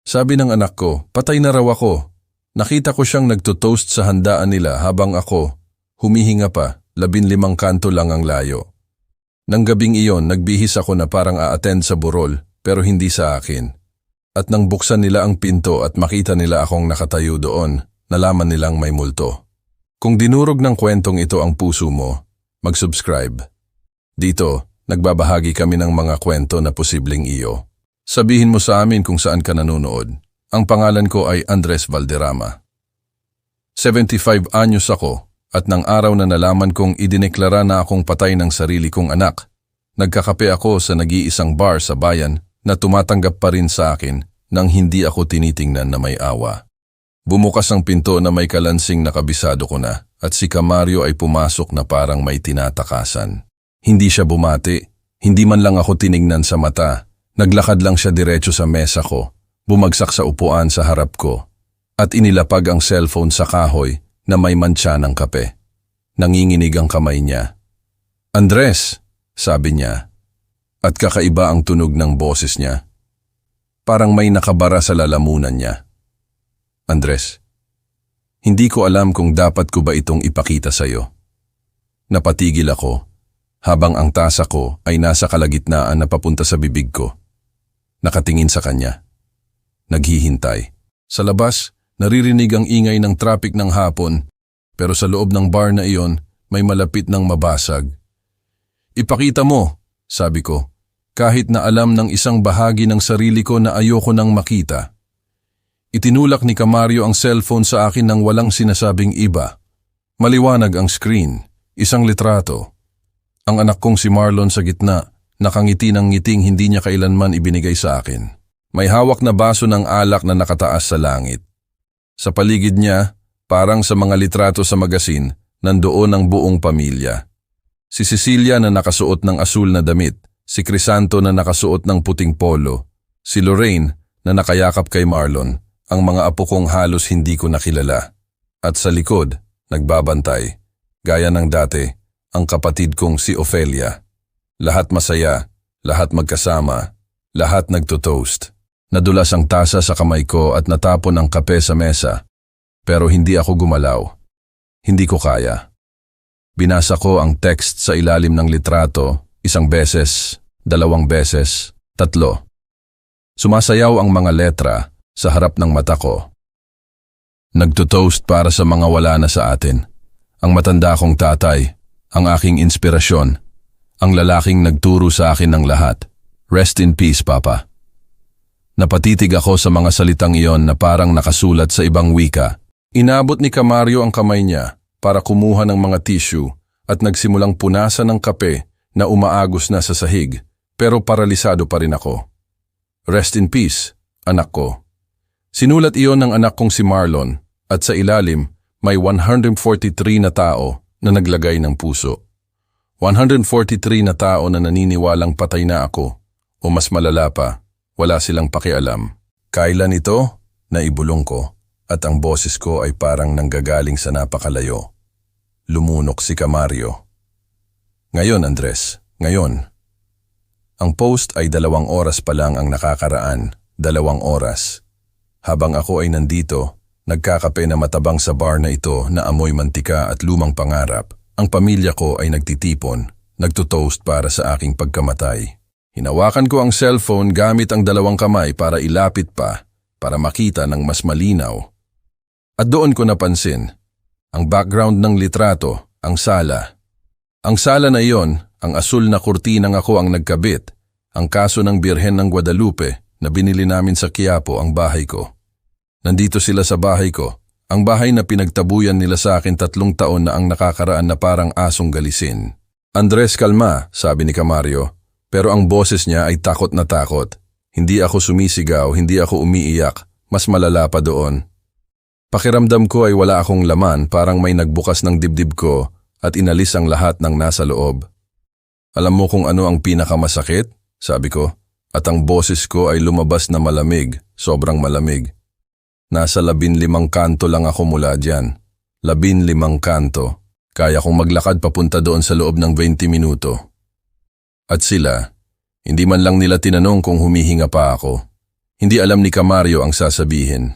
Sabi ng anak ko, patay na raw ako. Nakita ko siyang nagtotoast sa handaan nila habang ako, humihinga pa, 15 kanto lang ang layo. Nang gabing iyon, nagbihis ako na parang a-attend sa burol, pero hindi sa akin. At nang buksan nila ang pinto at makita nila akong nakatayo doon, nalaman nilang may multo. Kung dinurog ng kwentong ito ang puso mo, mag-subscribe. Dito, nagbabahagi kami ng mga kwento na posibleng iyo. Sabihin mo sa amin kung saan ka nanonood. Ang pangalan ko ay Andres Valderrama. 75 anyos ako at nang araw na nalaman kong idineklara na akong patay ng sarili kong anak, nagkakape ako sa nag-iisang bar sa bayan na tumatanggap pa rin sa akin nang hindi ako tinitingnan na may awa. Bumukas ang pinto na may kalansing na kabisado ko na at si Camario ay pumasok na parang may tinatakasan. Hindi siya bumati, hindi man lang ako tiningnan sa mata, naglakad lang siya diretso sa mesa ko. Bumagsak sa upuan sa harap ko at inilapag ang cellphone sa kahoy na may mantsa ng kape. Nanginginig ang kamay niya. Andres, sabi niya, at kakaiba ang tunog ng boses niya. Parang may nakabara sa lalamunan niya. Andres, hindi ko alam kung dapat ko ba itong ipakita sa iyo. Napatigil ako habang ang tasa ko ay nasa kalagitnaan na papunta sa bibig ko. Nakatingin sa kanya. Naghihintay. Sa labas, naririnig ang ingay ng traffic ng hapon, pero sa loob ng bar na iyon, may malapit ng mabasag. Ipakita mo, sabi ko, kahit na alam ng isang bahagi ng sarili ko na ayoko nang makita. Itinulak ni Camario ang cellphone sa akin nang walang sinasabing iba. Maliwanag ang screen, isang litrato. Ang anak kong si Marlon sa gitna, nakangiti ng ngiting hindi niya kailanman ibinigay sa akin. May hawak na baso ng alak na nakataas sa langit. Sa paligid niya, parang sa mga litrato sa magasin, nandoon ang buong pamilya. Si Cecilia na nakasuot ng asul na damit, si Crisanto na nakasuot ng puting polo, si Lorraine na nakayakap kay Marlon, ang mga apo kong halos hindi ko nakilala. At sa likod, nagbabantay, gaya ng dati, ang kapatid kong si Ofelia. Lahat masaya, lahat magkasama, lahat nagtotoast. Nadulas ang tasa sa kamay ko at natapon ang kape sa mesa. Pero hindi ako gumalaw. Hindi ko kaya. Binasa ko ang text sa ilalim ng litrato, 1 beses, 2 beses, 3. Sumasayaw ang mga letra sa harap ng mata ko. Nagtotoast para sa mga wala na sa atin. Ang matanda kong tatay, ang aking inspirasyon, ang lalaking nagturo sa akin ng lahat. Rest in peace, Papa. Napatitig ako sa mga salitang iyon na parang nakasulat sa ibang wika. Inabot ni Camario ang kamay niya para kumuha ng mga tissue at nagsimulang punasan ng kape na umaagos na sa sahig, pero paralisado pa rin ako. Rest in peace, anak ko. Sinulat iyon ng anak kong si Marlon at sa ilalim may 143 na tao na naglagay ng puso. 143 na tao na naniniwalang patay na ako o mas malala pa. Wala silang pakialam. Kailan ito? Naibulong ko at ang boses ko ay parang nanggagaling sa napakalayo. Lumunok si Camario. Ngayon, Andres, ngayon. Ang post ay 2 oras pa lang ang nakakaraan, 2 oras. Habang ako ay nandito, nagkakape na matabang sa bar na ito na amoy mantika at lumang pangarap, ang pamilya ko ay nagtitipon, nagtutoast para sa aking pagkamatay. Hinawakan ko ang cellphone gamit ang 2 kamay para ilapit pa, para makita ng mas malinaw. At doon ko napansin, ang background ng litrato, ang sala. Ang sala na iyon, ang asul na kurtinang ako ang nagkabit, ang kaso ng Birhen ng Guadalupe na binili namin sa Quiapo ang bahay ko. Nandito sila sa bahay ko, ang bahay na pinagtabuyan nila sa akin 3 taon na ang nakakaraan na parang asong galisin. Andres, kalma, sabi ni Camario. Pero ang boses niya ay takot na takot. Hindi ako sumisigaw, hindi ako umiiyak, mas malala pa doon. Pakiramdam ko ay wala akong laman, parang may nagbukas ng dibdib ko at inalis ang lahat ng nasa loob. Alam mo kung ano ang pinakamasakit? Sabi ko, at ang boses ko ay lumabas na malamig, sobrang malamig. Nasa 15 kanto lang ako mula dyan. 15 kanto. Kaya kong maglakad papunta doon sa loob ng 20 minuto. At sila, hindi man lang nila tinanong kung humihinga pa ako. Hindi alam ni Camario ang sasabihin.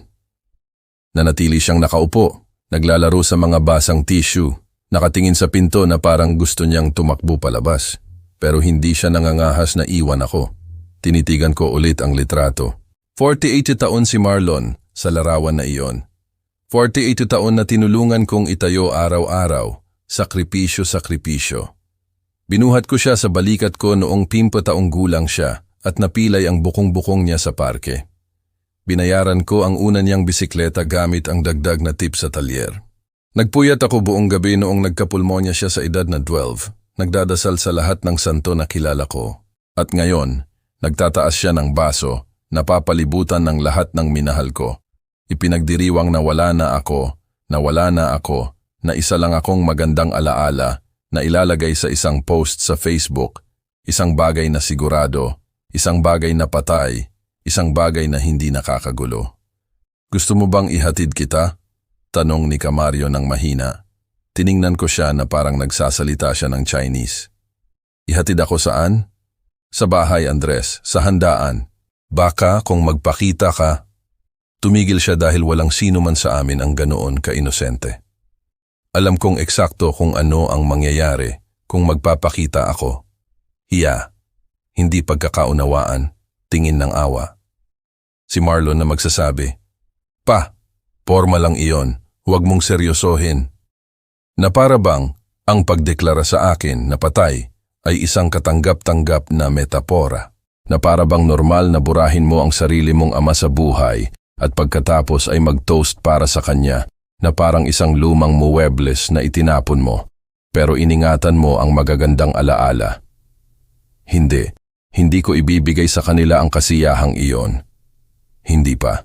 Nanatili siyang nakaupo, naglalaro sa mga basang tissue, nakatingin sa pinto na parang gusto niyang tumakbo palabas. Pero hindi siya nangangahas na iwan ako. Tinitigan ko ulit ang litrato. 48 taon si Marlon sa larawan na iyon. 48 taon na tinulungan kong itayo araw-araw, sakripisyo-sakripisyo. Binuhat ko siya sa balikat ko noong 5 taong gulang siya at napilay ang bukong-bukong niya sa parke. Binayaran ko ang una niyang bisikleta gamit ang dagdag na tip sa talyer. Nagpuyat ako buong gabi noong nagkapulmonya siya sa edad na 12. Nagdadasal sa lahat ng santo na kilala ko. At ngayon, nagtataas siya ng baso, napapalibutan ng lahat ng minahal ko. Ipinagdiriwang na wala na ako, na isa lang akong magandang alaala, na ilalagay sa isang post sa Facebook, isang bagay na sigurado, isang bagay na patay, isang bagay na hindi nakakagulo. Gusto mo bang ihatid kita? Tanong ni Camario ng mahina. Tiningnan ko siya na parang nagsasalita siya ng Chinese. Ihatid ako saan? Sa bahay, Andres, sa handaan. Baka kung magpakita ka. Tumigil siya dahil walang sino man sa amin ang ganoon ka-inosente. Alam kong eksakto kung ano ang mangyayari kung magpapakita ako. Hiya, hindi pagkakaunawaan, tingin ng awa. Si Marlon na magsasabi, "Pa, porma lang iyon, huwag mong seryosohin." Na para bang ang pagdeklara sa akin na patay ay isang katanggap-tanggap na metapora. Na para bang normal na burahin mo ang sarili mong ama sa buhay at pagkatapos ay mag-toast para sa kanya na parang isang lumang muwebles na itinapon mo pero iningatan mo ang magagandang alaala. Hindi ko ibibigay sa kanila ang kasiyahang iyon. Hindi pa.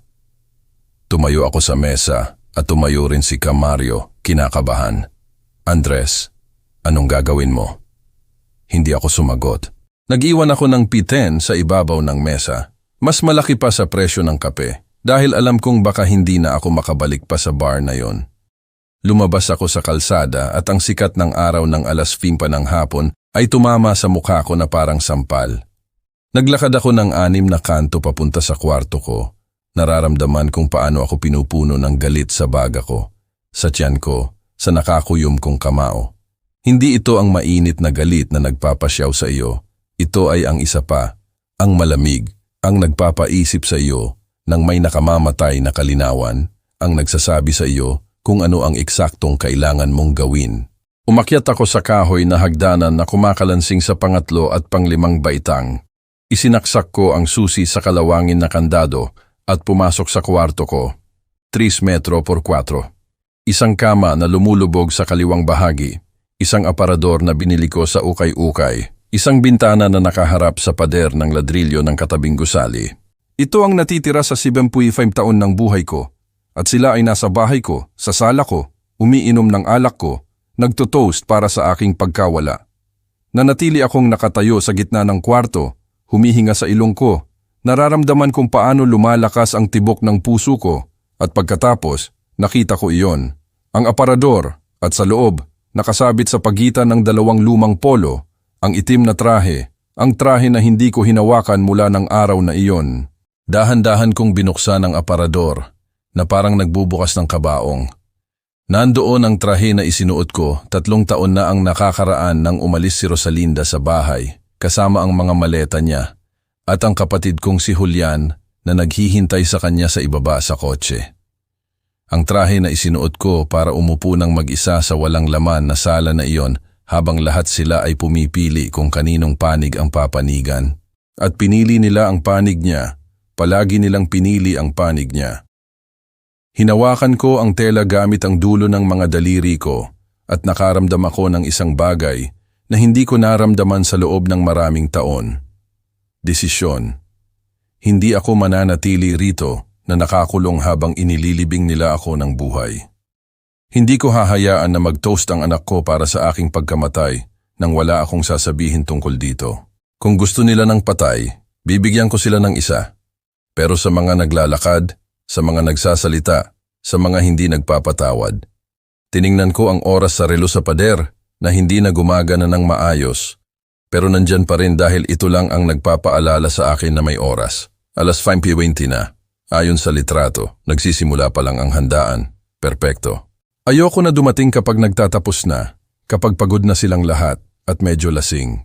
Tumayo ako sa mesa at tumayo rin si Camario, kinakabahan. Andres, anong gagawin mo? Hindi ako sumagot. Nag-iwan ako ng P10 sa ibabaw ng mesa. Mas malaki pa sa presyo ng kape dahil alam kong baka hindi na ako makabalik pa sa bar na yon. Lumabas ako sa kalsada at ang sikat ng araw ng 5:00 ng hapon ay tumama sa mukha ko na parang sampal. Naglakad ako ng 6 na kanto papunta sa kwarto ko. Nararamdaman kung paano ako pinupuno ng galit sa baga ko, sa tiyan ko, sa nakakuyom kong kamao. Hindi ito ang mainit na galit na nagpapasyaw sa iyo. Ito ay ang isa pa, ang malamig, ang nagpapaisip sa iyo ng may nakamamatay na kalinawan, ang nagsasabi sa iyo kung ano ang eksaktong kailangan mong gawin. Umakyat ako sa kahoy na hagdanan na kumakalansing sa 2 at 5 baitang. Isinaksak ko ang susi sa kalawangin na kandado at pumasok sa kwarto ko. 3 metro por 4. Isang kama na lumulubog sa kaliwang bahagi, isang aparador na binili ko sa ukay-ukay, isang bintana na nakaharap sa pader ng ladrilyo ng katabing gusali. Ito ang natitira sa 75 taon ng buhay ko, at sila ay nasa bahay ko, sa sala ko, umiinom ng alak ko, nagtotoast para sa aking pagkawala. Nanatili akong nakatayo sa gitna ng kwarto, humihinga sa ilong ko, nararamdaman kung paano lumalakas ang tibok ng puso ko, at pagkatapos, nakita ko iyon. Ang aparador at sa loob, nakasabit sa pagitan ng 2 lumang polo, ang itim na trahe, ang trahe na hindi ko hinawakan mula ng araw na iyon. Dahan-dahan kong binuksan ang aparador na parang nagbubukas ng kabaong. Nandoon ang trahe na isinuot ko, 3 taon na ang nakakaraan nang umalis si Rosalinda sa bahay, kasama ang mga maleta niya, at ang kapatid kong si Julian na naghihintay sa kanya sa ibaba sa kotse. Ang trahe na isinuot ko para umupo ng mag-isa sa walang laman na sala na iyon habang lahat sila ay pumipili kung kaninong panig ang papanigan. At pinili nila ang panig niya, palagi nilang pinili ang panig niya. Hinawakan ko ang tela gamit ang dulo ng mga daliri ko at nakaramdam ako ng isang bagay na hindi ko naramdaman sa loob ng maraming taon. Desisyon. Hindi ako mananatili rito na nakakulong habang inililibing nila ako ng buhay. Hindi ko hahayaan na mag-toast ang anak ko para sa aking pagkamatay nang wala akong sasabihin tungkol dito. Kung gusto nila ng patay, bibigyan ko sila ng isa. Pero sa mga naglalakad, sa mga nagsasalita, sa mga hindi nagpapatawad, tiningnan ko ang oras sa relo sa pader na hindi na gumagana ng maayos. Pero nandyan pa rin dahil ito lang ang nagpapaalala sa akin na may oras. Alas 5:20 na. Ayon sa litrato, nagsisimula pa lang ang handaan. Perpekto. Ayoko na dumating kapag nagtatapos na, kapag pagod na silang lahat at medyo lasing.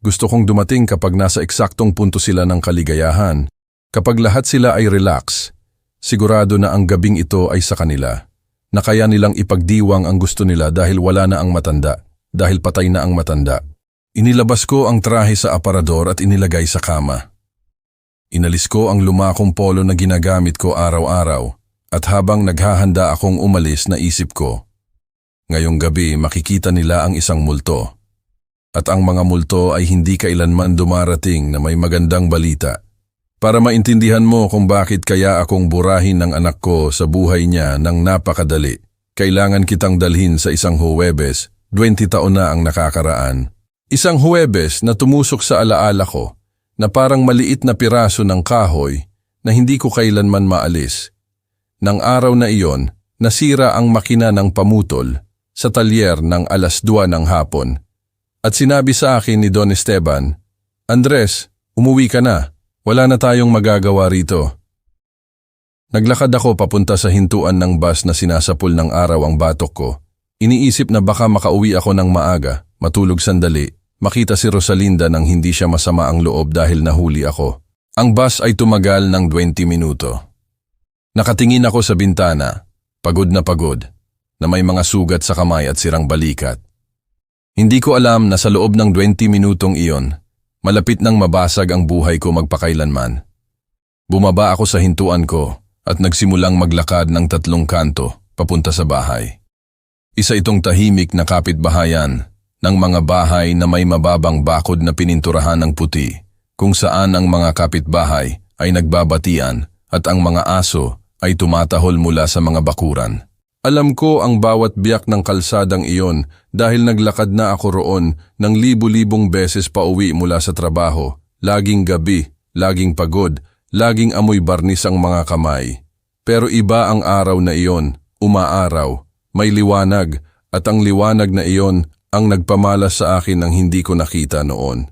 Gusto kong dumating kapag nasa eksaktong punto sila ng kaligayahan, kapag lahat sila ay relax, sigurado na ang gabing ito ay sa kanila, na kaya nilang ipagdiwang ang gusto nila dahil wala na ang matanda, dahil patay na ang matanda. Inilabas ko ang trahe sa aparador at inilagay sa kama. Inalis ko ang lumakong polo na ginagamit ko araw-araw at habang naghahanda akong umalis naisip ko, ngayong gabi makikita nila ang isang multo. At ang mga multo ay hindi kailanman dumarating na may magandang balita. Para maintindihan mo kung bakit kaya akong burahin ng anak ko sa buhay niya ng napakadali, kailangan kitang dalhin sa isang Huwebes, 20 taon na ang nakakaraan. Isang Huwebes na tumusok sa alaala ko, na parang maliit na piraso ng kahoy na hindi ko kailanman maalis. Nang araw na iyon, nasira ang makina ng pamutol sa talyer ng 2:00 ng hapon. At sinabi sa akin ni Don Esteban, "Andres, umuwi ka na. Wala na tayong magagawa rito." Naglakad ako papunta sa hintuan ng bus na sinasapul ng araw ang batok ko. Iniisip na baka makauwi ako ng maaga, matulog sandali, makita si Rosalinda nang hindi siya masama ang loob dahil nahuli ako. Ang bus ay tumagal ng 20 minuto. Nakatingin ako sa bintana, pagod, na may mga sugat sa kamay at sirang balikat. Hindi ko alam na sa loob ng 20 minutong iyon, malapit nang mabasag ang buhay ko magpakailanman. Bumaba ako sa hintuan ko at nagsimulang maglakad ng 3 kanto papunta sa bahay. Isa itong tahimik na kapitbahayan ng mga bahay na may mababang bakod na pininturahan ng puti, kung saan ang mga kapitbahay ay nagbabatian at ang mga aso ay tumatahol mula sa mga bakuran. Alam ko ang bawat biyak ng kalsadang iyon dahil naglakad na ako roon ng libu-libong beses pauwi mula sa trabaho, laging gabi, laging pagod, laging amoy barnis ang mga kamay. Pero iba ang araw na iyon, umaaraw, may liwanag, at ang liwanag na iyon ang nagpamalas sa akin ng hindi ko nakita noon.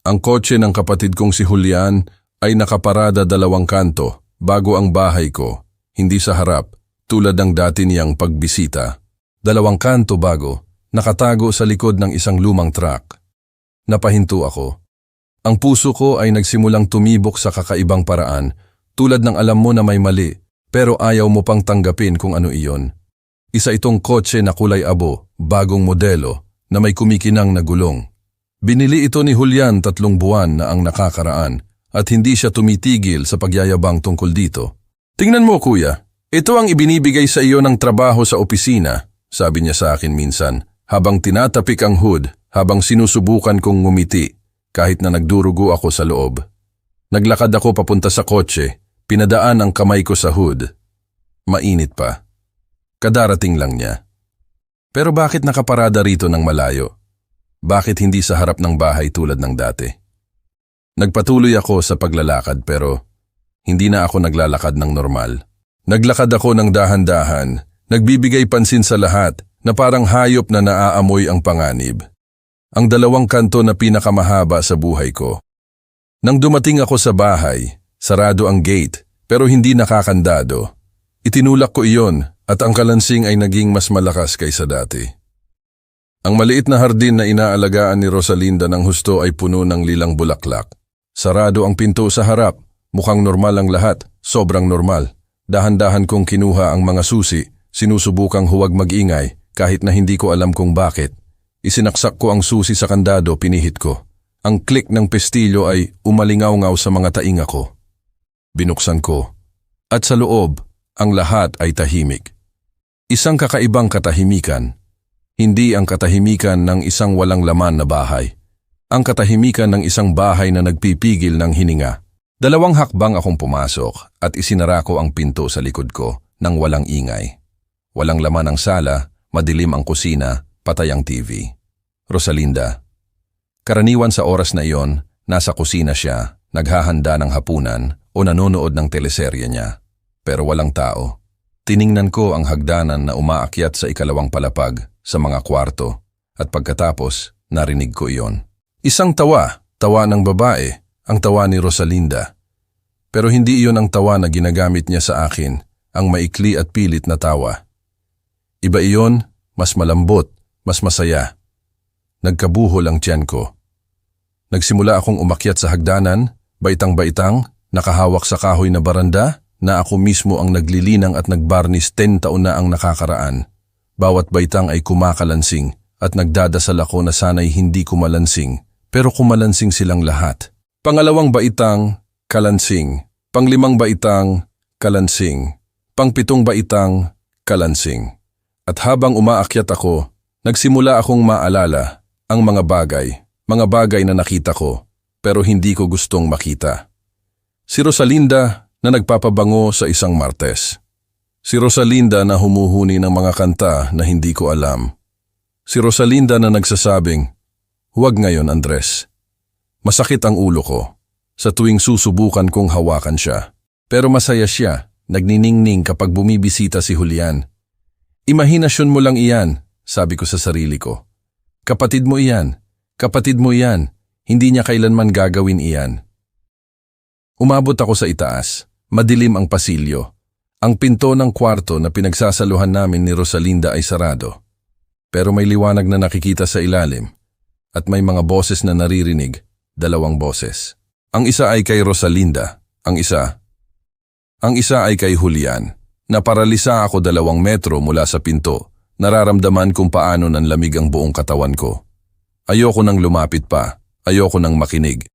Ang kotse ng kapatid kong si Julian ay nakaparada 2 kanto bago ang bahay ko, hindi sa harap, tulad ng dati niyang pagbisita. 2 kanto bago, nakatago sa likod ng isang lumang truck. Napahinto ako. Ang puso ko ay nagsimulang tumibok sa kakaibang paraan, tulad ng alam mo na may mali, pero ayaw mo pang tanggapin kung ano iyon. Isa itong kotse na kulay abo, bagong modelo, na may kumikinang na gulong. Binili ito ni Julian 3 buwan na ang nakakaraan at hindi siya tumitigil sa pagyayabang tungkol dito. "Tingnan mo kuya, ito ang ibinibigay sa iyo ng trabaho sa opisina," sabi niya sa akin minsan, habang tinatapik ang hood, habang sinusubukan kong ngumiti, kahit na nagdurugo ako sa loob. Naglakad ako papunta sa kotse, pinadaan ang kamay ko sa hood. Mainit pa. Kadarating lang niya. Pero bakit nakaparada rito ng malayo? Bakit hindi sa harap ng bahay tulad ng dati? Nagpatuloy ako sa paglalakad pero hindi na ako naglalakad ng normal. Naglakad ako ng dahan-dahan, nagbibigay pansin sa lahat na parang hayop na naaamoy ang panganib. Ang 2 kanto na pinakamahaba sa buhay ko. Nang dumating ako sa bahay, sarado ang gate pero hindi nakakandado. Itinulak ko iyon at ang kalansing ay naging mas malakas kaysa dati. Ang maliit na hardin na inaalagaan ni Rosalinda ng husto ay puno ng lilang bulaklak. Sarado ang pinto sa harap, mukhang normal ang lahat, sobrang normal. Dahan-dahan kong kinuha ang mga susi, sinusubukang huwag mag-ingay kahit na hindi ko alam kung bakit. Isinaksak ko ang susi sa kandado, pinihit ko. Ang klik ng pestilyo ay umalingaw-ngaw sa mga tainga ko. Binuksan ko. At sa loob, ang lahat ay tahimik. Isang kakaibang katahimikan. Hindi ang katahimikan ng isang walang laman na bahay. Ang katahimikan ng isang bahay na nagpipigil ng hininga. 2 hakbang akong pumasok at isinara ko ang pinto sa likod ko nang walang ingay. Walang laman ang sala, madilim ang kusina, patay ang TV. Rosalinda. Karaniwan sa oras na iyon, nasa kusina siya, naghahanda ng hapunan o nanonood ng teleserye niya. Pero walang tao. Tiningnan ko ang hagdanan na umaakyat sa 2 palapag sa mga kwarto at pagkatapos narinig ko iyon. Isang tawa ng babae, ang tawa ni Rosalinda. Pero hindi iyon ang tawa na ginagamit niya sa akin, ang maikli at pilit na tawa. Iba iyon, mas malambot, mas masaya. Nagkabuhol ang tiyan ko. Nagsimula akong umakyat sa hagdanan, baitang-baitang, nakahawak sa kahoy na baranda, na ako mismo ang naglilinang at nagbarnis 10 taon na ang nakakaraan. Bawat baitang ay kumakalansing at nagdadasal ako na sana'y hindi kumalansing, pero kumalansing silang lahat. Pangalawang baitang, kalansing. Panglimang baitang, kalansing. Pangpitong baitang, kalansing. At habang umaakyat ako, nagsimula akong maalala ang mga bagay na nakita ko, pero hindi ko gustong makita. Si Rosalinda na nagpapabango sa isang martes. Si Rosalinda na humuhuni ng mga kanta na hindi ko alam. Si Rosalinda na nagsasabing, "Huwag ngayon, Andres." Masakit ang ulo ko sa tuwing susubukan kong hawakan siya. Pero masaya siya, nagniningning kapag bumibisita si Julian. "Imahinasyon mo lang iyan," sabi ko sa sarili ko. Kapatid mo iyan, hindi niya kailanman gagawin iyan." Umabot ako sa itaas, madilim ang pasilyo. Ang pinto ng kwarto na pinagsasaluhan namin ni Rosalinda ay sarado. Pero may liwanag na nakikita sa ilalim at may mga boses na naririnig, 2 boses. Ang isa ay kay Rosalinda, ang isa ay kay Julian. Naparalisa ako 2 metro mula sa pinto. Nararamdaman kung paano nanlamig ang buong katawan ko. Ayoko nang lumapit pa, ayoko nang makinig.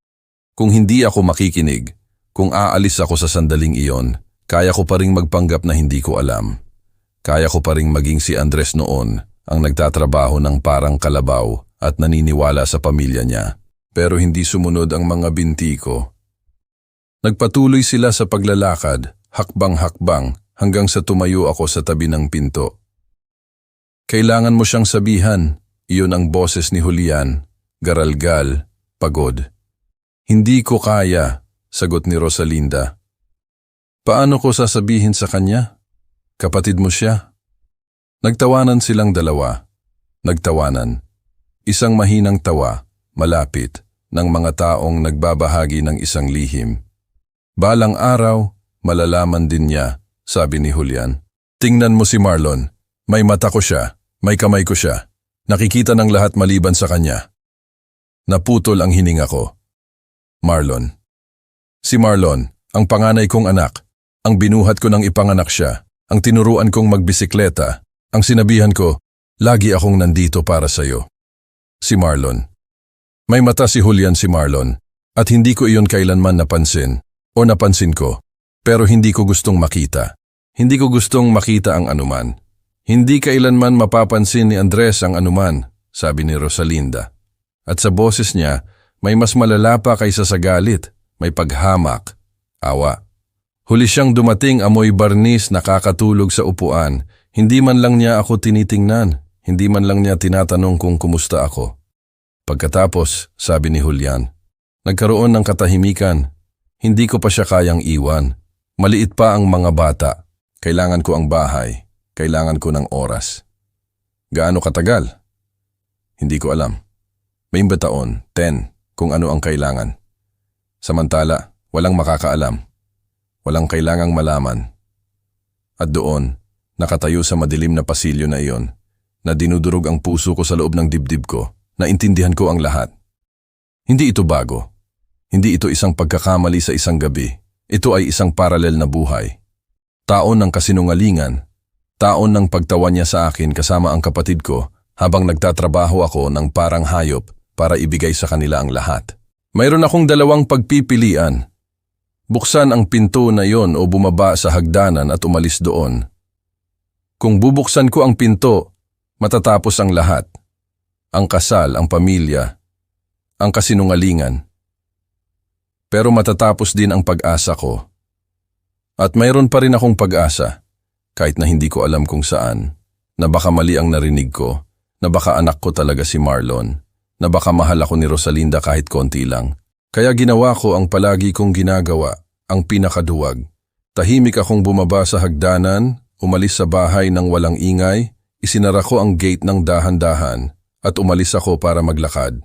Kung hindi ako makikinig, kung aalis ako sa sandaling iyon, kaya ko pa ring magpanggap na hindi ko alam. Kaya ko pa ring maging si Andres noon, ang nagtatrabaho ng parang kalabaw at naniniwala sa pamilya niya. Pero hindi sumunod ang mga binti ko. Nagpatuloy sila sa paglalakad, hakbang-hakbang, hanggang sa tumayo ako sa tabi ng pinto. "Kailangan mo siyang sabihan," iyon ang boses ni Julian, garalgal, pagod. "Hindi ko kaya," sagot ni Rosalinda. "Paano ko sasabihin sa kanya? Kapatid mo siya." Nagtawanan silang 2. Nagtawanan. Isang mahinang tawa, malapit, ng mga taong nagbabahagi ng isang lihim. "Balang araw, malalaman din niya," sabi ni Julian. "Tingnan mo si Marlon. May mata ko siya, may kamay ko siya. Nakikita ng lahat maliban sa kanya." Naputol ang hininga ko. Marlon. Si Marlon, ang panganay kong anak, ang binuhat ko nang ipanganak siya, ang tinuruan kong magbisikleta, ang sinabihan ko, "Lagi akong nandito para sa'yo." Si Marlon. May mata si Julian, si Marlon, at hindi ko iyon kailanman napansin, o napansin ko, pero hindi ko gustong makita. Hindi ko gustong makita ang anuman. "Hindi kailanman mapapansin ni Andres ang anuman," sabi ni Rosalinda. At sa boses niya, may mas malala pa kaysa sa galit, may paghamak, awa. Huli siyang dumating, amoy barnis, nakakatulog sa upuan. Hindi man lang niya ako tinitingnan, hindi man lang niya tinatanong kung kumusta ako. Pagkatapos, sabi ni Julian, nagkaroon ng katahimikan. Hindi ko pa siya kayang iwan. Maliit pa ang mga bata. Kailangan ko ang bahay. Kailangan ko ng oras. Gaano katagal? Hindi ko alam. May taon, 10, kung ano ang kailangan. Samantala, walang makakaalam. Walang kailangang malaman. At doon, nakatayo sa madilim na pasilyo na iyon, na dinudurog ang puso ko sa loob ng dibdib ko, naintindihan ko ang lahat. Hindi ito bago. Hindi ito isang pagkakamali sa isang gabi. Ito ay isang paralel na buhay. Taon ng kasinungalingan. Taon ng pagtawa niya sa akin kasama ang kapatid ko habang nagtatrabaho ako ng parang hayop para ibigay sa kanila ang lahat. Mayroon akong 2 pagpipilian. Buksan ang pinto na yon o bumaba sa hagdanan at umalis doon. Kung bubuksan ko ang pinto, matatapos ang lahat. Ang kasal, ang pamilya, ang kasinungalingan. Pero matatapos din ang pag-asa ko. At mayroon pa rin akong pag-asa. Kahit na hindi ko alam kung saan, na baka mali ang narinig ko, na baka anak ko talaga si Marlon, na baka mahal ako ni Rosalinda kahit konti lang. Kaya ginawa ko ang palagi kong ginagawa, ang pinakaduwag. Tahimik akong bumaba sa hagdanan, umalis sa bahay ng walang ingay, isinara ko ang gate ng dahan-dahan, at umalis ako para maglakad.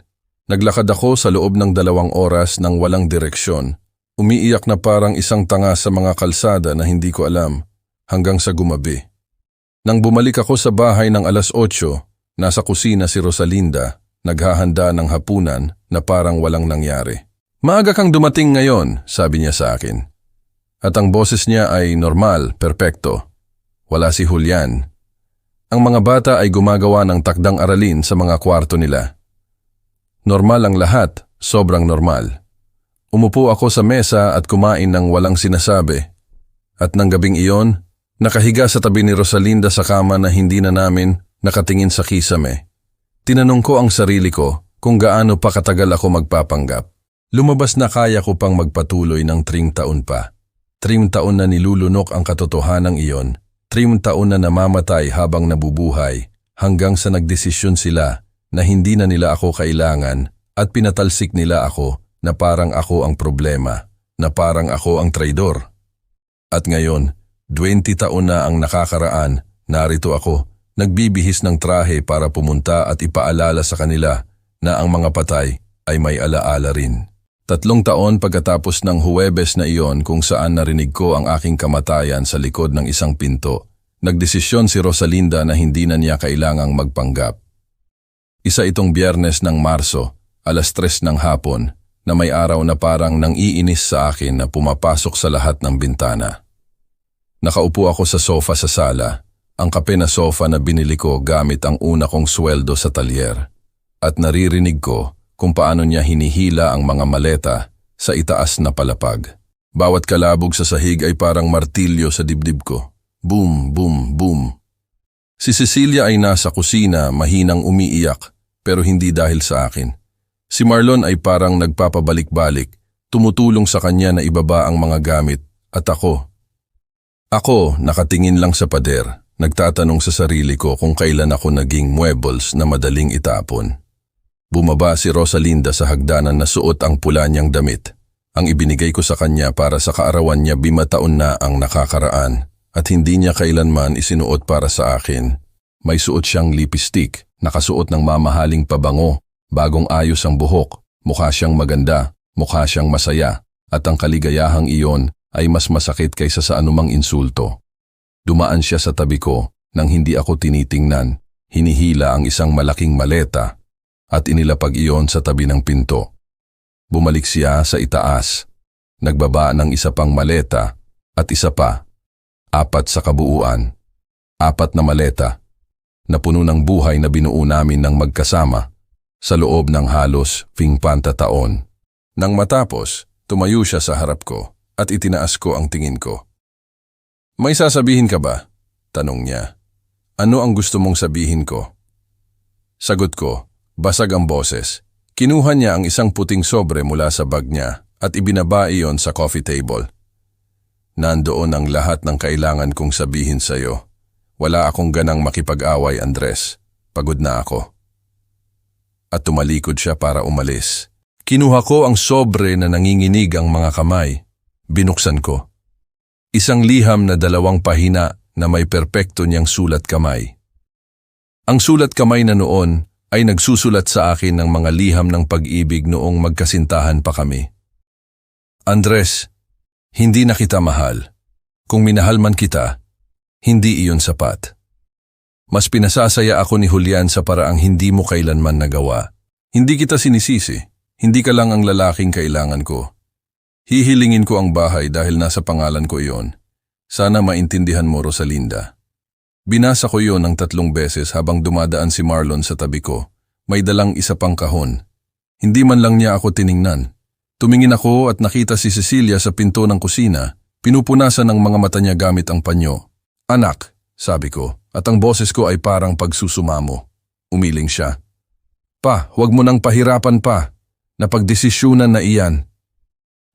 Naglakad ako sa loob ng 2 oras ng walang direksyon. Umiiyak na parang isang tanga sa mga kalsada na hindi ko alam hanggang sa gumabi. Nang bumalik ako sa bahay ng 8:00, nasa kusina si Rosalinda, naghahanda ng hapunan na parang walang nangyari. "Maaga kang dumating ngayon," sabi niya sa akin. At ang boses niya ay normal, perpekto. Wala si Julian. Ang mga bata ay gumagawa ng takdang aralin sa mga kwarto nila. Normal ang lahat, sobrang normal. Umupo ako sa mesa at kumain ng walang sinasabi. At nang gabing iyon, nakahiga sa tabi ni Rosalinda sa kama na hindi na namin nakatingin sa kisame. Tinanong ko ang sarili ko kung gaano pa katagal ako magpapanggap. Lumabas na kaya ko pang magpatuloy ng 3 taon pa. 3 taon na nilulunok ang katotohanang iyon. 3 taon na namamatay habang nabubuhay hanggang sa nagdesisyon sila na hindi na nila ako kailangan at pinatalsik nila ako na parang ako ang problema, na parang ako ang traidor. At ngayon, 20 taon na ang nakakaraan, narito ako, nagbibihis ng trahe para pumunta at ipaalala sa kanila na ang mga patay ay may alaala rin. 3 taon pagkatapos ng Huwebes na iyon kung saan narinig ko ang aking kamatayan sa likod ng isang pinto, nagdesisyon si Rosalinda na hindi na niya kailangang magpanggap. Isa itong Biyernes ng Marso, 3:00 ng hapon, na may araw na parang nang iinis sa akin na pumapasok sa lahat ng bintana. Nakaupo ako sa sofa sa sala, ang kape na sofa na binili ko gamit ang una kong sweldo sa talyer, at naririnig ko kung paano niya hinihila ang mga maleta sa itaas na palapag. Bawat kalabog sa sahig ay parang martilyo sa dibdib ko. Boom, boom, boom. Si Cecilia ay nasa kusina, mahinang umiiyak, pero hindi dahil sa akin. Si Marlon ay parang nagpapabalik-balik, tumutulong sa kanya na ibaba ang mga gamit, at ako nakatingin lang sa pader, nagtatanong sa sarili ko kung kailan ako naging muebles na madaling itapon. Bumaba si Rosalinda sa hagdanan na suot ang pula niyang damit. Ang ibinigay ko sa kanya para sa kaarawan niya 5 taon na ang nakakaraan, at hindi niya kailanman isinuot para sa akin. May suot siyang lipstick, nakasuot ng mamahaling pabango, bagong ayos ang buhok, mukha siyang maganda, mukha siyang masaya, at ang kaligayahang iyon ay mas masakit kaysa sa anumang insulto. Dumaan siya sa tabi ko nang hindi ako tinitingnan, hinihila ang isang malaking maleta, at inilapag iyon sa tabi ng pinto. Bumalik siya sa itaas, nagbaba ng isa pang maleta, at isa pa, 4 sa kabuuan. 4 na maleta, na puno ng buhay na binuo namin ng magkasama, sa loob ng halos 50 taon. Nang matapos, tumayo siya sa harap ko at itinaas ko ang tingin ko. "May sasabihin ka ba?" tanong niya. "Ano ang gusto mong sabihin ko?" Sagot ko, basag ang boses. Kinuha niya ang isang puting sobre mula sa bag niya at ibinaba iyon sa coffee table. "Nandoon ang lahat ng kailangan kong sabihin sa'yo. Wala akong ganang makipag-away, Andres. Pagod na ako." At tumalikod siya para umalis. Kinuha ko ang sobre na nanginginig ang mga kamay. Binuksan ko. Isang liham na 2 pahina na may perpekto niyang sulat kamay. Ang sulat kamay na noon ay nagsusulat sa akin ng mga liham ng pag-ibig noong magkasintahan pa kami. "Andres, hindi na kita mahal. Kung minahal man kita, hindi iyon sapat. Mas pinasasaya ako ni Julian sa paraang hindi mo kailanman nagawa. Hindi kita sinisisi, hindi ka lang ang lalaking kailangan ko. Hihilingin ko ang bahay dahil nasa pangalan ko iyon. Sana maintindihan mo, Rosalinda." Binasa ko iyon ng 3 beses habang dumadaan si Marlon sa tabi ko. May dalang isa pang kahon. Hindi man lang niya ako tiningnan. Tumingin ako at nakita si Cecilia sa pinto ng kusina. Pinupunasan ng mga mata niya gamit ang panyo. "Anak," sabi ko, at ang boses ko ay parang pagsusumamo. Umiling siya. "Pa, huwag mo nang pahirapan pa. Napagdesisyunan na iyan.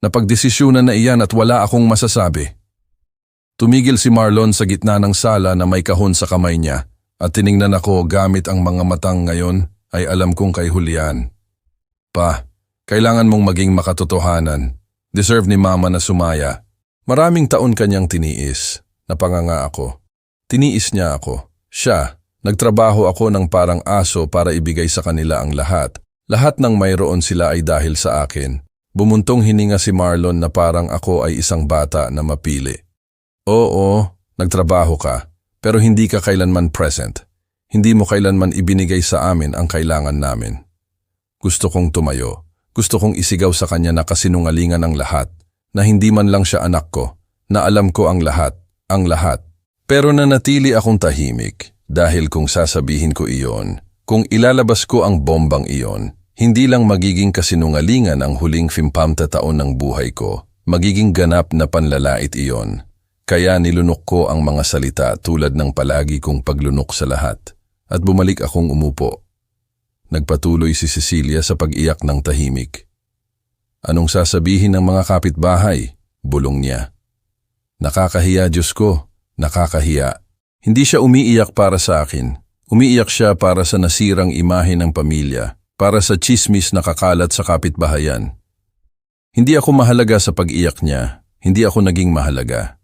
Napagdesisyunan na iyan at wala akong masasabi." Tumigil si Marlon sa gitna ng sala na may kahon sa kamay niya at tiningnan ako gamit ang mga matang ngayon ay alam kong kay Julian. "Pa, kailangan mong maging makatotohanan. Deserve ni Mama na sumaya. Maraming taon kanyang tiniis. Napanganga ako. Tiniis niya ako. Siya, nagtrabaho ako ng parang aso para ibigay sa kanila ang lahat. Lahat ng mayroon sila ay dahil sa akin. Bumuntong hininga si Marlon na parang ako ay isang bata na mapili. Oo, nagtrabaho ka, pero hindi ka kailanman present. Hindi mo kailanman ibinigay sa amin ang kailangan namin. Gusto kong tumayo. Gusto kong isigaw sa kanya na kasinungalingan ang lahat, na hindi man lang siya anak ko, na alam ko ang lahat, ang lahat. Pero nanatili akong tahimik dahil kung sasabihin ko iyon, kung ilalabas ko ang bombang iyon, hindi lang magiging kasinungalingan ang huling 50 taon ng buhay ko, magiging ganap na panlalait iyon. Kaya nilunok ko ang mga salita tulad ng palagi kong paglunok sa lahat, at bumalik akong umupo. Nagpatuloy si Cecilia sa pag-iyak ng tahimik. Anong sasabihin ng mga kapitbahay? Bulong niya. Nakakahiya, Diyos ko, nakakahiya. Hindi siya umiiyak para sa akin. Umiiyak siya para sa nasirang imahe ng pamilya, para sa tsismis na kakalat sa kapitbahayan. Hindi ako mahalaga sa pag-iyak niya, hindi ako naging mahalaga.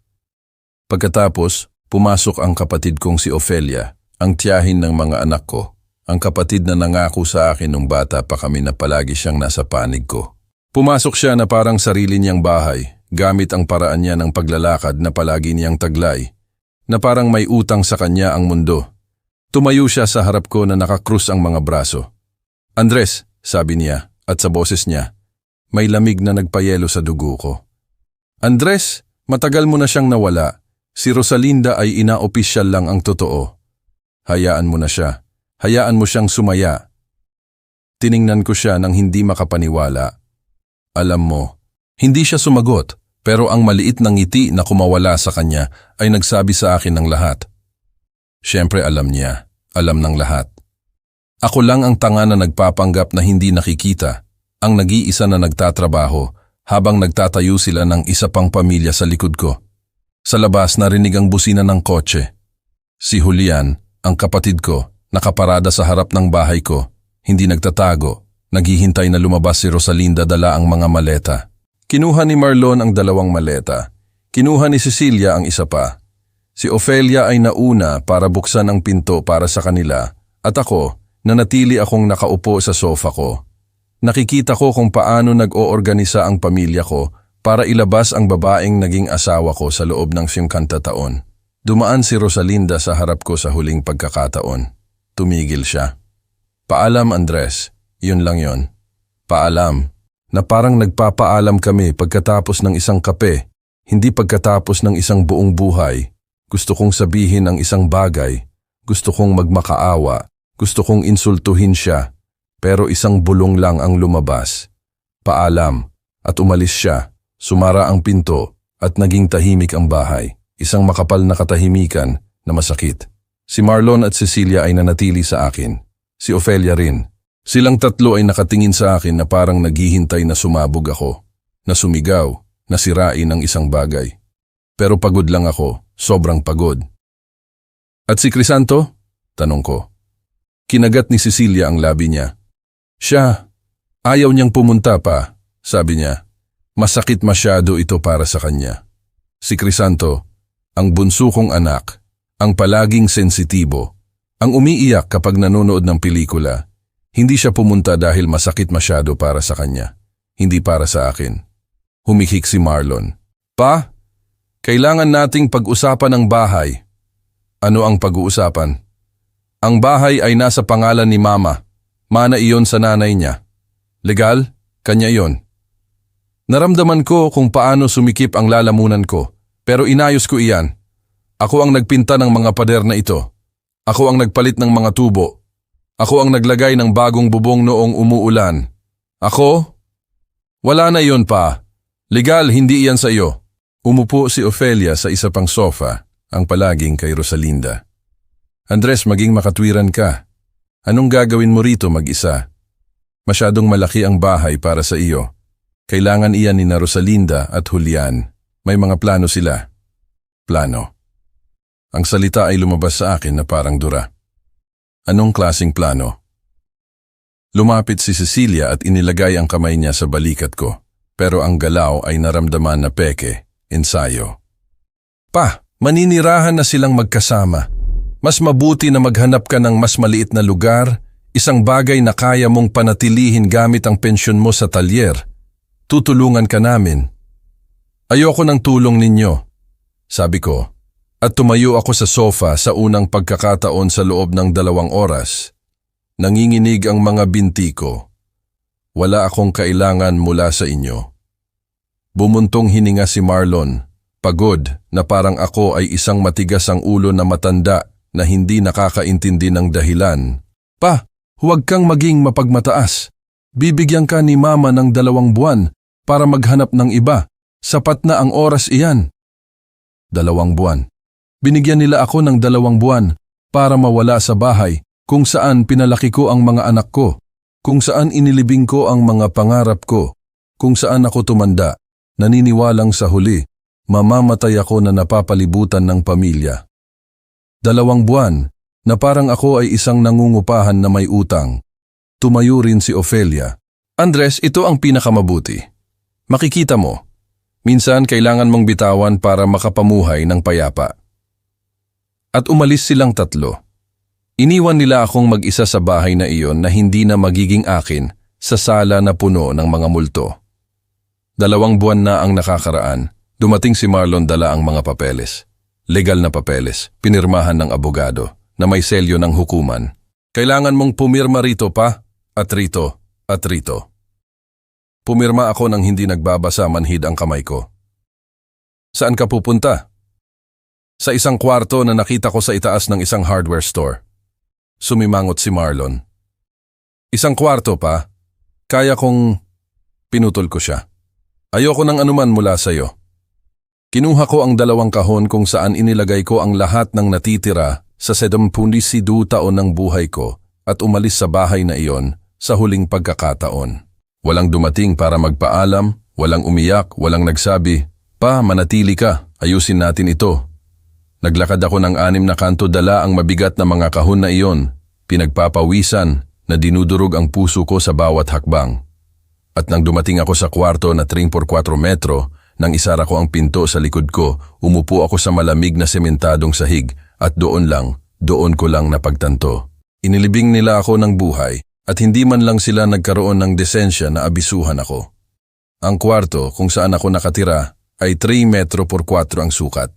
Pagkatapos, pumasok ang kapatid kong si Ofelia, ang tiyahin ng mga anak ko, ang kapatid na nangako sa akin nung bata pa kami na palagi siyang nasa panig ko. Pumasok siya na parang sarili niyang bahay, gamit ang paraan niya ng paglalakad na palagi niyang taglay, na parang may utang sa kanya ang mundo. Tumayo siya sa harap ko na nakakrus ang mga braso. Andres, sabi niya, at sa boses niya, may lamig na nagpayelo sa dugo ko. Andres, matagal mo na siyang nawala. Si Rosalinda ay ina-opisyal lang ang totoo. Hayaan mo na siya. Hayaan mo siyang sumaya. Tiningnan ko siya nang hindi makapaniwala. Alam mo, hindi siya sumagot, pero ang maliit na ngiti na kumawala sa kanya ay nagsabi sa akin ng lahat. Siyempre alam niya, alam ng lahat. Ako lang ang tanga na nagpapanggap na hindi nakikita, ang nag-iisa na nagtatrabaho habang nagtatayo sila ng isa pang pamilya sa likod ko. Sa labas narinig ang busina ng kotse. Si Julian, ang kapatid ko, nakaparada sa harap ng bahay ko, hindi nagtatago, naghihintay na lumabas si Rosalinda dala ang mga maleta. Kinuha ni Marlon ang 2 maleta. Kinuha ni Cecilia ang isa pa. Si Ofelia ay nauna para buksan ang pinto para sa kanila at ako, nanatili akong nakaupo sa sofa ko. Nakikita ko kung paano nag-oorganisa ang pamilya ko para ilabas ang babaeng naging asawa ko sa loob ng 50 taon. Dumaan si Rosalinda sa harap ko sa huling pagkakataon. Tumigil siya. Paalam, Andres. Yun lang yon. Paalam. Na parang nagpapaalam kami pagkatapos ng isang kape, hindi pagkatapos ng isang buong buhay. Gusto kong sabihin ang isang bagay. Gusto kong magmakaawa. Gusto kong insultuhin siya, pero isang bulong lang ang lumabas. Paalam, at umalis siya. Sumara ang pinto at naging tahimik ang bahay. Isang makapal na katahimikan na masakit. Si Marlon at Cecilia ay nanatili sa akin. Si Ofelia rin. Silang tatlo ay nakatingin sa akin na parang naghihintay na sumabog ako, na sumigaw, na sirain ang isang bagay. Pero pagod lang ako, sobrang pagod. At si Crisanto? Tanong ko. Kinagat ni Cecilia ang labi niya. Siya, ayaw niyang pumunta pa, sabi niya. Masakit masyado ito para sa kanya. Si Crisanto, ang bunso kong anak, ang palaging sensitibo, ang umiiyak kapag nanonood ng pelikula. Hindi siya pumunta dahil masakit masyado para sa kanya, hindi para sa akin. Humihik si Marlon. Pa, kailangan nating pag-usapan ang bahay. Ano ang pag-uusapan? Ang bahay ay nasa pangalan ni Mama. Mana iyon sa nanay niya. Legal? Kanya iyon. Naramdaman ko kung paano sumikip ang lalamunan ko, pero inayos ko iyan. Ako ang nagpinta ng mga pader na ito. Ako ang nagpalit ng mga tubo. Ako ang naglagay ng bagong bubong noong umuulan. Ako? Wala na iyon pa. Legal, hindi iyan sa iyo. Umupo si Ofelia sa isa pang sofa, ang palaging kay Rosalinda. Andres, maging makatwiran ka. Anong gagawin mo rito mag-isa? Masyadong malaki ang bahay para sa iyo. Kailangan iyan ni na Rosalinda at Julian. May mga plano sila. Plano. Ang salita ay lumabas sa akin na parang dura. Anong klaseng plano? Lumapit si Cecilia at inilagay ang kamay niya sa balikat ko. Pero ang galaw ay naramdaman na peke, ensayo. Pa, maninirahan na silang magkasama. Mas mabuti na maghanap ka ng mas maliit na lugar, Isang bagay na kaya mong panatilihin gamit ang pensyon mo sa talyer. Tutulungan ka namin. Ayoko ng tulong ninyo, sabi ko. At tumayo ako sa sofa sa unang pagkakataon sa loob ng 2 oras. Nanginginig ang mga binti ko. Wala akong kailangan mula sa inyo. Bumuntong hininga si Marlon, pagod na parang ako ay isang matigas ang ulo na matanda na hindi nakakaintindi ng dahilan. Pa, huwag kang maging mapagmataas. Bibigyan ka ni Mama ng 2 buwan para maghanap ng iba. Sapat na ang oras iyan. 2 buwan. Binigyan nila ako ng 2 buwan para mawala sa bahay kung saan pinalaki ko ang mga anak ko, kung saan inilibing ko ang mga pangarap ko, kung saan ako tumanda, naniniwalang sa huli, mamamatay ako na napapalibutan ng pamilya. 2 buwan na parang ako ay isang nangungupahan na may utang. Tumayo rin si Ofelia. Andres, ito ang pinakamabuti. Makikita mo, minsan kailangan mong bitawan para makapamuhay ng payapa. At umalis silang 3. Iniwan nila akong mag-isa sa bahay na iyon na hindi na magiging akin sa sala na puno ng mga multo. 2 buwan na ang nakakaraan, dumating si Marlon dala ang mga papeles. Legal na papeles, pinirmahan ng abogado na may selyo ng hukuman. Kailangan mong pumirma rito pa, at rito, at rito. Pumirma ako nang hindi nagbabasa manhid ang kamay ko. Saan ka pupunta? Sa isang kwarto na nakita ko sa itaas ng isang hardware store. Sumimangot si Marlon. Isang kwarto pa? Kaya kong... Pinutol ko siya. Ayoko ng anuman mula sa iyo. Kinuha ko ang 2 kahon kung saan inilagay ko ang lahat ng natitira sa 72 taon ng buhay ko at umalis sa bahay na iyon sa huling pagkakataon. Walang dumating para magpaalam, walang umiyak, walang nagsabi, "Pa, manatili ka, ayusin natin ito." Naglakad ako ng 6 na kanto dala ang mabigat na mga kahon na iyon, pinagpapawisan na dinudurog ang puso ko sa bawat hakbang. At nang dumating ako sa kwarto na 3x4 metro, nang isara ko ang pinto sa likod ko, umupo ako sa malamig na sementadong sahig at doon ko lang napagtanto. Inilibing nila ako ng buhay at hindi man lang sila nagkaroon ng desensya na abisuhan ako. Ang kwarto kung saan ako nakatira ay 3 metro por 4 ang sukat.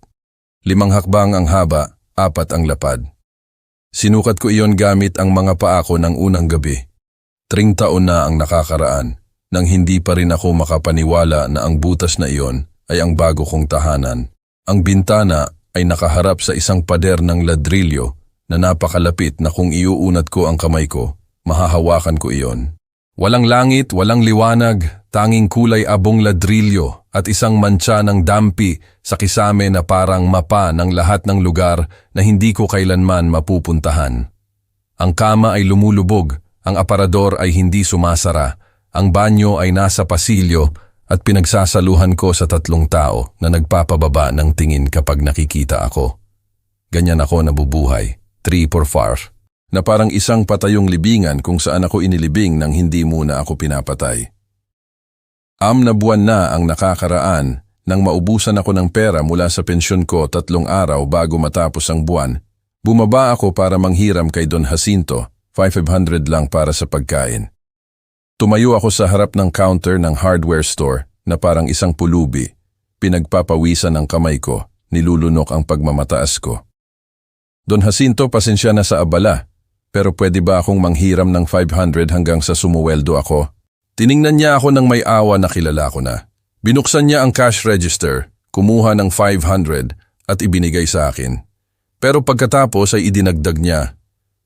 5 hakbang ang haba, 4 ang lapad. Sinukat ko iyon gamit ang mga paa ko ng unang gabi. 3 taon na ang nakakaraan nang hindi pa rin ako makapaniwala na ang butas na iyon ay ang bago kong tahanan. Ang bintana ay nakaharap sa isang pader ng ladrilyo na napakalapit na kung iuunat ko ang kamay ko, mahahawakan ko iyon. Walang langit, walang liwanag, tanging kulay abong ladrilyo at isang mantsa ng dampi sa kisame na parang mapa ng lahat ng lugar na hindi ko kailanman mapupuntahan. Ang kama ay lumulubog, ang aparador ay hindi sumasara, ang banyo ay nasa pasilyo at pinagsasaluhan ko sa 3 tao na nagpapababa ng tingin kapag nakikita ako. Ganyan ako nabubuhay, 3x4. Na parang isang patayong libingan kung saan ako inilibing nang hindi muna ako pinapatay. 6 na buwan na ang nakakaraan nang maubusan ako ng pera mula sa pensyon ko 3 araw bago matapos ang buwan. Bumaba ako para manghiram kay Don Jacinto, 500 lang para sa pagkain. Tumayo ako sa harap ng counter ng hardware store na parang isang pulubi. Pinagpapawisan ang kamay ko, nilulunok ang pagmamataas ko. Don Jacinto, pasensya na sa abala. Pero pwede ba akong manghiram ng 500 hanggang sa sumuweldo ako? Tiningnan niya ako ng may awa na kilala ko na. Binuksan niya ang cash register, kumuha ng 500 at ibinigay sa akin. Pero pagkatapos ay idinagdag niya,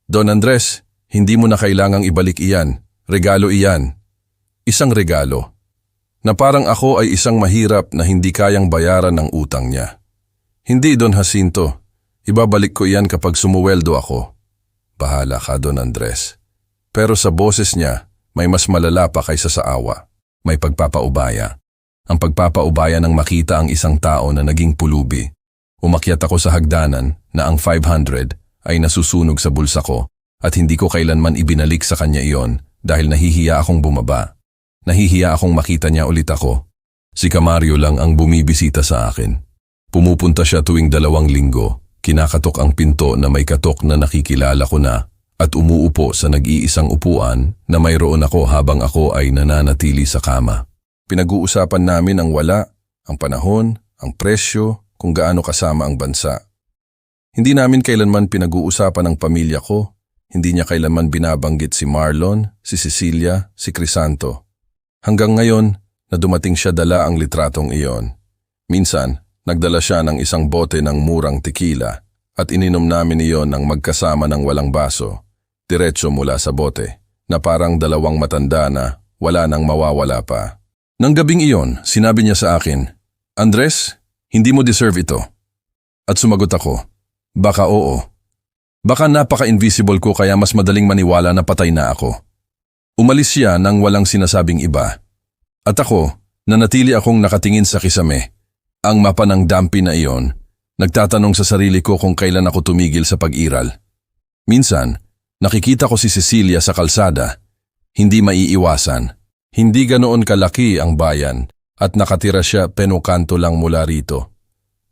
"Don Andres, hindi mo na kailangang ibalik iyan. Regalo iyan." Isang regalo. Na parang ako ay isang mahirap na hindi kayang bayaran ng utang niya. "Hindi, Don Jacinto. Ibabalik ko iyan kapag sumuweldo ako." "Bahala ka, Don Andres." Pero sa boses niya, may mas malala pa kaysa sa awa. May pagpapaubaya. Ang pagpapaubaya ng makita ang isang tao na naging pulubi. Umakyat ako sa hagdanan na ang 500 ay nasusunog sa bulsa ko at hindi ko kailanman ibinalik sa kanya iyon dahil nahihiya akong bumaba. Nahihiya akong makita niya ulit ako. Si Camario lang ang bumibisita sa akin. Pumupunta siya tuwing 2 linggo. Kinakatok ang pinto na may katok na nakikilala ko na at umuupo sa nag-iisang upuan na mayroon ako habang ako ay nananatili sa kama. Pinag-uusapan namin ang wala, ang panahon, ang presyo, kung gaano kasama ang bansa. Hindi namin kailanman pinag-uusapan ang pamilya ko, hindi niya kailanman binabanggit si Marlon, si Cecilia, si Crisanto. Hanggang ngayon, na dumating siya dala ang litratong iyon. Minsan, nagdala siya ng isang bote ng murang tequila at ininom namin iyon ng magkasama ng walang baso, diretso mula sa bote, na parang dalawang matanda na wala nang mawawala pa. Nang gabing iyon, sinabi niya sa akin, "Andres, hindi mo deserve ito." At sumagot ako, "Baka oo. Baka napaka-invisible ko kaya mas madaling maniwala na patay na ako." Umalis siya nang walang sinasabing iba. At ako, nanatili akong nakatingin sa kisame. Ang mapa ng dampi na iyon, nagtatanong sa sarili ko kung kailan ako tumigil sa pag-iral. Minsan, nakikita ko si Cecilia sa kalsada. Hindi maiiwasan. Hindi ganoon kalaki ang bayan at nakatira siya penukanto lang mula rito.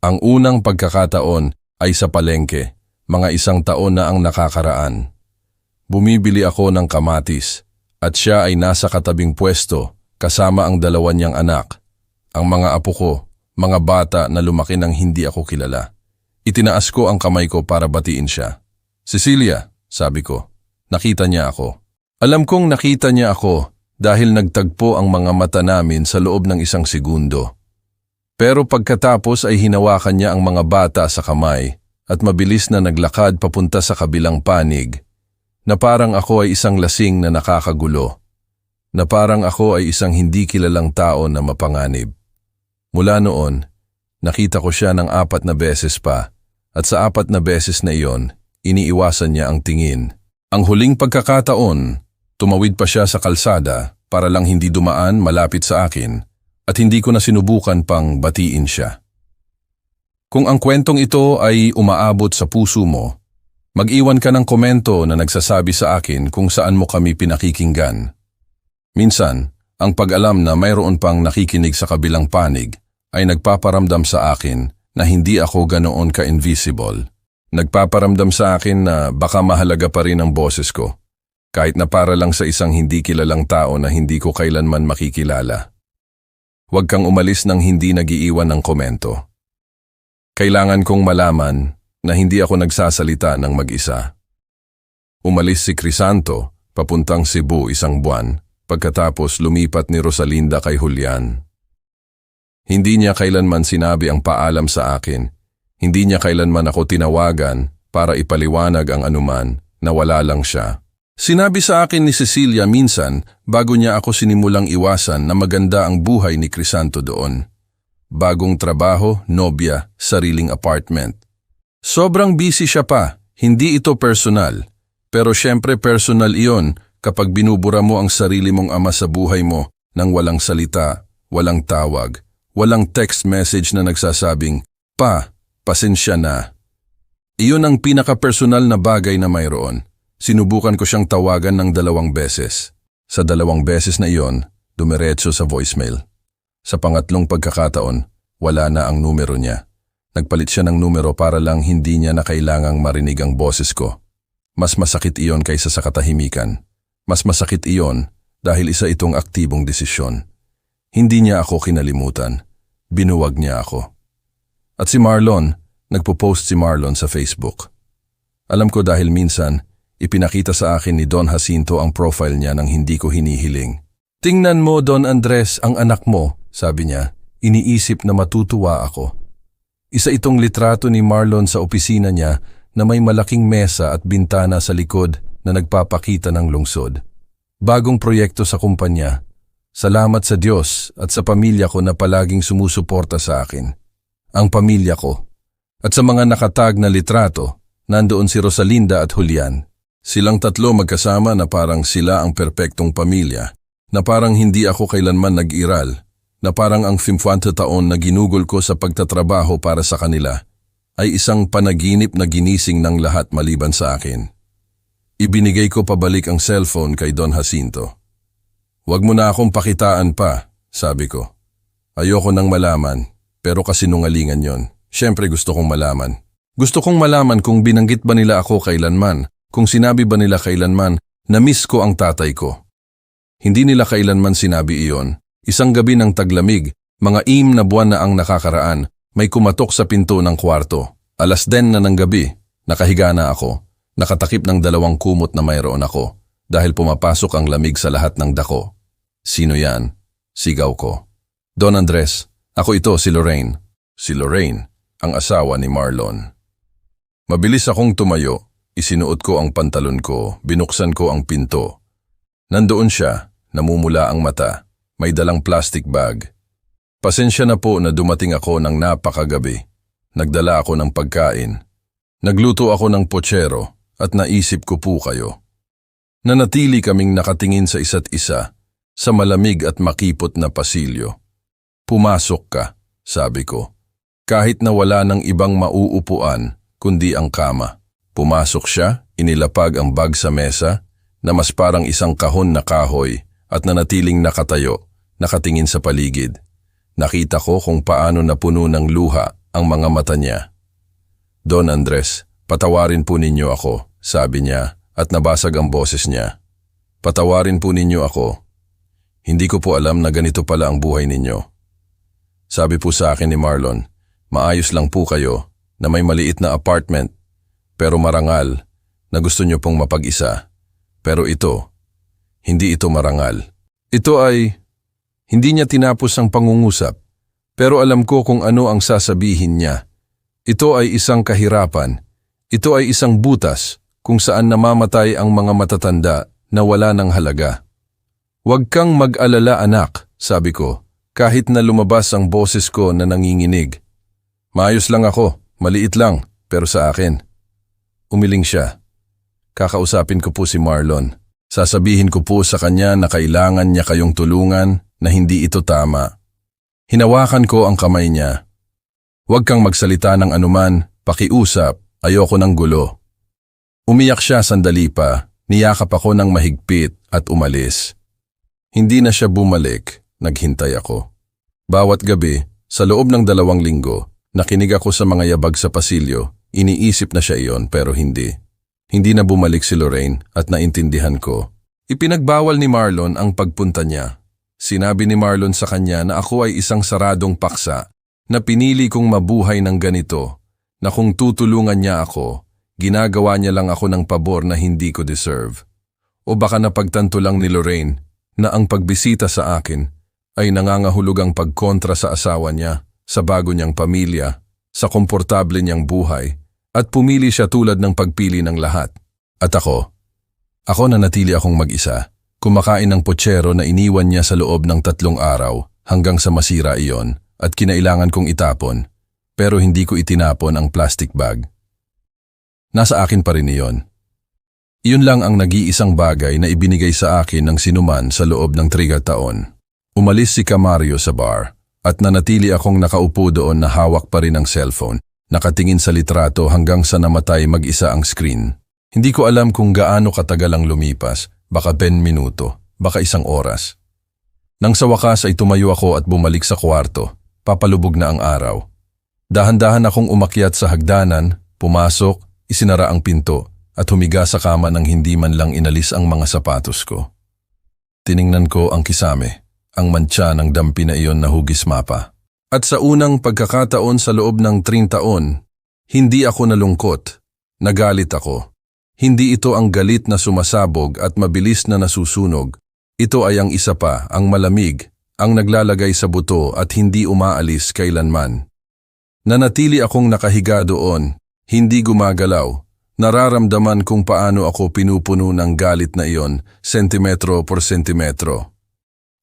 Ang unang pagkakataon ay sa palengke, mga 1 taon na ang nakakaraan. Bumibili ako ng kamatis at siya ay nasa katabing pwesto kasama ang 2 niyang anak, ang mga apo ko, mga bata na lumaki nang hindi ako kilala. Itinaas ko ang kamay ko para batiin siya. "Cecilia," sabi ko, nakita niya ako. Alam kong nakita niya ako dahil nagtagpo ang mga mata namin sa loob ng 1 segundo. Pero pagkatapos ay hinawakan niya ang mga bata sa kamay at mabilis na naglakad papunta sa kabilang panig, na parang ako ay isang lasing na nakakagulo, na parang ako ay isang hindi kilalang tao na mapanganib. Mula noon, nakita ko siya ng 4 na beses pa at sa 4 na beses na iyon, iniiwasan niya ang tingin. Ang huling pagkakataon, tumawid pa siya sa kalsada para lang hindi dumaan malapit sa akin at hindi ko na sinubukan pang batiin siya. Kung ang kwentong ito ay umaabot sa puso mo, mag-iwan ka ng komento na nagsasabi sa akin kung saan mo kami pinakikinggan. Minsan, ang pag-alam na mayroon pang nakikinig sa kabilang panig ay nagpaparamdam sa akin na hindi ako ganoon ka-invisible. Nagpaparamdam sa akin na baka mahalaga pa rin ang boses ko, kahit na para lang sa isang hindi kilalang tao na hindi ko kailanman makikilala. Huwag kang umalis nang hindi nag-iiwan ng komento. Kailangan kong malaman na hindi ako nagsasalita ng mag-isa. Umalis si Crisanto papuntang Cebu 1 buwan pagkatapos lumipat ni Rosalinda kay Julian. Hindi niya kailanman sinabi ang paalam sa akin. Hindi niya kailanman ako tinawagan para ipaliwanag ang anuman na wala lang siya. Sinabi sa akin ni Cecilia minsan bago niya ako sinimulang iwasan na maganda ang buhay ni Crisanto doon. Bagong trabaho, nobya, sariling apartment. Sobrang busy siya pa, hindi ito personal. Pero syempre personal iyon kapag binubura mo ang sarili mong ama sa buhay mo nang walang salita, walang tawag, walang text message na nagsasabing, "Pa, pasensya na." Iyon ang pinaka-personal na bagay na mayroon. Sinubukan ko siyang tawagan ng 2 beses. Sa 2 beses na iyon, dumiretso sa voicemail. Sa pangatlong pagkakataon, wala na ang numero niya. Nagpalit siya ng numero para lang hindi niya na kailangang marinig ang boses ko. Mas masakit iyon kaysa sa katahimikan. Mas masakit iyon dahil isa itong aktibong desisyon. Hindi niya ako kinalimutan. Binuwag niya ako. At si Marlon, nagpo-post si Marlon sa Facebook. Alam ko dahil minsan, ipinakita sa akin ni Don Jacinto ang profile niya nang hindi ko hinihiling. "Tingnan mo, Don Andres, ang anak mo," sabi niya. Iniisip na matutuwa ako. Isa itong litrato ni Marlon sa opisina niya na may malaking mesa at bintana sa likod na nagpapakita ng lungsod. Bagong proyekto sa kumpanya. Salamat sa Diyos at sa pamilya ko na palaging sumusuporta sa akin. Ang pamilya ko. At sa mga nakatag na litrato, nandoon si Rosalinda at Julian. Silang 3 magkasama na parang sila ang perpektong pamilya, na parang hindi ako kailanman nag-iral, na parang ang 50 taon na ginugol ko sa pagtatrabaho para sa kanila ay isang panaginip na ginising ng lahat maliban sa akin. Ibinigay ko pabalik ang cellphone kay Don Jacinto. "Huwag mo na akong pakitaan pa," sabi ko. "Ayoko nang malaman, pero kasinungalingan yon. Siyempre gusto kong malaman. Gusto kong malaman kung binanggit ba nila ako kailanman Kung sinabi ba nila kailanman, na-miss ko ang tatay ko. Hindi nila kailanman sinabi iyon. Isang gabi ng taglamig, mga 6 na buwan na ang nakakaraan, may kumatok sa pinto ng kwarto. 10:00 na ng gabi, nakahiga na ako. Nakatakip ng 2 kumot na mayroon ako dahil pumapasok ang lamig sa lahat ng dako. Sino yan? Sigaw ko. Don Andres, ako ito si Lorraine. Si Lorraine, ang asawa ni Marlon. Mabilis akong tumayo, isinuot ko ang pantalon ko, binuksan ko ang pinto. Nandoon siya, namumula ang mata, may dalang plastic bag. Pasensya na po na dumating ako ng napakagabi. Nagdala ako ng pagkain. Nagluto ako ng pochero at naisip ko po kayo. Nanatili kaming nakatingin sa isa't isa sa malamig at makipot na pasilyo. Pumasok ka, sabi ko. Kahit na wala ng ibang mauupuan, kundi ang kama. Pumasok siya, inilapag ang bag sa mesa, na mas parang isang kahon na kahoy at nanatiling nakatayo, nakatingin sa paligid. Nakita ko kung paano napuno ng luha ang mga mata niya. Don Andres, patawarin po ninyo ako, sabi niya at nabasag ang boses niya. Patawarin po ninyo ako. Hindi ko po alam na ganito pala ang buhay ninyo. Sabi po sa akin ni Marlon, maayos lang po kayo na may maliit na apartment, pero marangal na gusto nyo pong mapag-isa. Pero ito, hindi ito marangal. Ito ay, hindi niya tinapos ang pangungusap, pero alam ko kung ano ang sasabihin niya. Ito ay isang kahirapan. Ito ay isang butas kung saan namamatay ang mga matatanda na wala ng halaga. Huwag kang mag-alala anak, sabi ko, kahit na lumabas ang boses ko na nanginginig. Maayos lang ako, maliit lang, pero sa akin. Umiling siya. Kakausapin ko po si Marlon. Sasabihin ko po sa kanya na kailangan niya kayong tulungan na hindi ito tama. Hinawakan ko ang kamay niya. Huwag kang magsalita ng anuman, pakiusap, ayoko ng gulo. Umiyak siya sandali pa, niyakap ako ng mahigpit at umalis. Hindi na siya bumalik, naghintay ako. Bawat gabi, sa loob ng 2 linggo, nakinig ako sa mga yabag sa pasilyo, iniisip na siya iyon pero hindi. Hindi na bumalik si Lorraine at naintindihan ko. Ipinagbawal ni Marlon ang pagpunta niya. Sinabi ni Marlon sa kanya na ako ay isang saradong paksa na pinili kong mabuhay ng ganito, na kung tutulungan niya ako, ginagawa niya lang ako ng pabor na hindi ko deserve. O baka napagtanto lang ni Lorraine na ang pagbisita sa akin ay nangangahulugang pagkontra sa asawa niya, sa bago niyang pamilya, sa komportable niyang buhay, at pumili siya tulad ng pagpili ng lahat. At ako nanatili akong mag-isa, kumakain ng pochero na iniwan niya sa loob ng 3 araw hanggang sa masira iyon at kinailangan kong itapon, pero hindi ko itinapon ang plastic bag. Nasa akin pa rin iyon. Iyon lang ang nag-iisang bagay na ibinigay sa akin ng sinuman sa loob ng 3 taon. Umalis si Camario sa bar at nanatili akong nakaupo doon na hawak pa rin ang cellphone, nakatingin sa litrato hanggang sa namatay mag-isa ang screen. Hindi ko alam kung gaano katagal ang lumipas, baka 10 minuto, baka 1 oras. Nang sa wakas ay tumayo ako at bumalik sa kwarto, papalubog na ang araw. Dahan-dahan akong umakyat sa hagdanan, pumasok, isinara ang pinto at humiga sa kama nang hindi man lang inalis ang mga sapatos ko. Tiningnan ko ang kisame, ang mantsa ng dampi na iyon na hugis mapa. At sa unang pagkakataon sa loob ng 3 taon, hindi ako nalungkot, nagalit ako. Hindi ito ang galit na sumasabog at mabilis na nasusunog. Ito ay ang isa pa, ang malamig, ang naglalagay sa buto at hindi umaalis kailanman. Nanatili akong nakahiga doon, hindi gumagalaw. Nararamdaman kung paano ako pinupuno ng galit na iyon, sentimetro por sentimetro.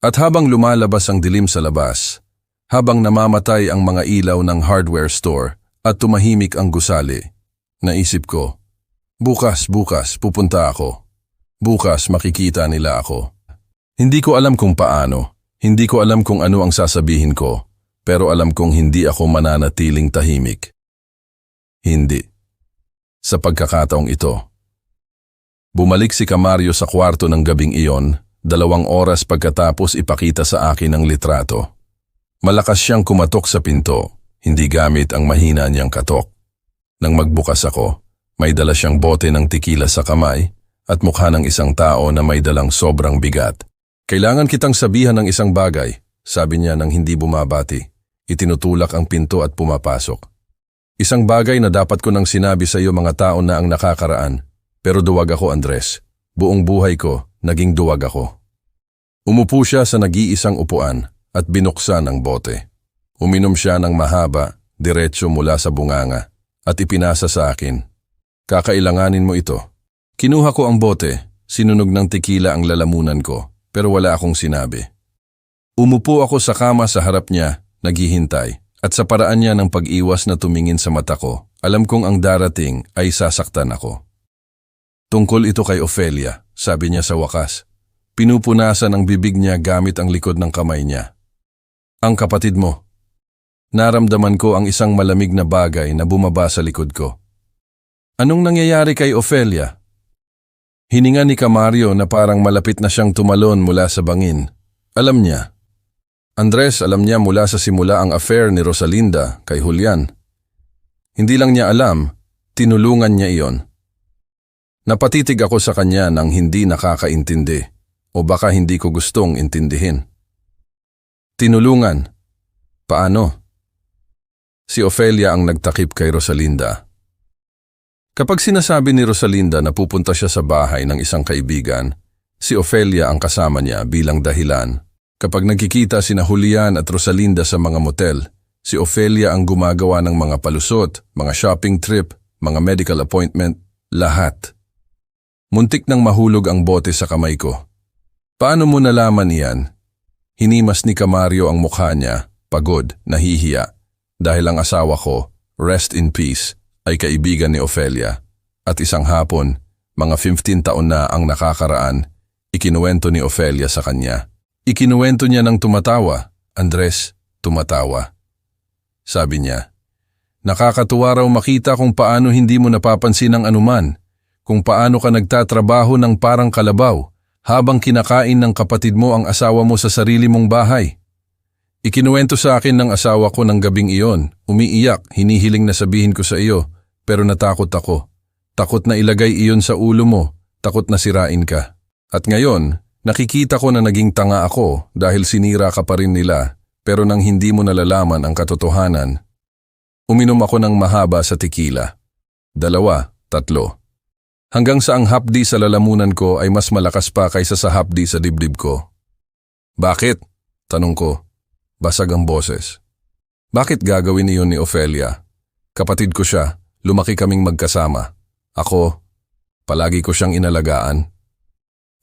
At habang lumalabas ang dilim sa labas, habang namamatay ang mga ilaw ng hardware store at tumahimik ang gusali, naisip ko, bukas pupunta ako. Bukas makikita nila ako. Hindi ko alam kung paano, hindi ko alam kung ano ang sasabihin ko, pero alam kong hindi ako mananatiling tahimik. Hindi. Sa pagkakataong ito. Bumalik si Camario sa kwarto ng gabing iyon, 2 oras pagkatapos ipakita sa akin ang litrato. Malakas siyang kumatok sa pinto, hindi gamit ang mahina niyang katok. Nang magbukas ako, May dala siyang bote ng tekila sa kamay at mukha ng isang tao na may dalang sobrang bigat. Kailangan kitang sabihan ng isang bagay, sabi niya nang hindi bumabati. Itinutulak ang pinto at pumapasok. Isang bagay na dapat ko nang sinabi sa iyo mga taon na ang nakakaraan, pero duwag ako, Andres. Buong buhay ko, naging duwag ako. Umupo siya sa nag-iisang upuan at binuksan ang bote. Uminom siya ng mahaba, diretso mula sa bunganga at ipinasa sa akin. Kakailanganin mo ito. Kinuha ko ang bote, sinunog ng tekila ang lalamunan ko, pero wala akong sinabi. Umupo ako sa kama sa harap niya, naghihintay, at sa paraan niya ng pag-iwas na tumingin sa mata ko, alam kong ang darating ay sasaktan ako. Tungkol ito kay Ofelia, sabi niya sa wakas. Pinupunasan ang bibig niya gamit ang likod ng kamay niya. Ang kapatid mo. Naramdaman ko ang isang malamig na bagay na bumaba sa likod ko. Anong nangyayari kay Ofelia? Hininga ni Camario na parang malapit na siyang tumalon mula sa bangin. Alam niya. Andres, alam niya mula sa simula ang affair ni Rosalinda kay Julian. Hindi lang niya alam, tinulungan niya iyon. Napatitig ako sa kanya nang hindi nakakaintindi. O baka hindi ko gustong intindihin. Tinulungan. Paano? Si Ofelia ang nagtakip kay Rosalinda. Kapag sinasabi ni Rosalinda na pupunta siya sa bahay ng isang kaibigan, si Ofelia ang kasama niya bilang dahilan. Kapag nagkikita sina Julian at Rosalinda sa mga motel, si Ofelia ang gumagawa ng mga palusot, mga shopping trip, mga medical appointment, lahat. Muntik nang mahulog ang bote sa kamay ko. Paano mo nalaman iyan? Hinimas ni Camario ang mukha niya, pagod, nahihiya, dahil ang asawa ko, rest in peace, ay kaibigan ni Ofelia. At isang hapon, mga 15 taon na ang nakakaraan, ikinuwento ni Ofelia sa kanya. Ikinuwento niya ng tumatawa. Andres, tumatawa. Sabi niya, nakakatuwa raw makita kung paano hindi mo napapansin ang anuman, kung paano ka nagtatrabaho ng parang kalabaw, habang kinakain ng kapatid mo ang asawa mo sa sarili mong bahay. Ikinuwento sa akin ng asawa ko ng gabing iyon, umiiyak, hinihiling na sabihin ko sa iyo, pero natakot ako. Takot na ilagay iyon sa ulo mo, takot na sirain ka. At ngayon, nakikita ko na naging tanga ako dahil sinira ka pa rin nila, pero nang hindi mo nalalaman ang katotohanan. Uminom ako ng mahaba sa tekila. 2, 3. Hanggang sa ang hapdi sa lalamunan ko ay mas malakas pa kaysa sa hapdi sa dibdib ko. Bakit? Tanong ko. Basag ang boses. Bakit gagawin iyon ni Ofelia? Kapatid ko siya, lumaki kaming magkasama. Ako, palagi ko siyang inalagaan.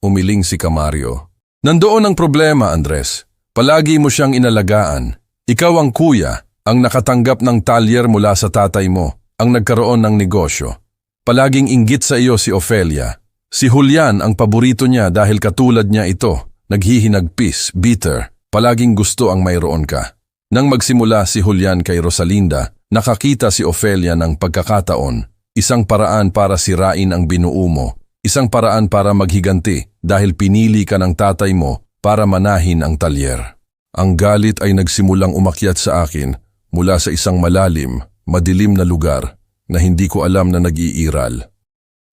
Umiling si Camario. Nandoon ang problema, Andres. Palagi mo siyang inalagaan. Ikaw ang kuya, ang nakatanggap ng talyer mula sa tatay mo, ang nagkaroon ng negosyo. Palaging inggit sa iyo si Ofelia. Si Julian ang paborito niya dahil katulad niya ito, naghihinagpis, bitter, palaging gusto ang mayroon ka. Nang magsimula si Julian kay Rosalinda, nakakita si Ofelia ng pagkakataon, isang paraan para sirain ang binuo mo, isang paraan para maghiganti dahil pinili ka ng tatay mo para manahin ang talyer. Ang galit ay nagsimulang umakyat sa akin mula sa isang malalim, madilim na lugar na hindi ko alam na nag-iiral.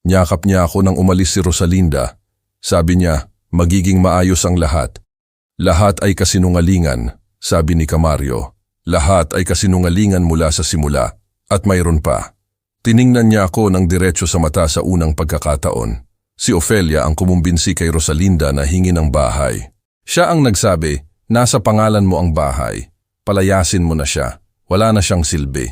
Nyakap niya ako nang umalis si Rosalinda. Sabi niya, magiging maayos ang lahat. Lahat ay kasinungalingan, sabi ni Camario. Lahat ay kasinungalingan mula sa simula. At mayroon pa. Tiningnan niya ako ng diretso sa mata sa unang pagkakataon. Si Ofelia ang kumumbinsi kay Rosalinda na hingi ng bahay. Siya ang nagsabi, nasa pangalan mo ang bahay. Palayasin mo na siya. Wala na siyang silbi.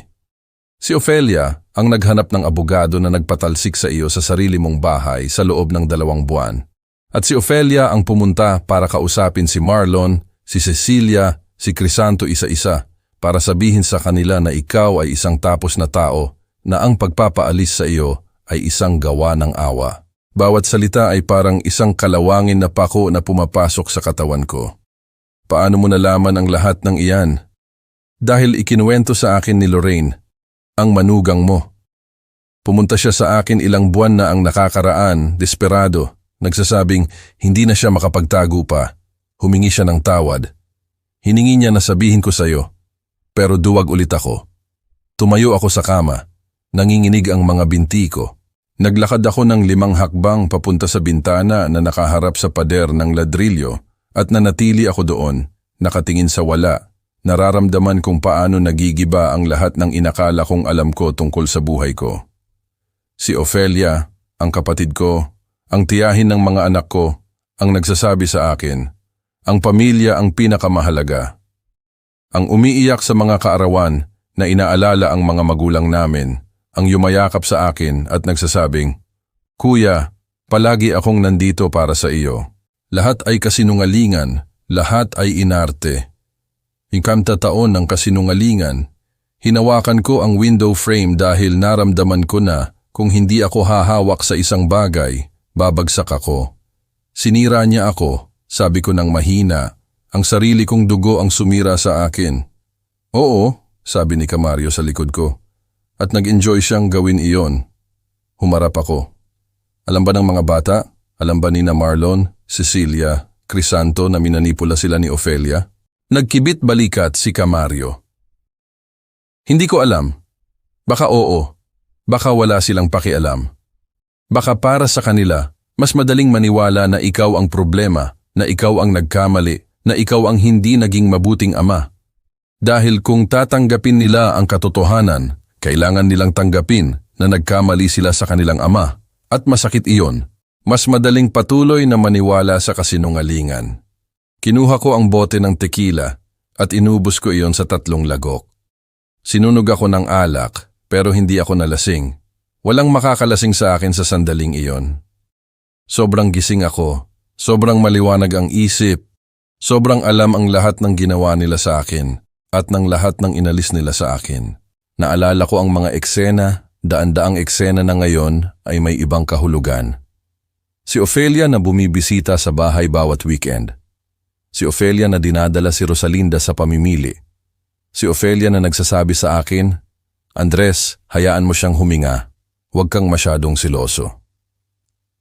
Si Ofelia ang naghanap ng abogado na nagpatalsik sa iyo sa sarili mong bahay sa loob ng 2 buwan. At si Ofelia ang pumunta para kausapin si Marlon, si Cecilia, si Crisanto isa-isa para sabihin sa kanila na ikaw ay isang tapos na tao na ang pagpapaalis sa iyo ay isang gawa ng awa. Bawat salita ay parang isang kalawangin na pako na pumapasok sa katawan ko. Paano mo nalaman ang lahat ng iyan? Dahil ikinuwento sa akin ni Lorraine, ang manugang mo. Pumunta siya sa akin ilang buwan na ang nakakaraan, desperado, nagsasabing hindi na siya makapagtago pa. Humingi siya ng tawad. Hiningi niya na sabihin ko sa iyo, pero duwag ulit ako. Tumayo ako sa kama, nanginginig ang mga binti ko. Naglakad ako ng 5 hakbang papunta sa bintana na nakaharap sa pader ng ladrilyo at nanatili ako doon, nakatingin sa wala. Nararamdaman kung paano nagigiba ang lahat ng inakala kong alam ko tungkol sa buhay ko. Si Ofelia, ang kapatid ko, ang tiyahin ng mga anak ko, ang nagsasabi sa akin, ang pamilya ang pinakamahalaga. Ang umiiyak sa mga kaarawan na inaalala ang mga magulang namin, ang yumayakap sa akin at nagsasabing, Kuya, palagi akong nandito para sa iyo. Lahat ay kasinungalingan, lahat ay inarte. Ikamtataon ng kasinungalingan, hinawakan ko ang window frame dahil naramdaman ko na kung hindi ako hahawak sa isang bagay, babagsak ako. Sinira niya ako, sabi ko ng mahina, ang sarili kong dugo ang sumira sa akin. Oo, sabi ni Camario sa likod ko. At nag-enjoy siyang gawin iyon. Humarap ako. Alam ba ng mga bata? Alam ba nina Marlon, Cecilia, Crisanto na minanipula sila ni Ofelia? Nagkibit balikat si Camario. Hindi ko alam. Baka oo. Baka wala silang pakialam. Baka para sa kanila, mas madaling maniwala na ikaw ang problema, na ikaw ang nagkamali, na ikaw ang hindi naging mabuting ama. Dahil kung tatanggapin nila ang katotohanan, kailangan nilang tanggapin na nagkamali sila sa kanilang ama at masakit iyon. Mas madaling patuloy na maniwala sa kasinungalingan. Kinuha ko ang bote ng tequila at inubos ko iyon sa 3 lagok. Sinunog ako ng alak pero hindi ako nalasing. Walang makakalasing sa akin sa sandaling iyon. Sobrang gising ako, sobrang maliwanag ang isip, sobrang alam ang lahat ng ginawa nila sa akin at ng lahat ng inalis nila sa akin. Naalala ko ang mga eksena, daan-daang eksena na ngayon ay may ibang kahulugan. Si Ofelia na bumibisita sa bahay bawat weekend. Si Ofelia na dinadala si Rosalinda sa pamimili. Si Ofelia na nagsasabi sa akin, Andres, hayaan mo siyang huminga. Huwag kang masyadong siloso.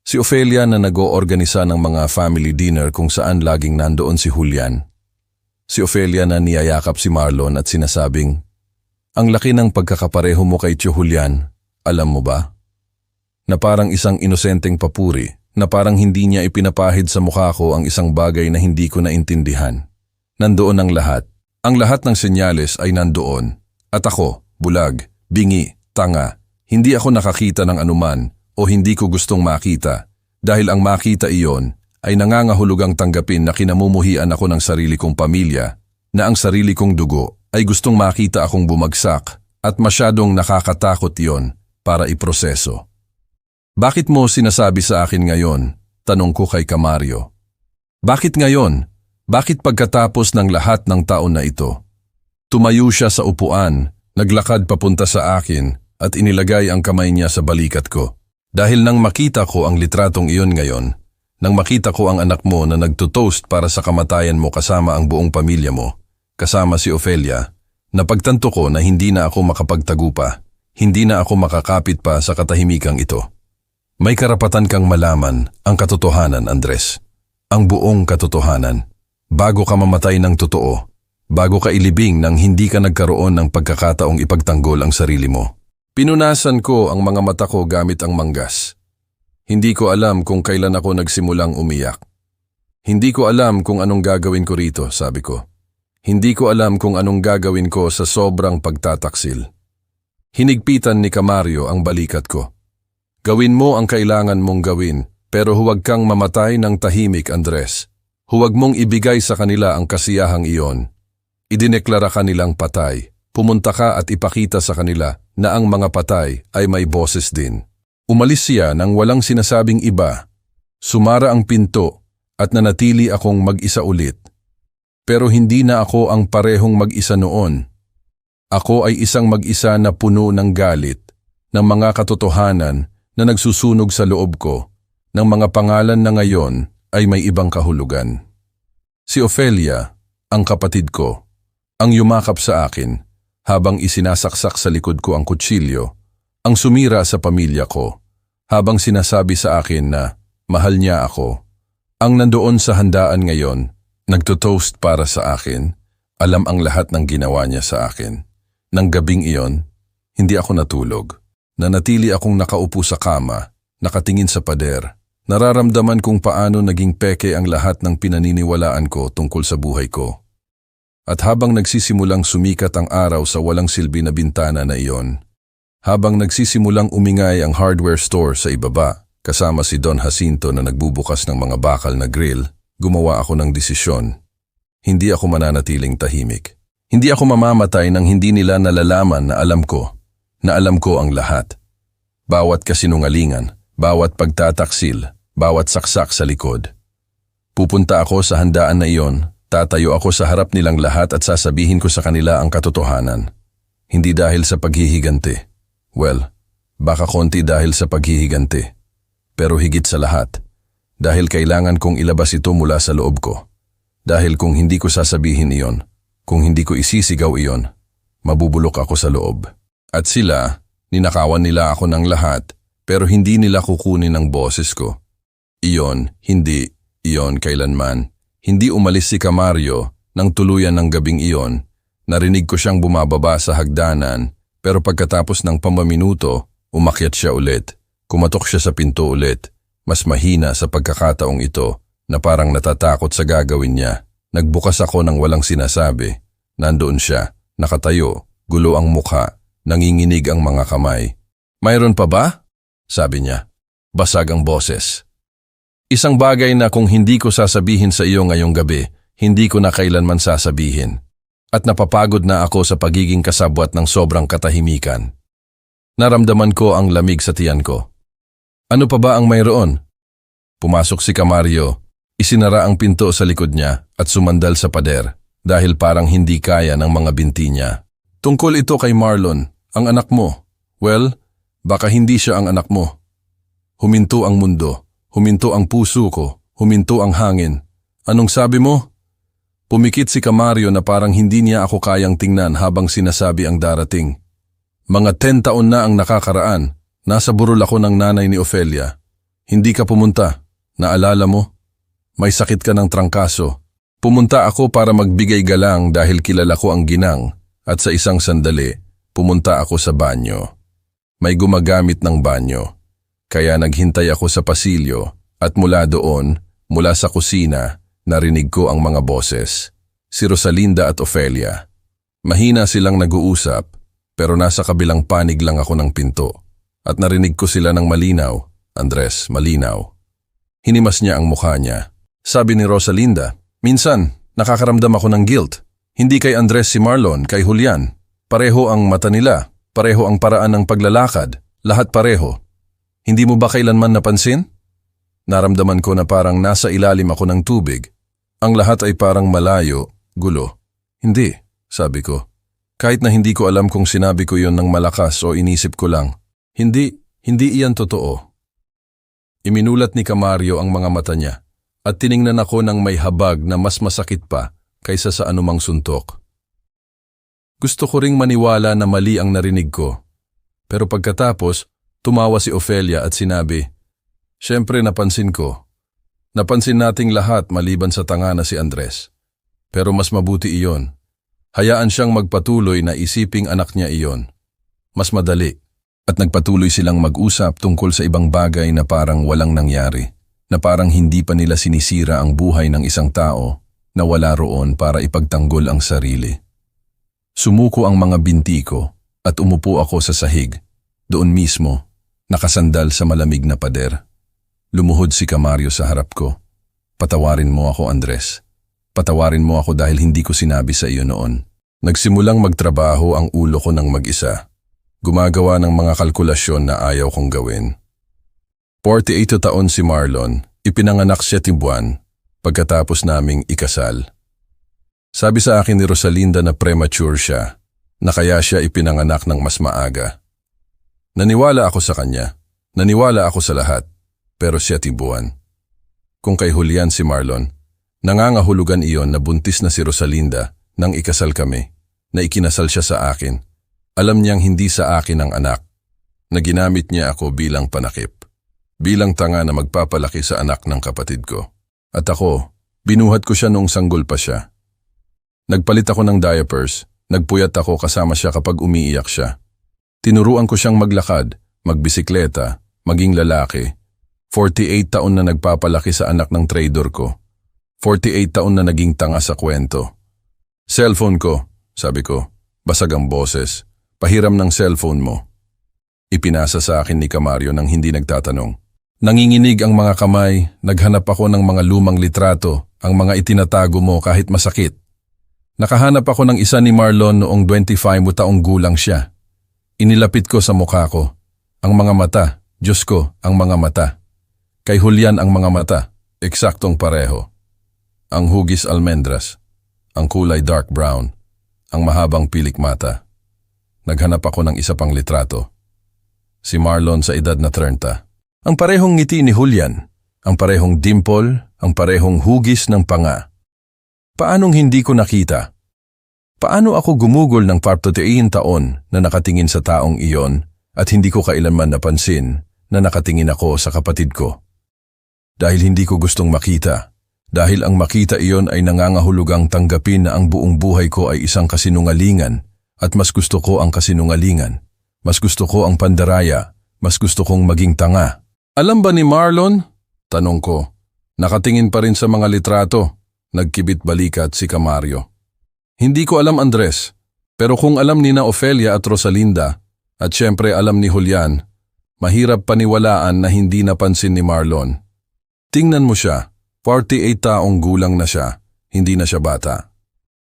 Si Ofelia na nag-oorganisa ng mga family dinner kung saan laging nandoon si Julian. Si Ofelia na niyayakap si Marlon at sinasabing, ang laki ng pagkakapareho mo kay Tio Julian, alam mo ba? Na parang isang inosenteng papuri, na parang hindi niya ipinapahid sa mukha ko ang isang bagay na hindi ko naintindihan. Nandoon ang lahat. Ang lahat ng senyales ay nandoon. At ako, bulag, bingi, tanga, hindi ako nakakita ng anuman o hindi ko gustong makita. Dahil ang makita iyon ay nangangahulugang tanggapin na kinamumuhian ako ng sarili kong pamilya, na ang sarili kong dugo ay gustong makita akong bumagsak at masyadong nakakatakot iyon para iproseso. Bakit mo sinasabi sa akin ngayon? Tanong ko kay Camario. Bakit ngayon? Bakit pagkatapos ng lahat ng taon na ito? Tumayo siya sa upuan, naglakad papunta sa akin at inilagay ang kamay niya sa balikat ko. Dahil nang makita ko ang litratong iyon ngayon, nang makita ko ang anak mo na nagtutoast para sa kamatayan mo kasama ang buong pamilya mo, kasama si Ofelia, napagtanto ko na hindi na ako makapagtago pa, hindi na ako makakapit pa sa katahimikang ito. May karapatan kang malaman ang katotohanan, Andres. Ang buong katotohanan. Bago ka mamatay ng totoo, bago ka ilibing nang hindi ka nagkaroon ng pagkakataong ipagtanggol ang sarili mo. Pinunasan ko ang mga mata ko gamit ang manggas. Hindi ko alam kung kailan ako nagsimulang umiyak. Hindi ko alam kung anong gagawin ko rito, sabi ko. Hindi ko alam kung anong gagawin ko sa sobrang pagtataksil. Hinigpitan ni Camario ang balikat ko. Gawin mo ang kailangan mong gawin, pero huwag kang mamatay ng tahimik, Andres. Huwag mong ibigay sa kanila ang kasiyahang iyon. Idineklara ka nilang patay. Pumunta ka at ipakita sa kanila na ang mga patay ay may boses din. Umalis siya nang walang sinasabing iba. Sumara ang pinto at nanatili akong mag-isa ulit. Pero hindi na ako ang parehong mag-isa noon. Ako ay isang mag-isa na puno ng galit, ng mga katotohanan na nagsusunog sa loob ko, ng mga pangalan na ngayon ay may ibang kahulugan. Si Ofelia, ang kapatid ko, ang yumakap sa akin habang isinasaksak sa likod ko ang kutsilyo, ang sumira sa pamilya ko, habang sinasabi sa akin na mahal niya ako, ang nandoon sa handaan ngayon, nagtotoast para sa akin, alam ang lahat ng ginawa niya sa akin. Nang gabing iyon, hindi ako natulog. Nanatili akong nakaupo sa kama, nakatingin sa pader. Nararamdaman kung paano naging peke ang lahat ng pinaniniwalaan ko tungkol sa buhay ko. At habang nagsisimulang sumikat ang araw sa walang silbi na bintana na iyon, habang nagsisimulang umingay ang hardware store sa ibaba, kasama si Don Jacinto na nagbubukas ng mga bakal na grill, gumawa ako ng desisyon. Hindi ako mananatiling tahimik. Hindi ako mamamatay nang hindi nila nalalaman na alam ko ang lahat. Bawat kasinungalingan, bawat pagtataksil, bawat saksak sa likod. Pupunta ako sa handaan na iyon, tatayo ako sa harap nilang lahat at sasabihin ko sa kanila ang katotohanan. Hindi dahil sa paghihiganti. Well, baka konti dahil sa paghihiganti. Pero higit sa lahat, dahil kailangan kong ilabas ito mula sa loob ko. Dahil kung hindi ko sasabihin iyon, kung hindi ko isisigaw iyon, mabubulok ako sa loob. At sila, ninakawan nila ako ng lahat, pero hindi nila kukunin ang boses ko. Iyon, hindi, iyon kailanman. Hindi umalis si Camario nang tuluyan ng gabing iyon. Narinig ko siyang bumababa sa hagdanan, pero pagkatapos ng pamaminuto, umakyat siya ulit. Kumatok siya sa pinto ulit, mas mahina sa pagkakataong ito na parang natatakot sa gagawin niya. Nagbukas ako ng walang sinasabi. Nandoon siya, nakatayo, gulo ang mukha, nanginginig ang mga kamay. "Mayroon pa ba?" sabi niya. Basag ang boses. "Isang bagay na kung hindi ko sasabihin sa iyo ngayong gabi, hindi ko na kailanman sasabihin. At napapagod na ako sa pagiging kasabwat ng sobrang katahimikan. Naramdaman ko ang lamig sa tiyan ko. Ano pa ba ang mayroon?" Pumasok si Camario, isinara ang pinto sa likod niya at sumandal sa pader dahil parang hindi kaya ng mga binti niya. "Tungkol ito kay Marlon, ang anak mo. Well, baka hindi siya ang anak mo." Huminto ang mundo, huminto ang puso ko, huminto ang hangin. "Anong sabi mo?" Pumikit si Camario na parang hindi niya ako kayang tingnan habang sinasabi ang darating. "Mga 10 taon na ang nakakaraan. Nasa burol ako ng nanay ni Ofelia. Hindi ka pumunta. Naalala mo? May sakit ka ng trangkaso. Pumunta ako para magbigay galang dahil kilala ko ang ginang at sa isang sandali, pumunta ako sa banyo. May gumagamit ng banyo. Kaya naghintay ako sa pasilyo at mula doon, mula sa kusina, narinig ko ang mga boses. Si Rosalinda at Ofelia. Mahina silang nag-uusap pero nasa kabilang panig lang ako ng pinto. At narinig ko sila ng malinaw. Andres, malinaw. Hinimas niya ang mukha niya. Sabi ni Rosalinda, "Minsan, nakakaramdam ako ng guilt. Hindi kay Andres si Marlon, kay Julian. Pareho ang mata nila, pareho ang paraan ng paglalakad, lahat pareho. Hindi mo ba kailanman napansin?" Naramdaman ko na parang nasa ilalim ako ng tubig. Ang lahat ay parang malayo, gulo. "Hindi," sabi ko. Kahit na hindi ko alam kung sinabi ko yon ng malakas o inisip ko lang. Hindi iyan totoo." Iminulat ni Camario ang mga mata niya at tiningnan ako ng may habag na mas masakit pa kaysa sa anumang suntok. Gusto ko ring maniwala na mali ang narinig ko. Pero pagkatapos, tumawa si Ofelia at sinabi, "Siyempre napansin ko. Napansin nating lahat maliban sa tanga na si Andres. Pero mas mabuti iyon. Hayaan siyang magpatuloy na isiping anak niya iyon. Mas madali." At nagpatuloy silang mag-usap tungkol sa ibang bagay na parang walang nangyari, na parang hindi pa nila sinisira ang buhay ng isang tao na wala roon para ipagtanggol ang sarili. Sumuko ang mga binti ko at umupo ako sa sahig, doon mismo, nakasandal sa malamig na pader. Lumuhod si Camario sa harap ko. "Patawarin mo ako, Andres. Patawarin mo ako dahil hindi ko sinabi sa iyo noon." Nagsimulang magtrabaho ang ulo ko ng mag-isa. Gumagawa ng mga kalkulasyon na ayaw kong gawin. 48 taon si Marlon, ipinanganak 7 buwan, pagkatapos naming ikasal. Sabi sa akin ni Rosalinda na premature siya, na kaya siya ipinanganak ng mas maaga. Naniwala ako sa kanya, naniwala ako sa lahat, pero 7 buwan. Kung kay Julian si Marlon, nangangahulugan iyon na buntis na si Rosalinda nang ikasal kami, na ikinasal siya sa akin. Alam niyang hindi sa akin ang anak, na ginamit niya ako bilang panakip, bilang tanga na magpapalaki sa anak ng kapatid ko. At ako, binuhat ko siya noong sanggol pa siya. Nagpalit ako ng diapers, nagpuyat ako kasama siya kapag umiiyak siya. Tinuruan ko siyang maglakad magbisikleta, maging lalaki. 48 taon na nagpapalaki sa anak ng trader ko. 48 taon na naging tanga sa kwento. Cellphone ko, sabi ko, basag ang boses. Pahiram ng cellphone mo. Ipinasa sa akin ni Camario nang hindi nagtatanong. Nanginginig ang mga kamay, naghanap ako ng mga lumang litrato, ang mga itinatago mo kahit masakit. Nakahanap ako ng isa ni Marlon noong 25 taong gulang siya. Inilapit ko sa mukha ko. Ang mga mata, Diyos ko, ang mga mata. Kay Julian ang mga mata, eksaktong pareho. Ang hugis almendras, ang kulay dark brown, ang mahabang pilik mata. Naghanap ako ng isa pang litrato. Si Marlon sa edad na 30. Ang parehong ngiti ni Julian, ang parehong dimple, ang parehong hugis ng panga. Paanong hindi ko nakita? Paano ako gumugol ng 40 taon na nakatingin sa taong iyon at hindi ko kailanman napansin na nakatingin ako sa kapatid ko? Dahil hindi ko gustong makita. Dahil ang makita iyon ay nangangahulugang tanggapin na ang buong buhay ko ay isang kasinungalingan at mas gusto ko ang kasinungalingan. Mas gusto ko ang pandaraya. Mas gusto kong maging tanga. Alam ba ni Marlon? Tanong ko. Nakatingin pa rin sa mga litrato. Nagkibit balikat si Camario. Hindi ko alam, Andres. Pero kung alam ni na Ofelia at Rosalinda, at syempre alam ni Julian, mahirap paniwalaan na hindi napansin ni Marlon. Tingnan mo siya, 48 taong gulang na siya, hindi na siya bata.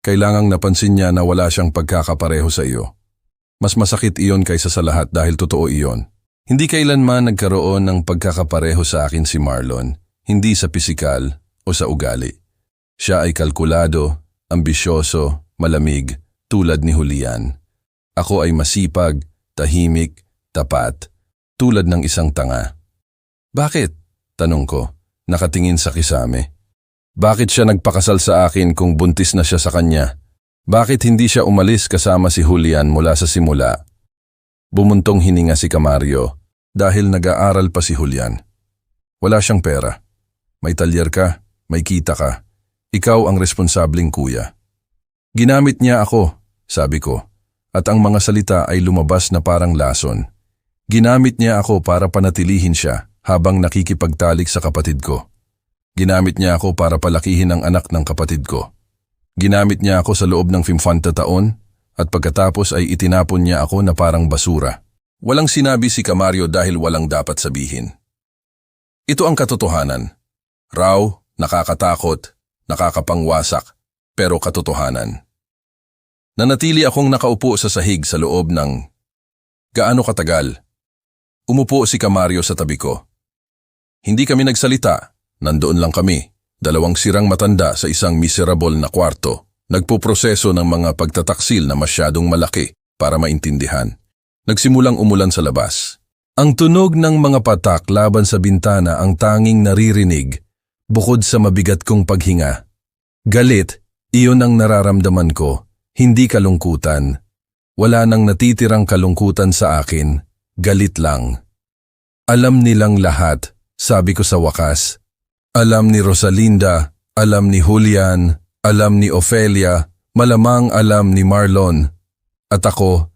Kailangang napansin niya na wala siyang pagkakapareho sa iyo. Mas masakit iyon kaysa sa lahat dahil totoo iyon. Hindi kailanman nagkaroon ng pagkakapareho sa akin si Marlon, hindi sa pisikal o sa ugali. Siya ay kalkulado, ambisyoso, malamig, tulad ni Julian. Ako ay masipag, tahimik, tapat, tulad ng isang tanga. Bakit? Tanong ko, nakatingin sa kisame. Bakit siya nagpakasal sa akin kung buntis na siya sa kanya? Bakit hindi siya umalis kasama si Julian mula sa simula? Bumuntong hininga si Camario dahil nag-aaral pa si Julian. Wala siyang pera. May talyer ka, may kita ka. Ikaw ang responsableng kuya. Ginamit niya ako, sabi ko, at ang mga salita ay lumabas na parang lason. Ginamit niya ako para panatilihin siya habang nakikipagtalik sa kapatid ko. Ginamit niya ako para palakihin ang anak ng kapatid ko. Ginamit niya ako sa loob ng 50 taon at pagkatapos ay itinapon niya ako na parang basura. Walang sinabi si Camario dahil walang dapat sabihin. Ito ang katotohanan. Raw, nakakatakot, nakakapangwasak, pero katotohanan. Nanatili akong nakaupo sa sahig sa loob ng gaano katagal. Umupo si Camario sa tabi ko. Hindi kami nagsalita, nandoon lang kami, dalawang sirang matanda sa isang miserable na kwarto, nagpuproseso ng mga pagtataksil na masyadong malaki para maintindihan. Nagsimulang umulan sa labas. Ang tunog ng mga patak laban sa bintana ang tanging naririnig, bukod sa mabigat kong paghinga. Galit, iyon ang nararamdaman ko, hindi kalungkutan. Wala nang natitirang kalungkutan sa akin, galit lang. Alam nilang lahat, sabi ko sa wakas. Alam ni Rosalinda, alam ni Julian, alam ni Ofelia, malamang alam ni Marlon. At ako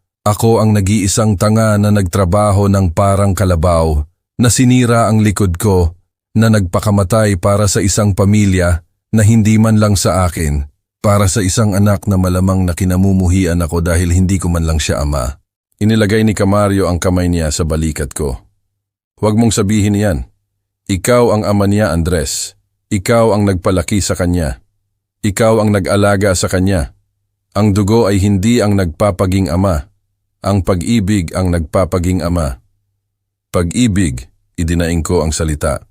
ang nag-iisang tanga na nagtrabaho ng parang kalabaw, na sinira ang likod ko, na nagpakamatay para sa isang pamilya na hindi man lang sa akin, para sa isang anak na malamang na kinamumuhian ako dahil hindi ko man lang siya ama. Inilagay ni Camario ang kamay niya sa balikat ko. Huwag mong sabihin yan. Ikaw ang ama niya, Andres. Ikaw ang nagpalaki sa kanya. Ikaw ang nag-alaga sa kanya. Ang dugo ay hindi ang nagpapaging ama. Ang pag-ibig ang nagpapaging ama. Pag-ibig, idinaing ko ang salita.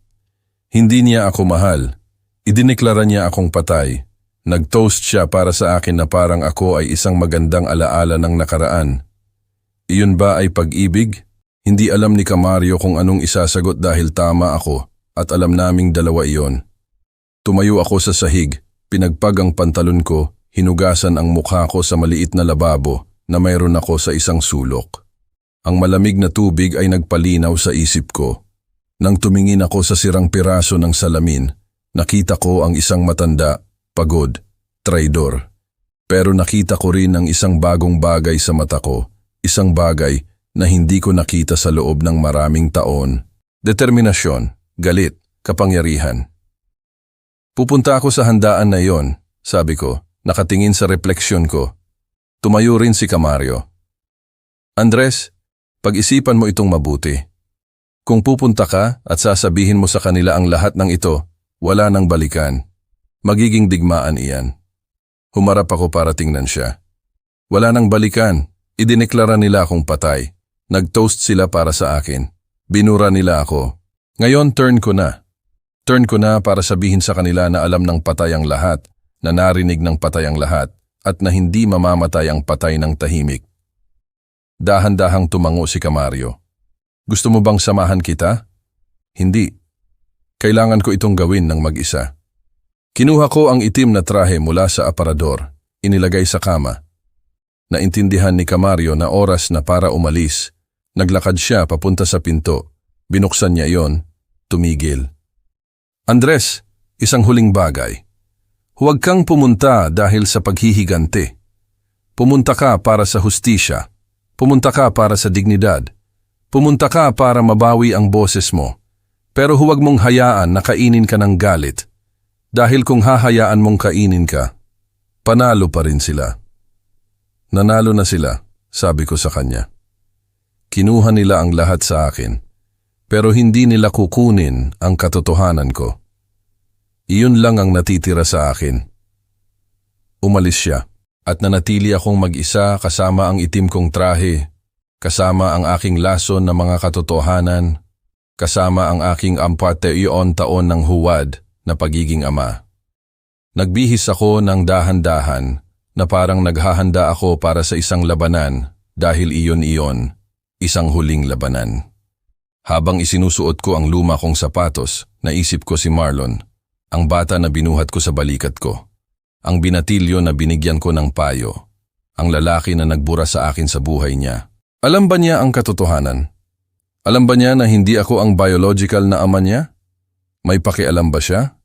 Hindi niya ako mahal. Idineklara niya akong patay. Nag-toast siya para sa akin na parang ako ay isang magandang alaala ng nakaraan. Iyon ba ay pag-ibig? Hindi alam ni Camario kung anong isasagot dahil tama ako at alam naming dalawa iyon. Tumayo ako sa sahig, pinagpag ang pantalon ko, hinugasan ang mukha ko sa maliit na lababo na mayroon ako sa isang sulok. Ang malamig na tubig ay nagpalinaw sa isip ko. Nang tumingin ako sa sirang piraso ng salamin, nakita ko ang isang matanda, pagod, traidor. Pero nakita ko rin ang isang bagong bagay sa mata ko, isang bagay na hindi ko nakita sa loob ng maraming taon. Determinasyon, galit, kapangyarihan. Pupunta ako sa handaan na iyon, sabi ko, nakatingin sa refleksyon ko. Tumayo rin si Camario. Andres, pag-isipan mo itong mabuti. Kung pupunta ka at sasabihin mo sa kanila ang lahat ng ito, wala nang balikan. Magiging digmaan iyan. Humarap ako para tingnan siya. Wala nang balikan. Idineklara nila akong patay. Nag-toast sila para sa akin. Binura nila ako. Ngayon turn ko na. Turn ko na para sabihin sa kanila na alam ng patay ang lahat, na narinig ng patay ang lahat, at na hindi mamamatay ang patay ng tahimik. Dahan-dahang tumango si Camario. Gusto mo bang samahan kita? Hindi. Kailangan ko itong gawin ng mag-isa. Kinuha ko ang itim na trahe mula sa aparador, inilagay sa kama. Naintindihan ni Camario na oras na para umalis. Naglakad siya papunta sa pinto. Binuksan niya iyon, tumigil. Andres, isang huling bagay. Huwag kang pumunta dahil sa paghihigante. Pumunta ka para sa hustisya. Pumunta ka para sa dignidad. Pumunta ka para mabawi ang boses mo. Pero huwag mong hayaan na kainin ka ng galit. Dahil kung hahayaan mong kainin ka, panalo pa rin sila. Nanalo na sila, sabi ko sa kanya. Kinuha nila ang lahat sa akin, pero hindi nila kukunin ang katotohanan ko. Iyon lang ang natitira sa akin. Umalis siya, at nanatili akong mag-isa kasama ang itim kong trahe, kasama ang aking lason na mga katotohanan, kasama ang aking 41 taon ng huwad na pagiging ama. Nagbihis ako ng dahan-dahan na parang naghahanda ako para sa isang labanan dahil iyon, isang huling labanan. Habang isinusuot ko ang luma kong sapatos, naisip ko si Marlon, ang bata na binuhat ko sa balikat ko, ang binatilyo na binigyan ko ng payo, ang lalaki na nagbura sa akin sa buhay niya. Alam ba niya ang katotohanan? Alam ba niya na hindi ako ang biological na ama niya? May pakialam ba siya?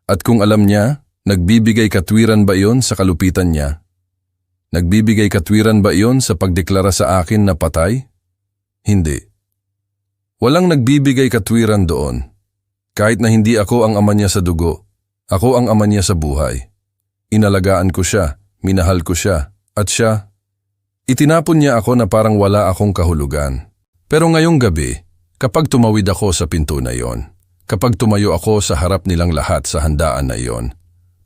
At kung alam niya, nagbibigay katwiran ba iyon sa kalupitan niya? Nagbibigay katwiran ba iyon sa pagdeklara sa akin na patay? Hindi. Walang nagbibigay katwiran doon. Kahit na hindi ako ang ama niya sa dugo, ako ang ama niya sa buhay. Inalagaan ko siya, minahal ko siya, at siya, itinapon niya ako na parang wala akong kahulugan. Pero ngayong gabi, kapag tumawid ako sa pinto na iyon, kapag tumayo ako sa harap nilang lahat sa handaan na iyon,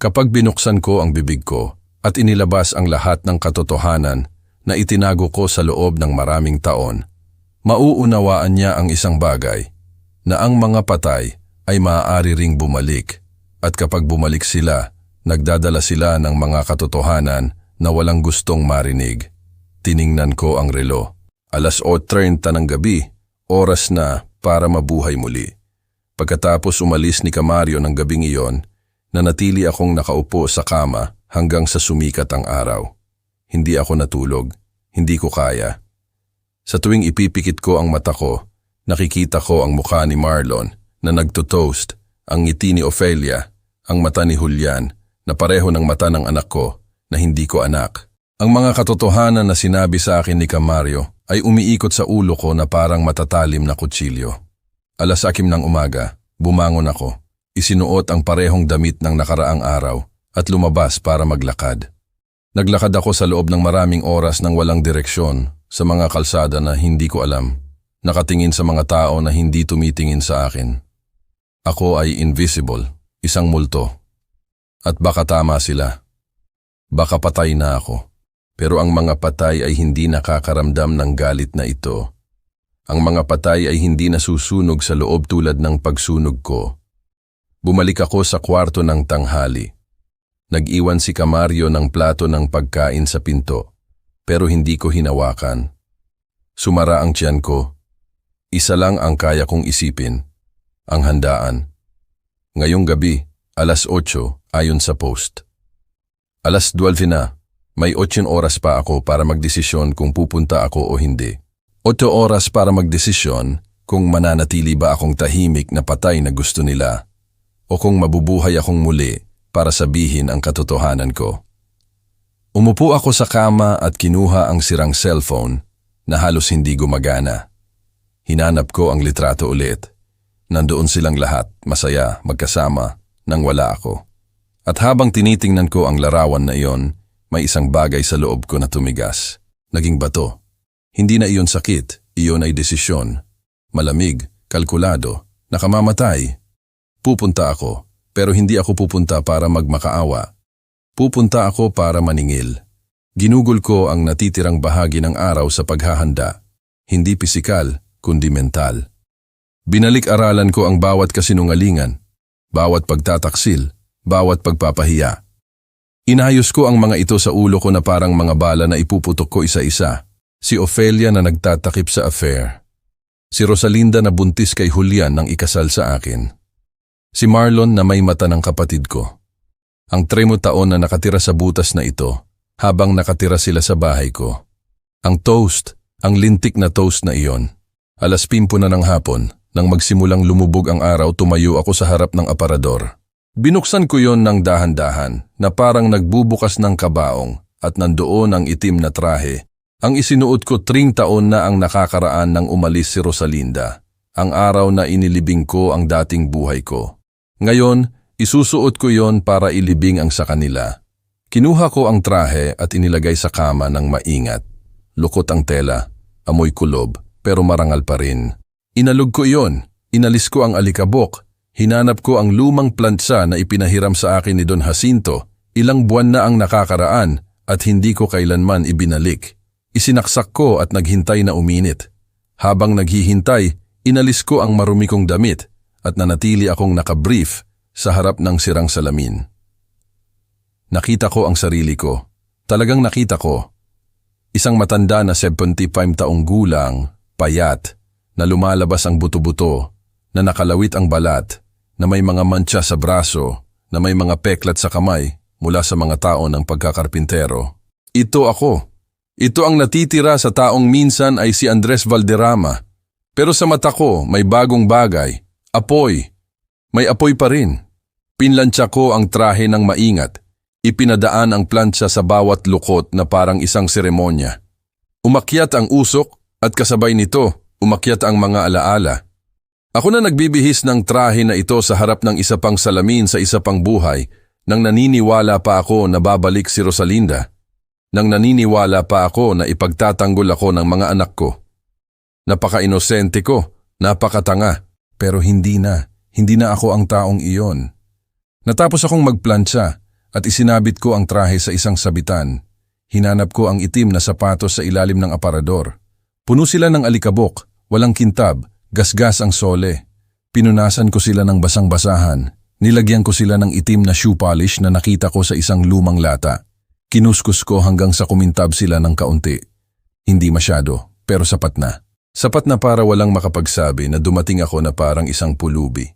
kapag binuksan ko ang bibig ko at inilabas ang lahat ng katotohanan na itinago ko sa loob ng maraming taon, mauunawaan niya ang isang bagay, na ang mga patay ay maaari ring bumalik, at kapag bumalik sila, nagdadala sila ng mga katotohanan na walang gustong marinig. Tiningnan ko ang relo. 8:30 ng gabi, oras na para mabuhay muli. Pagkatapos umalis ni Camario ng gabing iyon, nanatili akong nakaupo sa kama hanggang sa sumikat ang araw. Hindi ako natulog, hindi ko kaya. Sa tuwing ipipikit ko ang mata ko, nakikita ko ang mukha ni Marlon na nagtotoast, ang ngiti ni Ofelia, ang mata ni Julian, na pareho ng mata ng anak ko na hindi ko anak. Ang mga katotohanan na sinabi sa akin ni Camario ay umiikot sa ulo ko na parang matatalim na kutsilyo. 6:00 ng umaga, bumangon ako, isinuot ang parehong damit ng nakaraang araw at lumabas para maglakad. Naglakad ako sa loob ng maraming oras ng walang direksyon sa mga kalsada na hindi ko alam, nakatingin sa mga tao na hindi tumitingin sa akin. Ako ay invisible, isang multo. At baka tama sila. Baka patay na ako. Pero ang mga patay ay hindi nakakaramdam ng galit na ito. Ang mga patay ay hindi nasusunog sa loob tulad ng pagsunog ko. Bumalik ako sa kwarto ng tanghali. Nag-iwan si Camario ng plato ng pagkain sa pinto, pero hindi ko hinawakan. Sumara ang tiyan ko. Isa lang ang kaya kong isipin, ang handaan. Ngayong gabi, 8:00 ayon sa post. 12:00 na. May 8 oras pa ako para magdesisyon kung pupunta ako o hindi. 8 oras para magdesisyon kung mananatili ba akong tahimik na patay na gusto nila o kung mabubuhay akong muli para sabihin ang katotohanan ko. Umupo ako sa kama at kinuha ang sirang cellphone. na halos hindi gumagana. Hinanap ko ang litrato ulit. Nandoon silang lahat, masaya, magkasama, nang wala ako. At habang tinitingnan ko ang larawan na iyon, may isang bagay sa loob ko na tumigas. Naging bato. Hindi na iyon sakit, iyon ay desisyon. Malamig, kalkulado, nakamamatay. Pupunta ako, pero hindi ako pupunta para magmakaawa. Pupunta ako para maningil. Ginugol ko ang natitirang bahagi ng araw sa paghahanda. Hindi pisikal, kundi mental. Binalik-aralan ko ang bawat kasinungalingan, bawat pagtataksil, bawat pagpapahiya. Inayos ko ang mga ito sa ulo ko na parang mga bala na ipuputok ko isa-isa. Si Ofelia na nagtatakip sa affair. Si Rosalinda na buntis kay Julian nang ikasal sa akin. Si Marlon na may mata ng kapatid ko. Ang 3 taon na nakatira sa butas na ito habang nakatira sila sa bahay ko. Ang toast, ang lintik na toast na iyon. 5:00 na ng hapon, nang magsimulang lumubog ang araw, tumayo ako sa harap ng aparador. Binuksan ko yon ng dahan-dahan na parang nagbubukas ng kabaong at nandoon ang itim na trahe. Ang isinuot ko 3 taon na ang nakakaraan nang umalis si Rosalinda. Ang araw na inilibing ko ang dating buhay ko. Ngayon, isusuot ko yon para ilibing ang sa kanila. Kinuha ko ang trahe at inilagay sa kama ng maingat. Lukot ang tela, amoy kulob, pero marangal pa rin. Inalog ko iyon, inalis ko ang alikabok, hinanap ko ang lumang plantsa na ipinahiram sa akin ni Don Jacinto. Ilang buwan na ang nakakaraan at hindi ko kailanman ibinalik. Isinaksak ko at naghintay na uminit. Habang naghihintay, inalis ko ang marumi kong damit at nanatili akong nakabrief sa harap ng sirang salamin. Nakita ko ang sarili ko. Talagang nakita ko. Isang matanda na 75 taong gulang, payat, na lumalabas ang buto-buto, na nakalawit ang balat, na may mga mantsa sa braso, na may mga peklat sa kamay mula sa mga tao ng pagkakarpintero. Ito ako. Ito ang natitira sa taong minsan ay si Andres Valderrama. Pero sa mata ko may bagong bagay. Apoy. May apoy pa rin. Pinlantsa ko ang trahe ng maingat. Ipinadaan ang plantsa sa bawat lukot na parang isang seremonya. Umakyat ang usok at kasabay nito, umakyat ang mga alaala. Ako na nagbibihis ng trahe na ito sa harap ng isa pang salamin sa isa pang buhay nang naniniwala pa ako na babalik si Rosalinda. Nang naniniwala pa ako na ipagtatanggol ako ng mga anak ko. Napaka-inosente ko, napakatanga, pero hindi na ako ang taong iyon. Natapos akong magplantsa at isinabit ko ang trahe sa isang sabitan. Hinanap ko ang itim na sapatos sa ilalim ng aparador. Puno sila ng alikabok, walang kintab, gasgas ang sole. Pinunasan ko sila ng basang-basahan. Nilagyan ko sila ng itim na shoe polish na nakita ko sa isang lumang lata. Kinuskus ko hanggang sa kumintab sila ng kaunti. Hindi masyado, pero sapat na. Sapat na para walang makapagsabi na dumating ako na parang isang pulubi.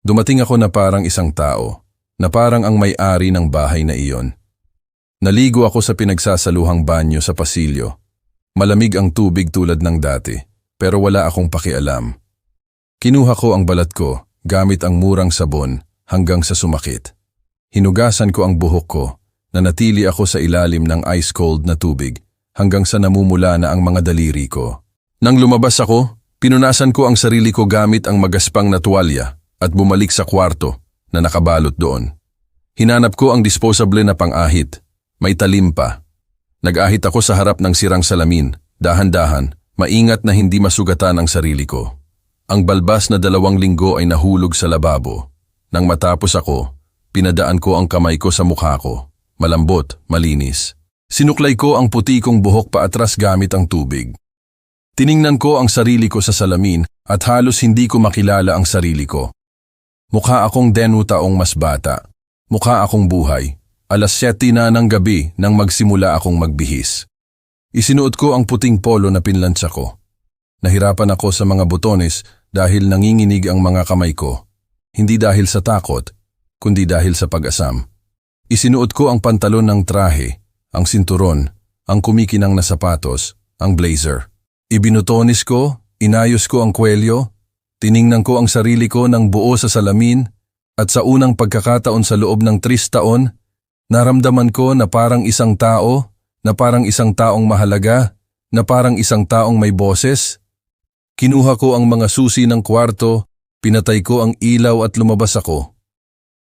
Dumating ako na parang isang tao, na parang ang may-ari ng bahay na iyon. Naligo ako sa pinagsasaluhang banyo sa pasilyo. Malamig ang tubig tulad ng dati, pero wala akong pakialam. Kinuha ko ang balat ko gamit ang murang sabon hanggang sa sumakit. Hinugasan ko ang buhok ko, nanatili ako sa ilalim ng ice-cold na tubig hanggang sa namumula na ang mga daliri ko. Nang lumabas ako, pinunasan ko ang sarili ko gamit ang magaspang na tuwalya at bumalik sa kwarto na nakabalot doon. Hinanap ko ang disposable na pang-ahit. May talim pa. Nag-ahit ako sa harap ng sirang salamin, dahan-dahan, maingat na hindi masugatan ang sarili ko. Ang balbas na 2 linggo ay nahulog sa lababo. Nang matapos ako, pinadaan ko ang kamay ko sa mukha ko. Malambot, malinis. Sinuklay ko ang puti kong buhok paatras gamit ang tubig. Tiningnan ko ang sarili ko sa salamin at halos hindi ko makilala ang sarili ko. Mukha akong 10 taong mas bata. Mukha akong buhay. 7:00 na ng gabi nang magsimula akong magbihis. Isinuot ko ang puting polo na pinlantsa ko. Nahirapan ako sa mga botones dahil nanginginig ang mga kamay ko. Hindi dahil sa takot, kundi dahil sa pag-asam. Isinuot ko ang pantalon ng trahe, ang sinturon, ang kumikinang na sapatos, ang blazer. Ibinutonis ko, inayos ko ang kwelyo, tiningnan ko ang sarili ko ng buo sa salamin at sa unang pagkakataon sa loob ng 3 taon, naramdaman ko na parang isang tao, na parang isang taong mahalaga, na parang isang taong may boses. Kinuha ko ang mga susi ng kwarto, pinatay ko ang ilaw at lumabas ako.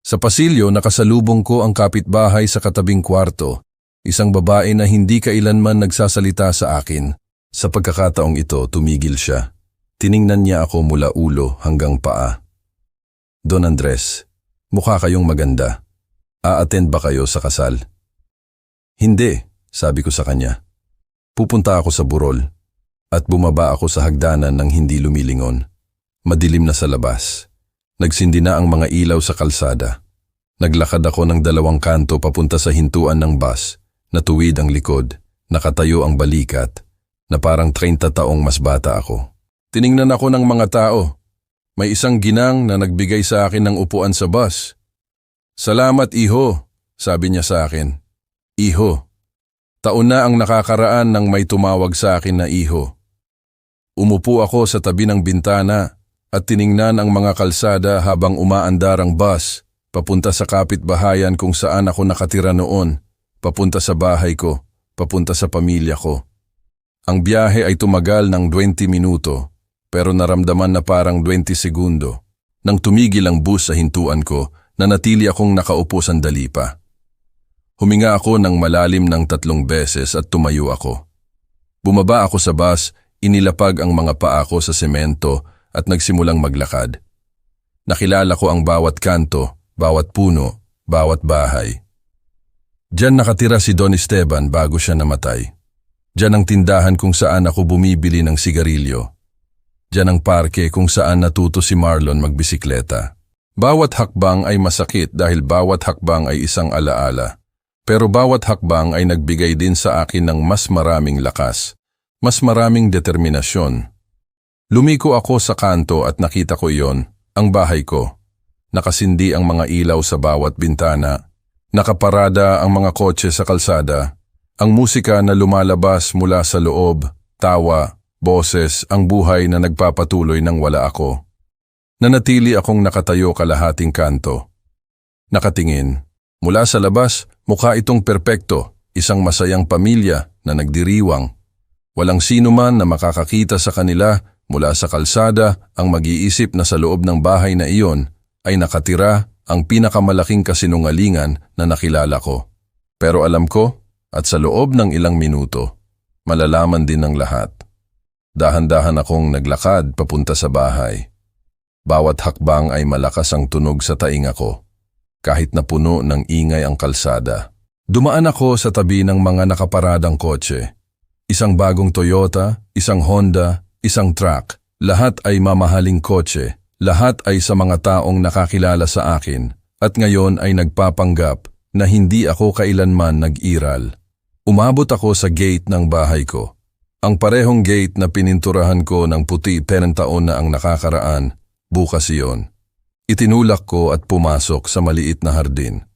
Sa pasilyo nakasalubong ko ang kapitbahay sa katabing kwarto, isang babae na hindi kailanman nagsasalita sa akin. Sa pagkakataong ito, tumigil siya. Tiningnan niya ako mula ulo hanggang paa. Don Andres, mukha kayong maganda. A-attend ba kayo sa kasal? Hindi, sabi ko sa kanya. Pupunta ako sa burol. At bumaba ako sa hagdanan ng hindi lumilingon. Madilim na sa labas. Nagsindi na ang mga ilaw sa kalsada. Naglakad ako ng 2 kanto papunta sa hintuan ng bus, na tuwid ang likod, nakatayo ang balikat, na parang 30 taong mas bata ako. Tiningnan ako ng mga tao. May isang ginang na nagbigay sa akin ng upuan sa bus. Salamat, iho, sabi niya sa akin. Iho. Taon na ang nakakaraan nang may tumawag sa akin na iho. Umupo ako sa tabi ng bintana at tiningnan ang mga kalsada habang umaandar ang bus, papunta sa kapitbahayan kung saan ako nakatira noon, papunta sa bahay ko, papunta sa pamilya ko. Ang biyahe ay tumagal ng 20 minuto, pero naramdaman na parang 20 segundo. Nang tumigil ang bus sa hintuan ko, nanatili akong nakaupo sandali pa. Huminga ako ng malalim ng 3 beses at tumayo ako. Bumaba ako sa bus, inilapag ang mga paa ko sa semento at nagsimulang maglakad. Nakilala ko ang bawat kanto, bawat puno, bawat bahay. Diyan nakatira si Don Esteban bago siya namatay. Diyan ang tindahan kung saan ako bumibili ng sigarilyo. Diyan ang parke kung saan natuto si Marlon magbisikleta. Bawat hakbang ay masakit dahil bawat hakbang ay isang alaala. Pero bawat hakbang ay nagbigay din sa akin ng mas maraming lakas, mas maraming determinasyon. Lumiko ako sa kanto at nakita ko iyon, ang bahay ko. Nakasindi ang mga ilaw sa bawat bintana, nakaparada ang mga kotse sa kalsada, ang musika na lumalabas mula sa loob, tawa, boses, ang buhay na nagpapatuloy nang wala ako. Nanatili akong nakatayo kalahating kanto. Nakatingin. Mula sa labas, mukha itong perpekto, isang masayang pamilya na nagdiriwang. Walang sino man na makakakita sa kanila mula sa kalsada ang mag-iisip na sa loob ng bahay na iyon ay nakatira ang pinakamalaking kasinungalingan na nakilala ko. Pero alam ko, at sa loob ng ilang minuto, malalaman din ng lahat. Dahan-dahan akong naglakad papunta sa bahay. Bawat hakbang ay malakas ang tunog sa tainga ko, kahit na puno ng ingay ang kalsada. Dumaan ako sa tabi ng mga nakaparadang kotse. Isang bagong Toyota, isang Honda, isang truck. Lahat ay mamahaling kotse. Lahat ay sa mga taong nakakilala sa akin at ngayon ay nagpapanggap na hindi ako kailanman nag-iral. Umabot ako sa gate ng bahay ko. Ang parehong gate na pininturahan ko ng puti 10 taon na ang nakakaraan, bukas iyon. Itinulak ko at pumasok sa maliit na hardin.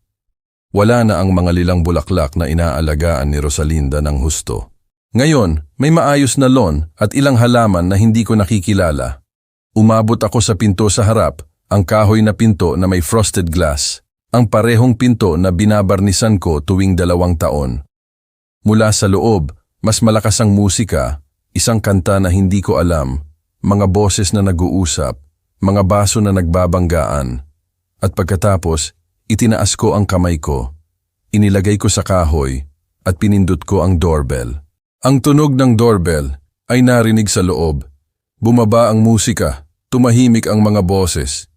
Wala na ang mga lilang bulaklak na inaalagaan ni Rosalinda ng husto. Ngayon, may maayos na lawn at ilang halaman na hindi ko nakikilala. Umabot ako sa pinto sa harap, ang kahoy na pinto na may frosted glass, ang parehong pinto na binabarnisan ko tuwing 2 taon. Mula sa loob, mas malakas ang musika, isang kanta na hindi ko alam, mga boses na nag-uusap, mga baso na nagbabanggaan. At pagkatapos, itinaas ko ang kamay ko, inilagay ko sa kahoy at pinindot ko ang doorbell. Ang tunog ng doorbell ay narinig sa loob. Bumaba ang musika, tumahimik ang mga boses.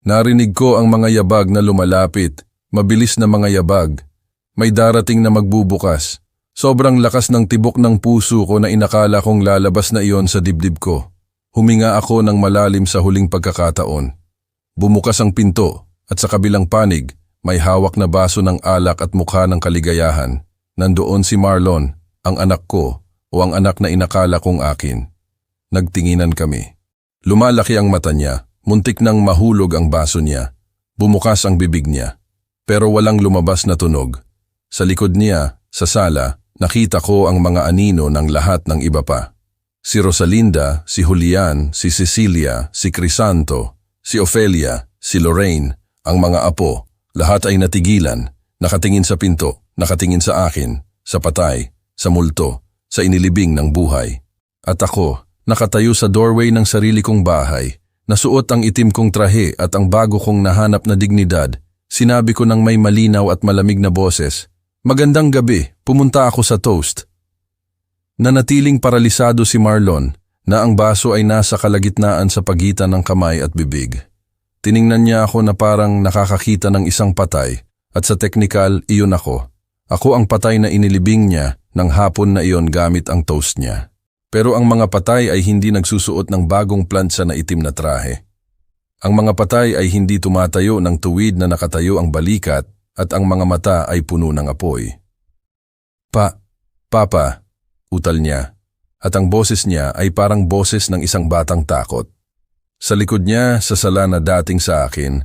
Narinig ko ang mga yabag na lumalapit, mabilis na mga yabag. May darating na magbubukas. Sobrang lakas ng tibok ng puso ko na inakala kong lalabas na iyon sa dibdib ko. Huminga ako ng malalim sa huling pagkakataon. Bumukas ang pinto at sa kabilang panig, may hawak na baso ng alak at mukha ng kaligayahan. Nandoon si Marlon, ang anak ko o ang anak na inakala kong akin. Nagtinginan kami. Lumalaki ang mata niya, muntik nang mahulog ang baso niya. Bumukas ang bibig niya, pero walang lumabas na tunog. Sa likod niya, sa sala, nakita ko ang mga anino ng lahat ng iba pa. Si Rosalinda, si Julian, si Cecilia, si Crisanto, si Ofelia, si Lorraine, ang mga apo, lahat ay natigilan, nakatingin sa pinto, nakatingin sa akin, sa patay, sa multo, sa inilibing ng buhay. At ako, nakatayo sa doorway ng sarili kong bahay, nasuot ang itim kong trahe at ang bago kong nahanap na dignidad, sinabi ko ng may malinaw at malamig na boses, "Magandang gabi, pumunta ako sa toast." Nanatiling paralisado si Marlon na ang baso ay nasa kalagitnaan sa pagitan ng kamay at bibig. Tiningnan niya ako na parang nakakakita ng isang patay at sa teknikal, iyon ako. Ako ang patay na inilibing niya ng hapon na iyon gamit ang toast niya. Pero ang mga patay ay hindi nagsusuot ng bagong plansa na itim na trahe. Ang mga patay ay hindi tumatayo ng tuwid na nakatayo ang balikat at ang mga mata ay puno ng apoy. Papa, utal niya, at ang boses niya ay parang boses ng isang batang takot. Sa likod niya, sa sala na dating sa akin,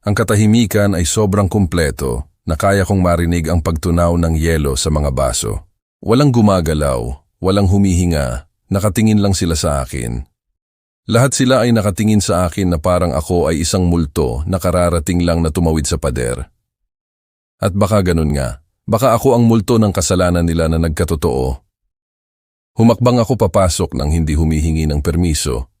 ang katahimikan ay sobrang kumpleto na kaya kong marinig ang pagtunaw ng yelo sa mga baso. Walang gumagalaw, walang humihinga, nakatingin lang sila sa akin. Lahat sila ay nakatingin sa akin na parang ako ay isang multo na kararating lang na tumawid sa pader. At baka ganun nga, baka ako ang multo ng kasalanan nila na nagkatotoo. Humakbang ako papasok nang hindi humihingi ng permiso.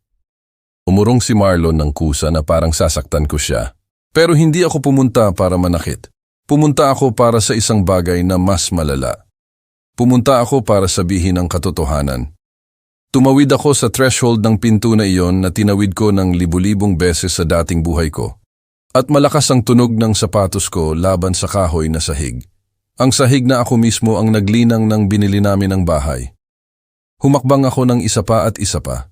Umurong si Marlon ng kusa na parang sasaktan ko siya. Pero hindi ako pumunta para manakit. Pumunta ako para sa isang bagay na mas malala. Pumunta ako para sabihin ang katotohanan. Tumawid ako sa threshold ng pinto na iyon na tinawid ko ng libu-libong beses sa dating buhay ko. At malakas ang tunog ng sapatos ko laban sa kahoy na sahig. Ang sahig na ako mismo ang naglinang ng binili namin ng bahay. Humakbang ako ng isa pa at isa pa.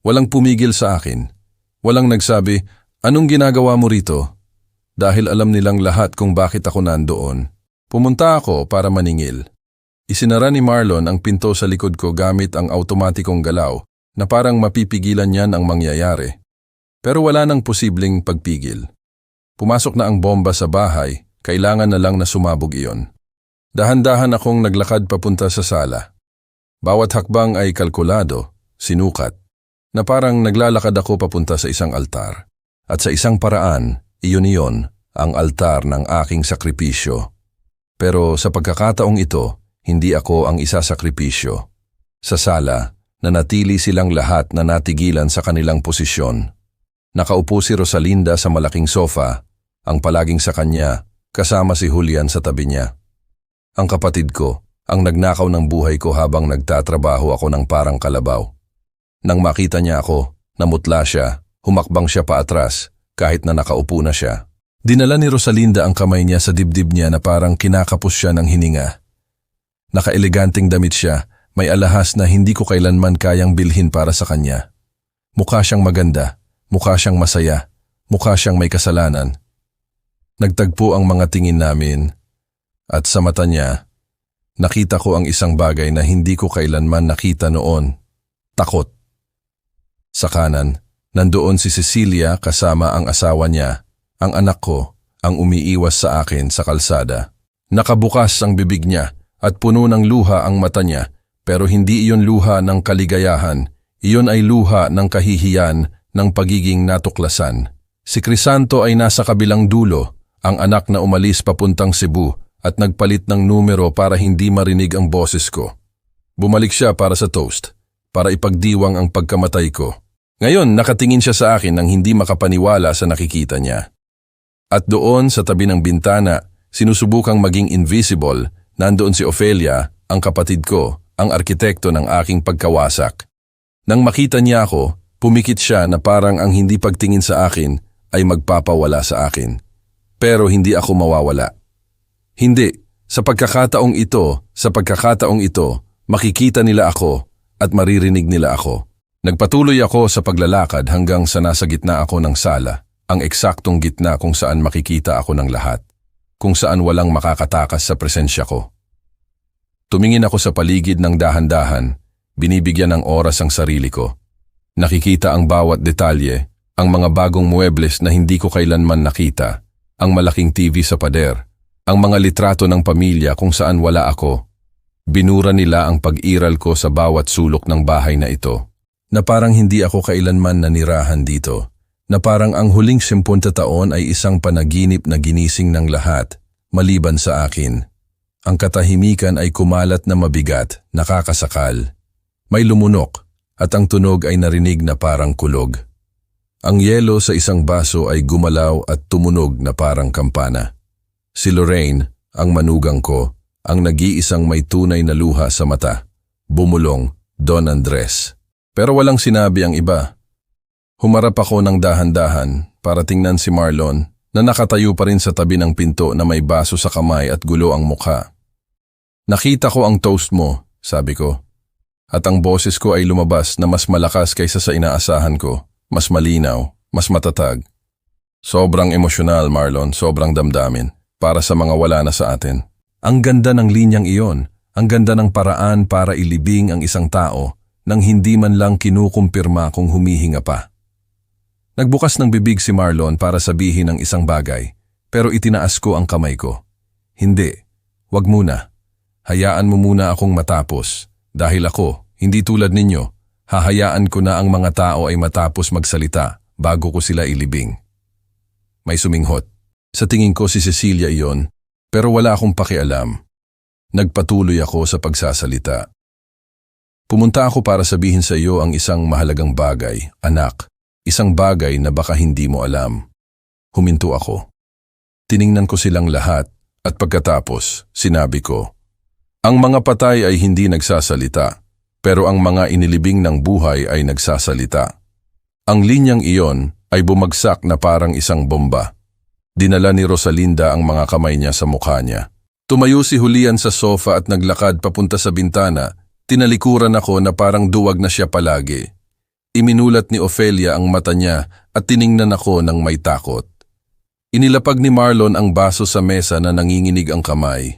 Walang pumigil sa akin. Walang nagsabi, "Anong ginagawa mo rito?" Dahil alam nilang lahat kung bakit ako nandoon. Pumunta ako para maningil. Isinara ni Marlon ang pinto sa likod ko gamit ang automatikong galaw na parang mapipigilan niyan ang mangyayari. Pero wala nang posibleng pagpigil. Pumasok na ang bomba sa bahay, kailangan na lang na sumabog iyon. Dahan-dahan akong naglakad papunta sa sala. Bawat hakbang ay kalkulado, sinukat, na parang naglalakad ako papunta sa isang altar. At sa isang paraan, iyon ang altar ng aking sakripisyo. Pero sa pagkakataong ito, hindi ako ang isasakripisyo. Sa sala, nanatili silang lahat na natigilan sa kanilang posisyon. Nakaupo si Rosalinda sa malaking sofa, ang palaging sa kanya, kasama si Julian sa tabi niya. Ang kapatid ko, ang nagnakaw ng buhay ko habang nagtatrabaho ako ng parang kalabaw. Nang makita niya ako, namutla siya, humakbang siya paatras, kahit na nakaupo na siya. Dinala ni Rosalinda ang kamay niya sa dibdib niya na parang kinakapos siya ng hininga. Nakaeleganting damit siya, may alahas na hindi ko kailanman kayang bilhin para sa kanya. Mukha siyang maganda, mukha siyang masaya, mukha siyang may kasalanan. Nagtagpo ang mga tingin namin, at sa mata niya, nakita ko ang isang bagay na hindi ko kailanman nakita noon, takot. Sa kanan, nandoon si Cecilia kasama ang asawa niya, ang anak ko, ang umiiwas sa akin sa kalsada. Nakabukas ang bibig niya, at puno ng luha ang mata niya, pero hindi iyon luha ng kaligayahan, iyon ay luha ng kahihiyan ng pagiging natuklasan. Si Crisanto ay nasa kabilang dulo, ang anak na umalis papuntang Cebu at nagpalit ng numero para hindi marinig ang boses ko. Bumalik siya para sa toast, para ipagdiwang ang pagkamatay ko. Ngayon nakatingin siya sa akin nang hindi makapaniwala sa nakikita niya. At doon sa tabi ng bintana, sinusubukang maging invisible, nandoon si Ofelia, ang kapatid ko, ang arkitekto ng aking pagkawasak. Nang makita niya ako, pumikit siya na parang ang hindi pagtingin sa akin ay magpapawala sa akin. Pero hindi ako mawawala. Hindi, sa pagkakataong ito, makikita nila ako at maririnig nila ako. Nagpatuloy ako sa paglalakad hanggang sa nasa gitna ako ng sala, ang eksaktong gitna kung saan makikita ako ng lahat. Kung saan walang makakatakas sa presensya ko. Tumingin ako sa paligid ng dahan-dahan, binibigyan ng oras ang sarili ko. Nakikita ang bawat detalye, ang mga bagong muebles na hindi ko kailanman nakita, ang malaking TV sa pader, ang mga litrato ng pamilya kung saan wala ako. Binura nila ang pag-iral ko sa bawat sulok ng bahay na ito, na parang hindi ako kailanman nanirahan dito. Na parang ang huling 50 taon ay isang panaginip na ginising ng lahat, maliban sa akin. Ang katahimikan ay kumalat na mabigat, nakakasakal. May lumunok at ang tunog ay narinig na parang kulog. Ang yelo sa isang baso ay gumalaw at tumunog na parang kampana. Si Lorraine, ang manugang ko, ang nag-iisang may tunay na luha sa mata. Bumulong, Don Andres. Pero walang sinabi ang iba. Humarap ako ng dahan-dahan para tingnan si Marlon na nakatayo pa rin sa tabi ng pinto na may baso sa kamay at gulo ang mukha. Nakita ko ang toast mo, sabi ko. At ang boses ko ay lumabas na mas malakas kaysa sa inaasahan ko, mas malinaw, mas matatag. Sobrang emosyonal, Marlon, sobrang damdamin, para sa mga wala na sa atin. Ang ganda ng linyang iyon, ang ganda ng paraan para ilibing ang isang tao nang hindi man lang kinukumpirma kung humihinga pa. Nagbukas ng bibig si Marlon para sabihin ang isang bagay, pero itinaas ko ang kamay ko. Hindi, wag muna. Hayaan mo muna akong matapos. Dahil ako, hindi tulad ninyo, hahayaan ko na ang mga tao ay matapos magsalita bago ko sila ilibing. May suminghot. Sa tingin ko si Cecilia iyon, pero wala akong pakialam. Nagpatuloy ako sa pagsasalita. Pumunta ako para sabihin sa iyo ang isang mahalagang bagay, anak. Isang bagay na baka hindi mo alam. Huminto ako. Tiningnan ko silang lahat at pagkatapos, sinabi ko, ang mga patay ay hindi nagsasalita, pero ang mga inilibing ng buhay ay nagsasalita. Ang linyang iyon ay bumagsak na parang isang bomba. Dinala ni Rosalinda ang mga kamay niya sa mukha niya. Tumayo si Julian sa sofa at naglakad papunta sa bintana. Tinalikuran ako na parang duwag na siya palagi. Iminulat ni Ofelia ang mata niya at tiningnan ako ng may takot. Inilapag ni Marlon ang baso sa mesa na nanginginig ang kamay.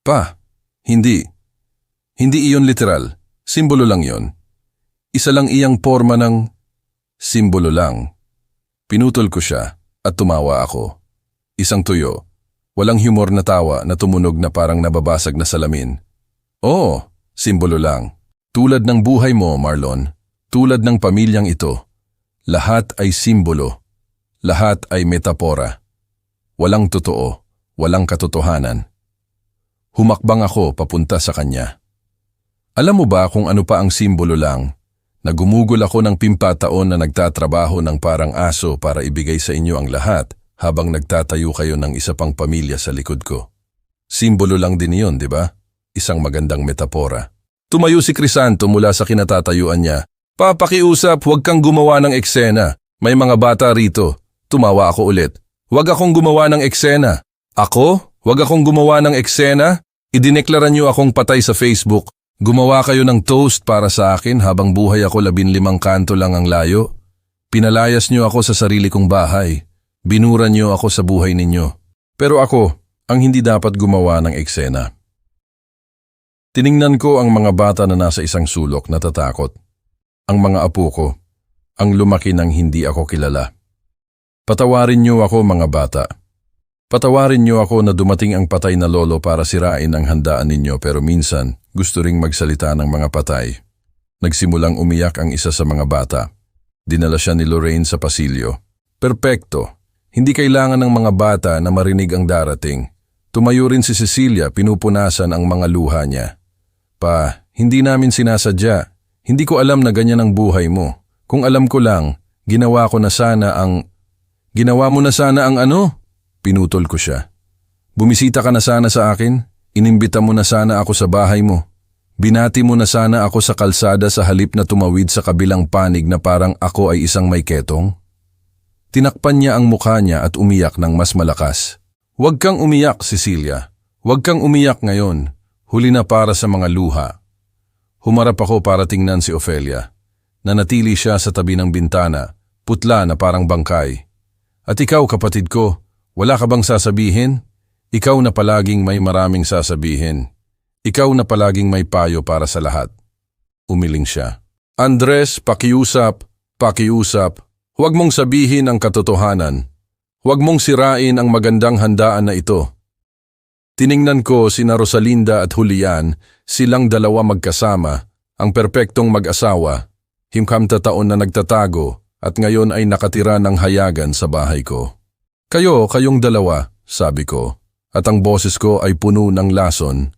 Pa, hindi. Hindi iyon literal. Simbolo lang yon. Isa lang iyang forma ng simbolo lang. Pinutol ko siya at tumawa ako. Isang tuyo. Walang humor na tawa na tumunog na parang nababasag na salamin. Oo, simbolo lang. Tulad ng buhay mo, Marlon. Tulad ng pamilyang ito. Lahat ay simbolo. Lahat ay metapora. Walang totoo. Walang katotohanan. Humakbang ako papunta sa kanya. Alam mo ba kung ano pa ang simbolo lang? Nagumugol ako ng 5 taon na nagtatrabaho ng parang aso para ibigay sa inyo ang lahat habang nagtatayo kayo ng isa pang pamilya sa likod ko. Simbolo lang din iyon, di ba? Isang magandang metapora. Tumayo si Crisanto mula sa kinatatayuan niya. Papakiusap, huwag kang gumawa ng eksena. May mga bata rito. Tumawa ako ulit. Huwag akong gumawa ng eksena. Ako? Huwag akong gumawa ng eksena? Idineklara niyo akong patay sa Facebook. Gumawa kayo ng toast para sa akin habang buhay ako 15 kanto lang ang layo. Pinalayas niyo ako sa sarili kong bahay. Binura niyo ako sa buhay ninyo. Pero ako, ang hindi dapat gumawa ng eksena. Tiningnan ko ang mga bata na nasa isang sulok natatakot. Ang mga apo ko, ang lumaki nang hindi ako kilala. Patawarin niyo ako mga bata. Patawarin niyo ako na dumating ang patay na lolo para sirain ang handaan ninyo pero minsan gusto ring magsalita ng mga patay. Nagsimulang umiyak ang isa sa mga bata. Dinala siya ni Lorraine sa pasilyo. Perpekto. Hindi kailangan ng mga bata na marinig ang darating. Tumayo rin si Cecilia, pinupunasan ang mga luha niya. Pa, hindi namin sinasadya. Hindi ko alam na ganyan ang buhay mo. Kung alam ko lang, ginawa mo na sana ang ano? Pinutol ko siya. Bumisita ka na sana sa akin. Inimbita mo na sana ako sa bahay mo. Binati mo na sana ako sa kalsada sa halip na tumawid sa kabilang panig na parang ako ay isang may ketong. Tinakpan niya ang mukha niya at umiyak ng mas malakas. Huwag kang umiyak, Cecilia. Huwag kang umiyak ngayon. Huli na para sa mga luha. Humarap ako para tingnan si Ofelia. Nanatili siya sa tabi ng bintana, putla na parang bangkay. At ikaw, kapatid ko, wala ka bang sasabihin? Ikaw na palaging may maraming sasabihin. Ikaw na palaging may payo para sa lahat. Umiling siya. Andres, pakiusap. Huwag mong sabihin ang katotohanan. Huwag mong sirain ang magandang handaan na ito. Tiningnan ko sina Rosalinda at Julian, silang dalawa magkasama, ang perpektong mag-asawa, himkamta-taon na nagtatago at ngayon ay nakatira ng hayagan sa bahay ko. Kayong dalawa, sabi ko, at ang boses ko ay puno ng lason.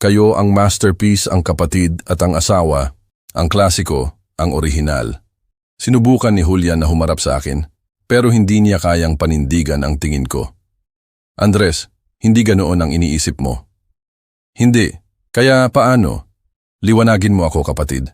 Kayo ang masterpiece, ang kapatid at ang asawa, ang klasiko, ang orihinal. Sinubukan ni Julian na humarap sa akin, pero hindi niya kayang panindigan ang tingin ko. Andres, hindi ganoon ang iniisip mo. Hindi. Kaya paano? Liwanagin mo ako, kapatid.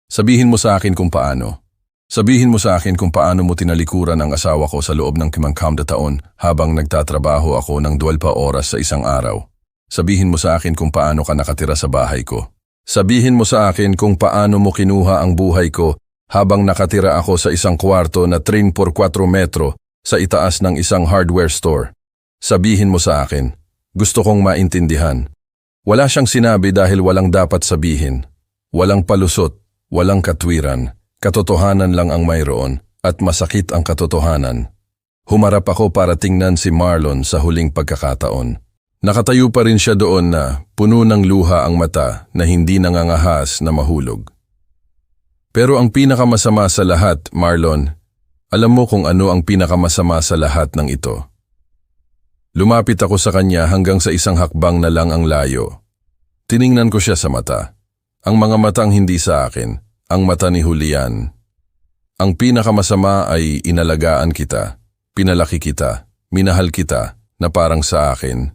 Sabihin mo sa akin kung paano. Sabihin mo sa akin kung paano mo tinalikuran ang asawa ko sa loob ng 50 taon habang nagtatrabaho ako ng 12 oras sa isang araw. Sabihin mo sa akin kung paano ka nakatira sa bahay ko. Sabihin mo sa akin kung paano mo kinuha ang buhay ko habang nakatira ako sa isang kwarto na 3x4 metro sa itaas ng isang hardware store. Sabihin mo sa akin. Gusto kong maintindihan. Wala siyang sinabi dahil walang dapat sabihin. Walang palusot, walang katwiran. Katotohanan lang ang mayroon at masakit ang katotohanan. Humarap ako para tingnan si Marlon sa huling pagkakataon. Nakatayo pa rin siya doon na puno ng luha ang mata na hindi nangangahas na mahulog. Pero ang pinakamasama sa lahat, Marlon, alam mo kung ano ang pinakamasama sa lahat ng ito. Lumapit ako sa kanya hanggang sa isang hakbang na lang ang layo. Tiningnan ko siya sa mata. Ang mga matang hindi sa akin, ang mata ni Julian. Ang pinakamasama ay inalagaan kita, pinalaki kita, minahal kita na parang sa akin,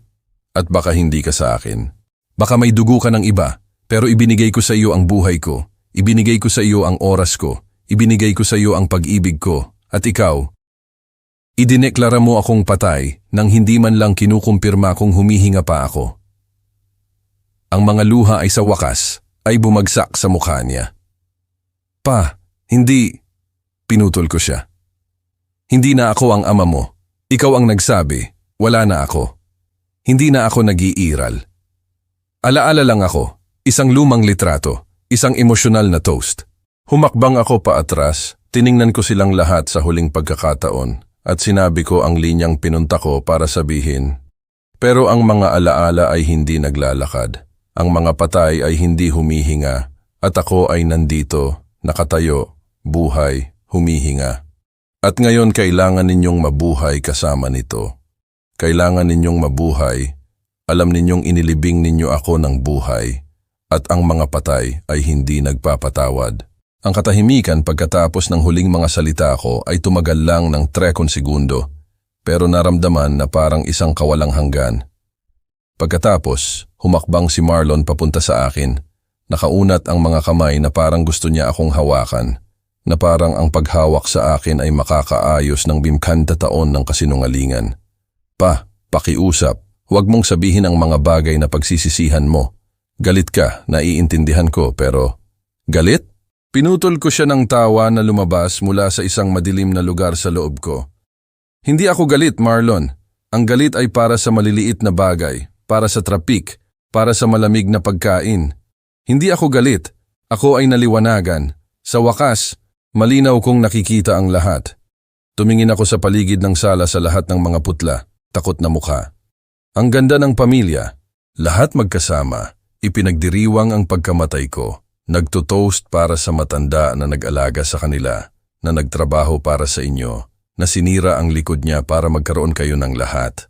at baka hindi ka sa akin. Baka may dugo ka ng iba, pero ibinigay ko sa iyo ang buhay ko, ibinigay ko sa iyo ang oras ko, ibinigay ko sa iyo ang pag-ibig ko, at ikaw, idineklara mo akong patay nang hindi man lang kinukumpirma kung humihinga pa ako. Ang mga luha ay sa wakas ay bumagsak sa mukha niya. Pa, hindi. Pinutol ko siya. Hindi na ako ang ama mo. Ikaw ang nagsabi, wala na ako. Hindi na ako nag-iiral. Alaala lang ako, isang lumang litrato, isang emosyonal na toast. Humakbang ako paatras, tiningnan ko silang lahat sa huling pagkakataon at sinabi ko ang linyang pinunta ko para sabihin. Pero ang mga alaala ay hindi naglalakad. Ang mga patay ay hindi humihinga at ako ay nandito, nakatayo, buhay, humihinga. At ngayon kailangan ninyong mabuhay kasama nito. Kailangan ninyong mabuhay, alam ninyong inilibing ninyo ako ng buhay, at ang mga patay ay hindi nagpapatawad. Ang katahimikan pagkatapos ng huling mga salita ko ay tumagal lang ng 3 segundo, pero naramdaman na parang isang kawalang hanggan. Pagkatapos, humakbang si Marlon papunta sa akin. Nakaunat ang mga kamay na parang gusto niya akong hawakan, na parang ang paghawak sa akin ay makakaayos ng 50 taon ng kasinungalingan. Pa, pakiusap, huwag mong sabihin ang mga bagay na pagsisisihan mo. Galit ka, naiintindihan ko, pero galit? Pinutol ko siya ng tawa na lumabas mula sa isang madilim na lugar sa loob ko. Hindi ako galit, Marlon. Ang galit ay para sa maliliit na bagay, para sa trapik, para sa malamig na pagkain. Hindi ako galit. Ako ay naliwanagan. Sa wakas, malinaw kong nakikita ang lahat. Tumingin ako sa paligid ng sala sa lahat ng mga putla, takot na mukha. Ang ganda ng pamilya, lahat magkasama, ipinagdiriwang ang pagkamatay ko. Nagtutoast para sa matanda na nag-alaga sa kanila, na nagtrabaho para sa inyo, na sinira ang likod niya para magkaroon kayo ng lahat.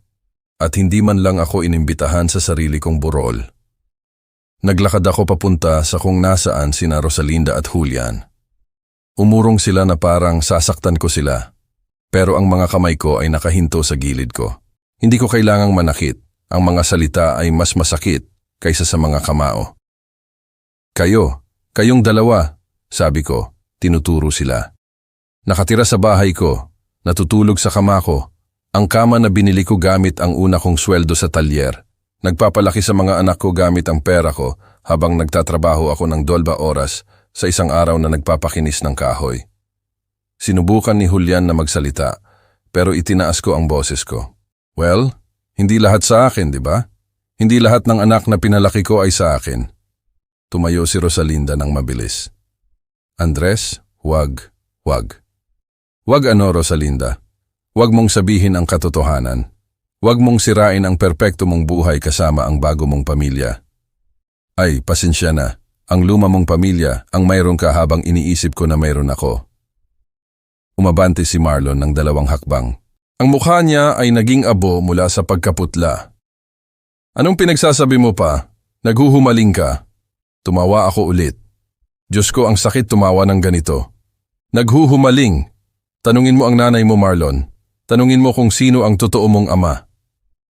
At hindi man lang ako inimbitahan sa sarili kong burol. Naglakad ako papunta sa kung nasaan sina Rosalinda at Julian. Umurong sila na parang sasaktan ko sila, pero ang mga kamay ko ay nakahinto sa gilid ko. Hindi ko kailangang manakit, ang mga salita ay mas masakit kaysa sa mga kamao. Kayong dalawa, sabi ko, tinuturo sila. Nakatira sa bahay ko, natutulog sa kama ko, ang kama na binili ko gamit ang una kong sweldo sa talyer. Nagpapalaki sa mga anak ko gamit ang pera ko habang nagtatrabaho ako ng 12 oras sa isang araw na nagpapakinis ng kahoy. Sinubukan ni Julian na magsalita, pero itinaas ko ang boses ko. Well, hindi lahat sa akin, di ba? Hindi lahat ng anak na pinalaki ko ay sa akin. Tumayo si Rosalinda ng mabilis. Andres, wag. Wag ano, Rosalinda. Wag mong sabihin ang katotohanan. Wag mong sirain ang perpekto mong buhay kasama ang bago mong pamilya. Ay, pasensya na. Ang luma mong pamilya, ang mayroon ka habang iniisip ko na mayroon ako. Umabante si Marlon ng 2 hakbang. Ang mukha niya ay naging abo mula sa pagkaputla. Anong pinagsasabi mo pa? Naghuhumaling ka. Tumawa ako ulit. Diyos ko, ang sakit tumawa ng ganito. Naghuhumaling. Tanungin mo ang nanay mo, Marlon. Tanungin mo kung sino ang totoo mong ama.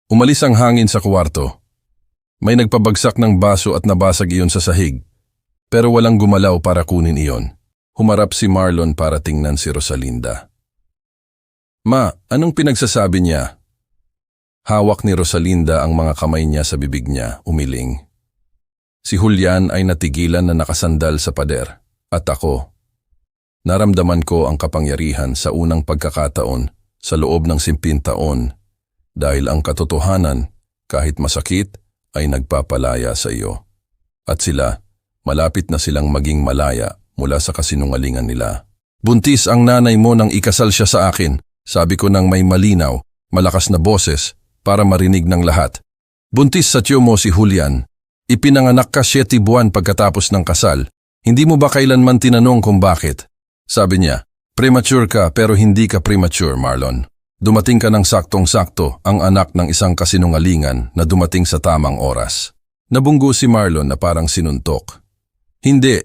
Umalis ang hangin sa kwarto. May nagpabagsak ng baso at nabasag iyon sa sahig. Pero walang gumalaw para kunin iyon. Humarap si Marlon para tingnan si Rosalinda. Ma, anong pinagsasabi niya? Hawak ni Rosalinda ang mga kamay niya sa bibig niya, umiling. Si Julian ay natigilan na nakasandal sa pader. At ako. Naramdaman ko ang kapangyarihan sa unang pagkakataon sa loob ng 10 taon dahil ang katotohanan, kahit masakit, ay nagpapalaya sa iyo. At sila, malapit na silang maging malaya mula sa kasinungalingan nila. Buntis ang nanay mo nang ikasal siya sa akin, sabi ko nang may malinaw, malakas na boses para marinig ng lahat. Buntis sa tiyo mo si Julian. Ipinanganak ka 7 buwan pagkatapos ng kasal. Hindi mo ba kailanman tinanong kung bakit? Sabi niya, premature ka pero hindi ka premature, Marlon. Dumating ka ng saktong-sakto, ang anak ng isang kasinungalingan na dumating sa tamang oras. Nabunggo si Marlon na parang sinuntok. Hindi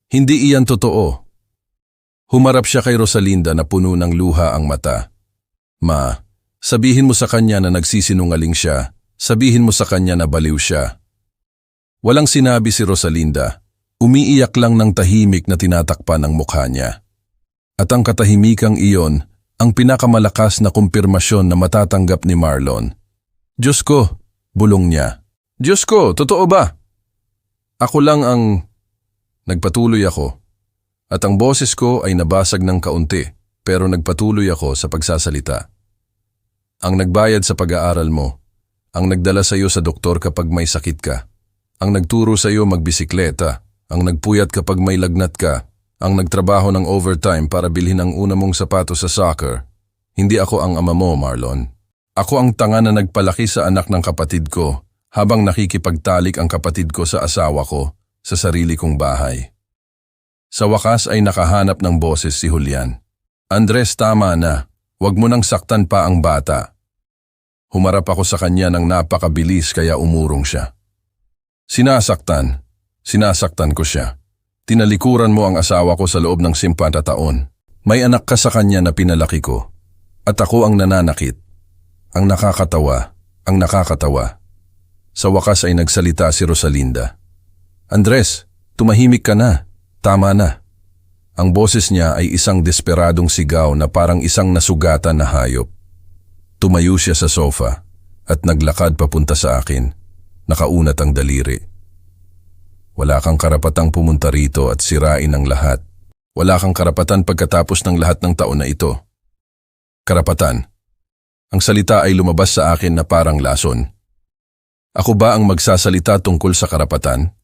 iyan totoo. Humarap siya kay Rosalinda na puno ng luha ang mata. Ma, sabihin mo sa kanya na nagsisinungaling siya. Sabihin mo sa kanya na baliw siya. Walang sinabi si Rosalinda. Umiiyak lang ng tahimik na tinatakpan ang mukha niya. At ang katahimikang iyon, ang pinakamalakas na kumpirmasyon na matatanggap ni Marlon. Diyos ko, bulong niya. Diyos ko, totoo ba? Ako lang ang... Nagpatuloy ako. At ang boses ko ay nabasag ng kaunti, pero nagpatuloy ako sa pagsasalita. Ang nagbayad sa pag-aaral mo, ang nagdala sa iyo sa doktor kapag may sakit ka, ang nagturo sa iyo magbisikleta, ang nagpuyat kapag may lagnat ka, ang nagtrabaho ng overtime para bilhin ang una mong sapatos sa soccer. Hindi ako ang ama mo, Marlon. Ako ang tanga na nagpalaki sa anak ng kapatid ko habang nakikipagtalik ang kapatid ko sa asawa ko sa sarili kong bahay. Sa wakas ay nakahanap ng boses si Julian. Andres, tama na. Huwag mo nang saktan pa ang bata. Humarap ako sa kanya ng napakabilis kaya umurong siya. Sinasaktan ko siya. Tinalikuran mo ang asawa ko sa loob ng 50 taon. May anak ka sa kanya na pinalaki ko. At ako ang nananakit. Ang nakakatawa. Sa wakas ay nagsalita si Rosalinda. Andres, tumahimik ka na. Tama na. Ang boses niya ay isang desperadong sigaw na parang isang nasugatan na hayop. Tumayo siya sa sofa at naglakad papunta sa akin. Nakaunat ang daliri. Wala kang karapatang pumunta rito at sirain ang lahat. Wala kang karapatan pagkatapos ng lahat ng taon na ito. Karapatan. Ang salita ay lumabas sa akin na parang lason. Ako ba ang magsasalita tungkol sa karapatan?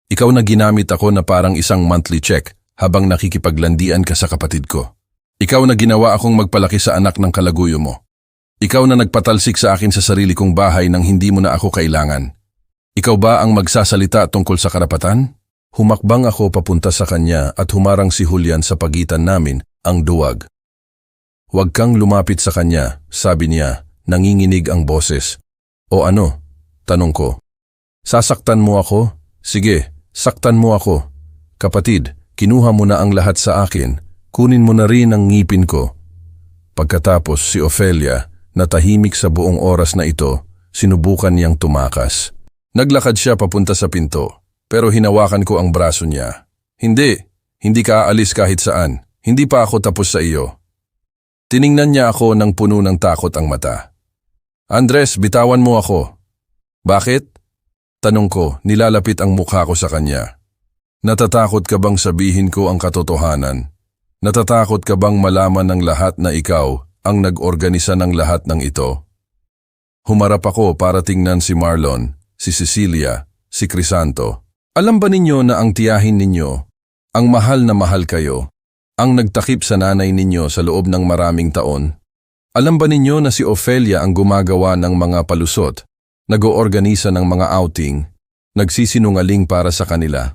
Ikaw na ginamit ako na parang isang monthly check habang nakikipaglandian ka sa kapatid ko. Ikaw na ginawa akong magpalaki sa anak ng kalaguyo mo. Ikaw na nagpatalsik sa akin sa sarili kong bahay nang hindi mo na ako kailangan. Ikaw ba ang magsasalita tungkol sa karapatan? Humakbang ako papunta sa kanya at humarang si Julian sa pagitan namin, ang duwag. Huwag kang lumapit sa kanya, sabi niya, nanginginig ang boses. O ano? Tanong ko. Sasaktan mo ako? Sige, saktan mo ako. Kapatid, kinuha mo na ang lahat sa akin, kunin mo na rin ang ngipin ko. Pagkatapos si Ofelia, na tahimik sa buong oras na ito, sinubukan niyang tumakas. Naglakad siya papunta sa pinto, pero hinawakan ko ang braso niya. Hindi ka aalis kahit saan. Hindi pa ako tapos sa iyo. Tiningnan niya ako ng puno ng takot ang mata. Andres, bitawan mo ako. Bakit? Tanong ko, nilalapit ang mukha ko sa kanya. Natatakot ka bang sabihin ko ang katotohanan? Natatakot ka bang malaman ng lahat na ikaw ang nag-organisa ng lahat ng ito? Humarap ako para tingnan si Marlon, si Cecilia, si Crisanto. Alam ba ninyo na ang tiyahin ninyo, ang mahal na mahal kayo, ang nagtakip sa nanay ninyo sa loob ng maraming taon? Alam ba ninyo na si Ofelia ang gumagawa ng mga palusot, nag-oorganisa ng mga outing, nagsisinungaling para sa kanila?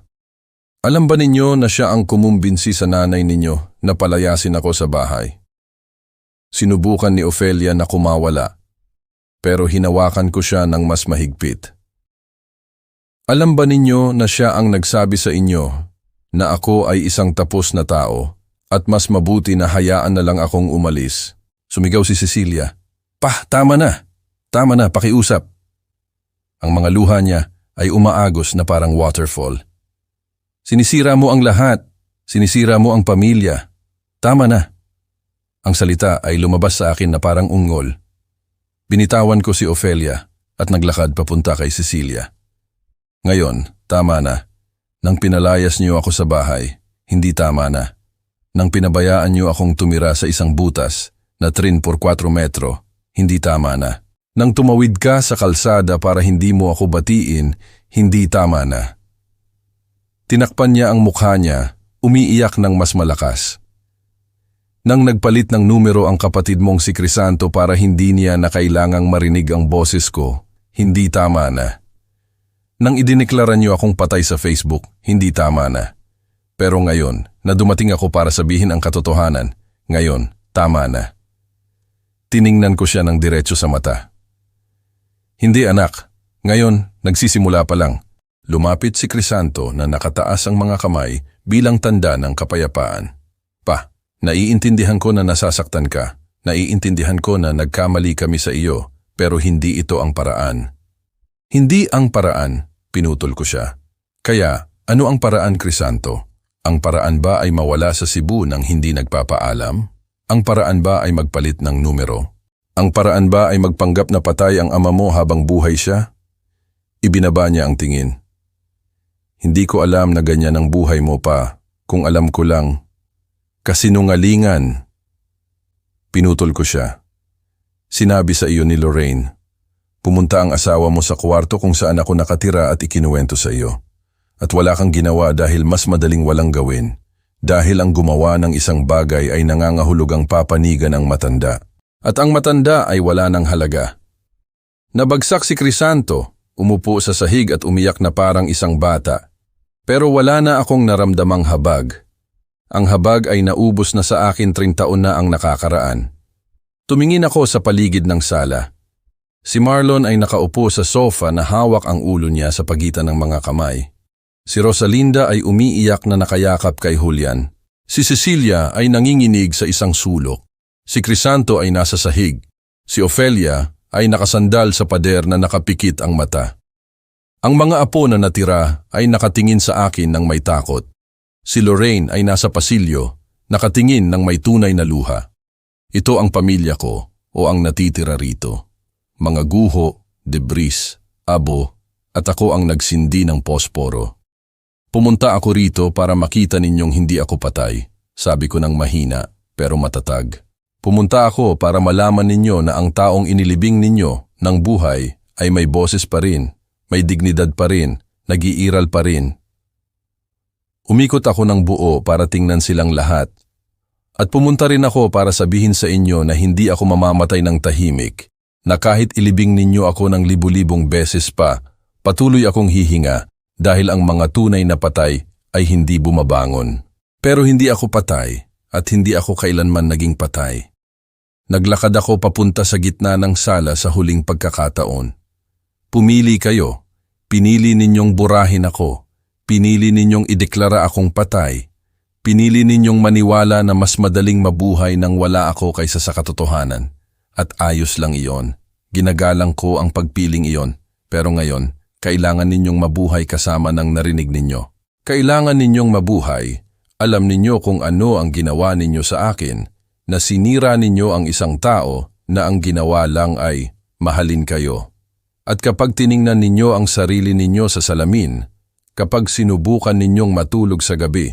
Alam ba ninyo na siya ang kumumbinsi sa nanay ninyo na palayasin ako sa bahay? Sinubukan ni Ofelia na kumawala. pero hinawakan ko siya ng mas mahigpit. Alam ba ninyo na siya ang nagsabi sa inyo na ako ay isang tapos na tao at mas mabuti na hayaan na lang akong umalis? Sumigaw si Cecilia. "Pa, tama na. Tama na, pakiusap." Ang mga luha niya ay umaagos na parang waterfall. "Sinisira mo ang lahat. Sinisira mo ang pamilya. Tama na." Ang salita ay lumabas sa akin na parang ungol. Binitawan ko si Ofelia at naglakad papunta kay Cecilia. "Ngayon, tama na. Nang pinalayas niyo ako sa bahay, hindi tama na. Nang pinabayaan niyo akong tumira sa isang butas na 3x4 metro, hindi tama na. Nang tumawid ka sa kalsada para hindi mo ako batiin, hindi tama na." Tinakpan niya ang mukha niya, umiiyak ng mas malakas. Nang nagpalit ng numero ang kapatid mong si Crisanto para hindi niya na kailangang marinig ang boses ko, hindi tama na. Nang idineklara niyo akong patay sa Facebook, hindi tama na. Pero ngayon, na dumating ako para sabihin ang katotohanan, ngayon, tama na. Tiningnan ko siya ng diretso sa mata. "Hindi anak, ngayon, nagsisimula pa lang." Lumapit si Crisanto na nakataas ang mga kamay bilang tanda ng kapayapaan. "Pa, naiintindihan ko na nasasaktan ka. Naiintindihan ko na nagkamali kami sa iyo, pero hindi ito ang paraan." "Hindi ang paraan," pinutol ko siya. "Kaya, ano ang paraan, Crisanto? Ang paraan ba ay mawala sa Cebu nang hindi nagpapaalam? Ang paraan ba ay magpalit ng numero? Ang paraan ba ay magpanggap na patay ang ama mo habang buhay siya?" Ibinaba niya ang tingin. "Hindi ko alam na ganyan ang buhay mo pa. Kung alam ko lang." "Kasinungalingan." Pinutol ko siya. "Sinabi sa iyo ni Lorraine. Pumunta ang asawa mo sa kwarto kung saan ako nakatira at ikinuwento sa iyo. At wala kang ginawa dahil mas madaling walang gawin. Dahil ang gumawa ng isang bagay ay nangangahulugang papanigan ang matanda. At ang matanda ay wala ng halaga." Nabagsak si Crisanto, umupo sa sahig at umiyak na parang isang bata. Pero wala na akong naramdamang habag. Ang habag ay naubos na sa akin 30 taon na ang nakakaraan. Tumingin ako sa paligid ng sala. Si Marlon ay nakaupo sa sofa na hawak ang ulo niya sa pagitan ng mga kamay. Si Rosalinda ay umiiyak na nakayakap kay Julian. Si Cecilia ay nanginginig sa isang sulok. Si Crisanto ay nasa sahig. Si Ofelia ay nakasandal sa pader na nakapikit ang mata. Ang mga apo na natira ay nakatingin sa akin ng may takot. Si Lorraine ay nasa pasilyo, nakatingin ng may tunay na luha. Ito ang pamilya ko o ang natitira rito. Mga guho, debris, abo, at ako ang nagsindi ng posporo. "Pumunta ako rito para makita ninyong hindi ako patay," sabi ko ng mahina pero matatag. "Pumunta ako para malaman ninyo na ang taong inilibing ninyo ng buhay ay may boses pa rin, may dignidad pa rin, nag-iiral pa rin." Umikot ako ng buo para tingnan silang lahat. At pumunta rin ako para sabihin sa inyo na hindi ako mamamatay ng tahimik, na kahit ilibing ninyo ako ng libu-libong beses pa, patuloy akong hihinga dahil ang mga tunay na patay ay hindi bumabangon. Pero hindi ako patay at hindi ako kailanman naging patay. Naglakad ako papunta sa gitna ng sala sa huling pagkakataon. Pumili kayo, pinili ninyong burahin ako, pinili ninyong ideklara akong patay, pinili ninyong maniwala na mas madaling mabuhay nang wala ako kaysa sa katotohanan. At ayos lang iyon. Ginagalang ko ang pagpiling iyon. Pero ngayon, kailangan ninyong mabuhay kasama ng narinig ninyo. Kailangan ninyong mabuhay. Alam ninyo kung ano ang ginawa ninyo sa akin, na sinira ninyo ang isang tao na ang ginawa lang ay mahalin kayo. At kapag tiningnan ninyo ang sarili ninyo sa salamin, kapag sinubukan ninyong matulog sa gabi,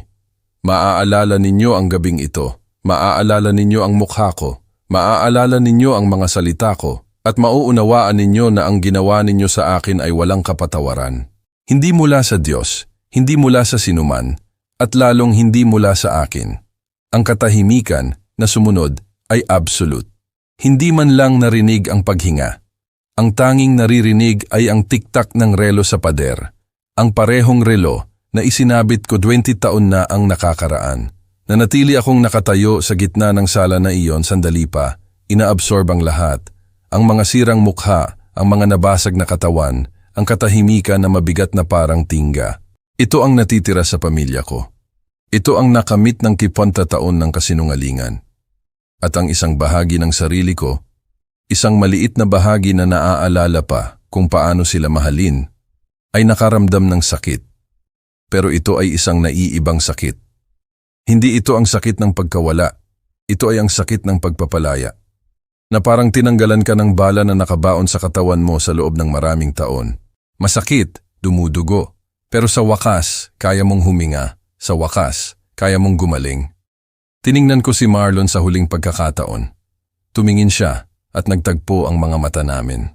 maaalala ninyo ang gabing ito, maaalala ninyo ang mukha ko, maaalala ninyo ang mga salita ko, at mauunawaan ninyo na ang ginawa ninyo sa akin ay walang kapatawaran. Hindi mula sa Diyos, hindi mula sa sinuman, at lalong hindi mula sa akin. Ang katahimikan na sumunod ay absolute. Hindi man lang narinig ang paghinga. Ang tanging naririnig ay ang tiktak ng relo sa pader. Ang parehong relo na isinabit ko 20 taon na ang nakakaraan. Nanatili akong nakatayo sa gitna ng sala na iyon sandali pa, inaabsorb ang lahat. ang mga sirang mukha, ang mga nabasag na katawan, ang katahimikan na mabigat na parang tingga. Ito ang natitira sa pamilya ko. Ito ang nakamit ng 50 taon ng kasinungalingan. At ang isang bahagi ng sarili ko, isang maliit na bahagi na naaalala pa kung paano sila mahalin, ay nakaramdam ng sakit. Pero ito ay isang naiibang sakit. Hindi ito ang sakit ng pagkawala. Ito ay ang sakit ng pagpapalaya. Na parang tinanggalan ka ng bala na nakabaon sa katawan mo sa loob ng maraming taon. Masakit, dumudugo. Pero sa wakas, kaya mong huminga. Sa wakas, kaya mong gumaling. Tiningnan ko si Marlon sa huling pagkakataon. Tumingin siya at nagtagpo ang mga mata namin.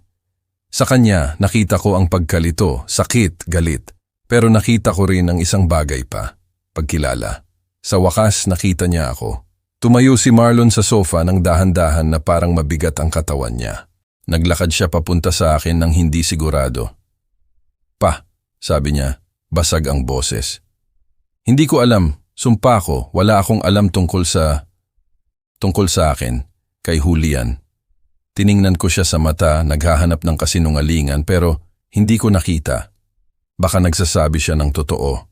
Sa kanya, nakita ko ang pagkalito, sakit, galit. Pero nakita ko rin ang isang bagay pa, pagkilala. Sa wakas, nakita niya ako. Tumayo si Marlon sa sofa ng dahan-dahan na parang mabigat ang katawan niya. Naglakad siya papunta sa akin ng hindi sigurado. "Pa," sabi niya, basag ang boses. Hindi ko alam, sumpa ko, wala akong alam tungkol sa akin, kay Julian. Tiningnan ko siya sa mata, naghahanap ng kasinungalingan pero hindi ko nakita. Baka nagsasabi siya ng totoo.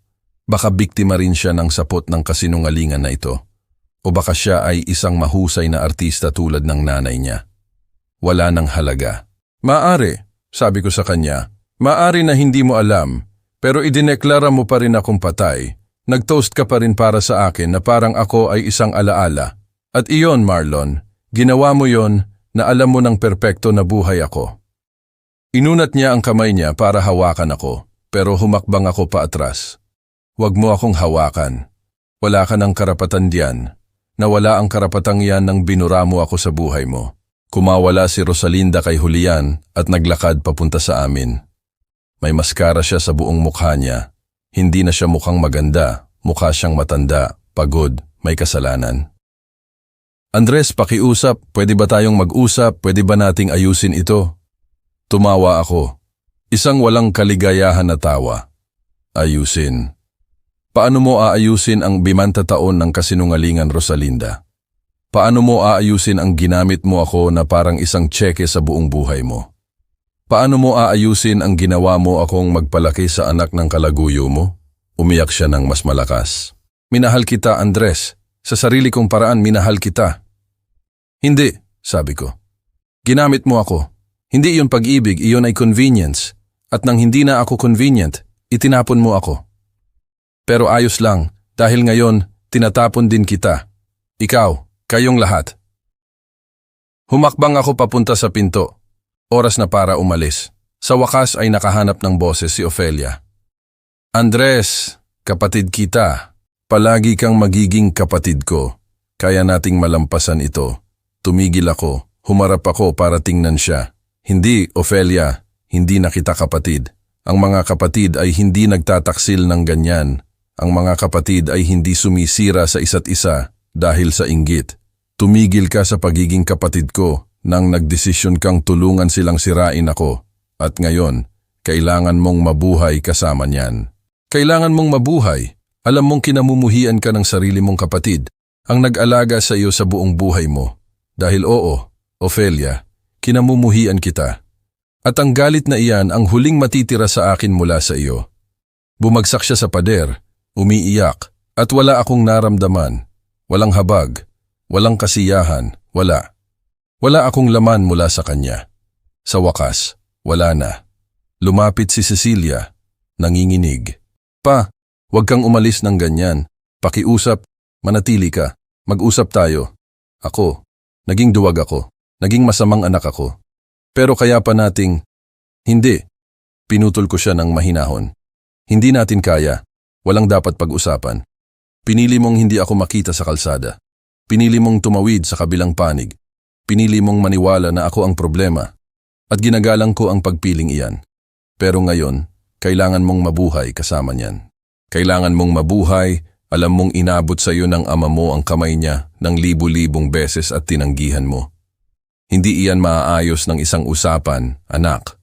Baka biktima rin siya ng sapot ng kasinungalingan na ito. O baka siya ay isang mahusay na artista tulad ng nanay niya. Wala nang halaga. "Maaari," sabi ko sa kanya, "maaari na hindi mo alam, pero idineklara mo pa rin akong patay. Nag-toast ka pa rin para sa akin na parang ako ay isang alaala. At iyon, Marlon, ginawa mo yon na alam mo ng perpekto na buhay ako." Inunat niya ang kamay niya para hawakan ako, pero humakbang ako paatras. "Huwag mo akong hawakan. Wala ka ng karapatan diyan. Nawala ang karapatang yan nang binura mo ako sa buhay mo." Kumawala si Rosalinda kay Julian at naglakad papunta sa amin. May maskara siya sa buong mukha niya. Hindi na siya mukhang maganda, mukha siyang matanda, pagod, may kasalanan. "Andres, pakiusap, pwede ba tayong mag-usap, pwede ba nating ayusin ito?" Tumawa ako. Isang walang kaligayahan na tawa. "Ayusin? Paano mo aayusin ang 50 taon ng kasinungalingan, Rosalinda? Paano mo aayusin ang ginamit mo ako na parang isang tseke sa buong buhay mo? Paano mo aayusin ang ginawa mo akong magpalaki sa anak ng kalaguyo mo?" Umiyak siya ng mas malakas. "Minahal kita, Andres. Sa sarili kong paraan, minahal kita." "Hindi," sabi ko. "Ginamit mo ako. Hindi iyon pag-ibig, iyon ay convenience. At nang hindi na ako convenient, itinapon mo ako. Pero ayos lang, dahil ngayon, tinatapon din kita. Ikaw, kayong lahat." Humakbang ako papunta sa pinto. Oras na para umalis. Sa wakas ay nakahanap ng boses si Ofelia. "Andres, kapatid kita. Palagi kang magiging kapatid ko. Kaya nating malampasan ito." Tumigil ako. Humarap ako para tingnan siya. "Hindi, Ofelia. Hindi na kita kapatid. Ang mga kapatid ay hindi nagtataksil ng ganyan. Ang mga kapatid ay hindi sumisira sa isa't isa dahil sa inggit. Tumigil ka sa pagiging kapatid ko nang nagdesisyon kang tulungan silang sirain ako. At ngayon, kailangan mong mabuhay kasama niyan. Kailangan mong mabuhay. Alam mong kinamumuhian ka ng sarili mong kapatid, ang nag-alaga sa iyo sa buong buhay mo. Dahil oo, Ofelia, kinamumuhian kita. At ang galit na iyan ang huling matitira sa akin mula sa iyo." Bumagsak siya sa pader, umiiyak, at wala akong naramdaman. Walang habag, walang kasiyahan, wala. Wala akong laman mula sa kanya. Sa wakas, wala na. Lumapit si Cecilia, nanginginig. "Pa, huwag kang umalis ng ganyan. Pakiusap, manatili ka. Mag-usap tayo." Ako, naging duwag ako. Naging masamang anak ako. "Pero kaya pa nating..." "Hindi." Pinutol ko siya ng mahinahon. "Hindi natin kaya. Walang dapat pag-usapan. Pinili mong hindi ako makita sa kalsada. Pinili mong tumawid sa kabilang panig. Pinili mong maniwala na ako ang problema. At ginagalang ko ang pagpiling iyan. Pero ngayon, kailangan mong mabuhay kasama niyan. Kailangan mong mabuhay, alam mong inabot sa iyo ng ama mo ang kamay niya ng libu-libong beses at tinanggihan mo. Hindi iyan maaayos ng isang usapan, anak.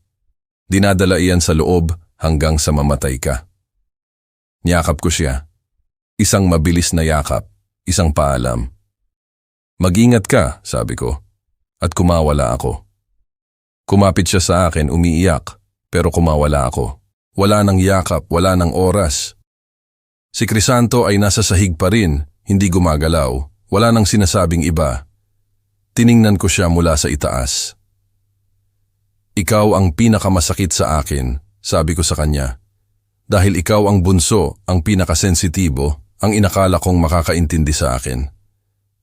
Dinadala iyan sa loob hanggang sa mamatay ka." Niyakap ko siya. Isang mabilis na yakap, isang paalam. "Mag-ingat ka," sabi ko. At kumawala ako. Kumapit siya sa akin, umiiyak, pero kumawala ako. Wala nang yakap, wala nang oras. Si Crisanto ay nasa sahig pa rin, hindi gumagalaw, wala nang sinasabing iba. Tiningnan ko siya mula sa itaas. Ikaw ang pinakamasakit sa akin, sabi ko sa kanya. Dahil ikaw ang bunso, ang pinakasensitibo, ang inakala kong makakaintindi sa akin.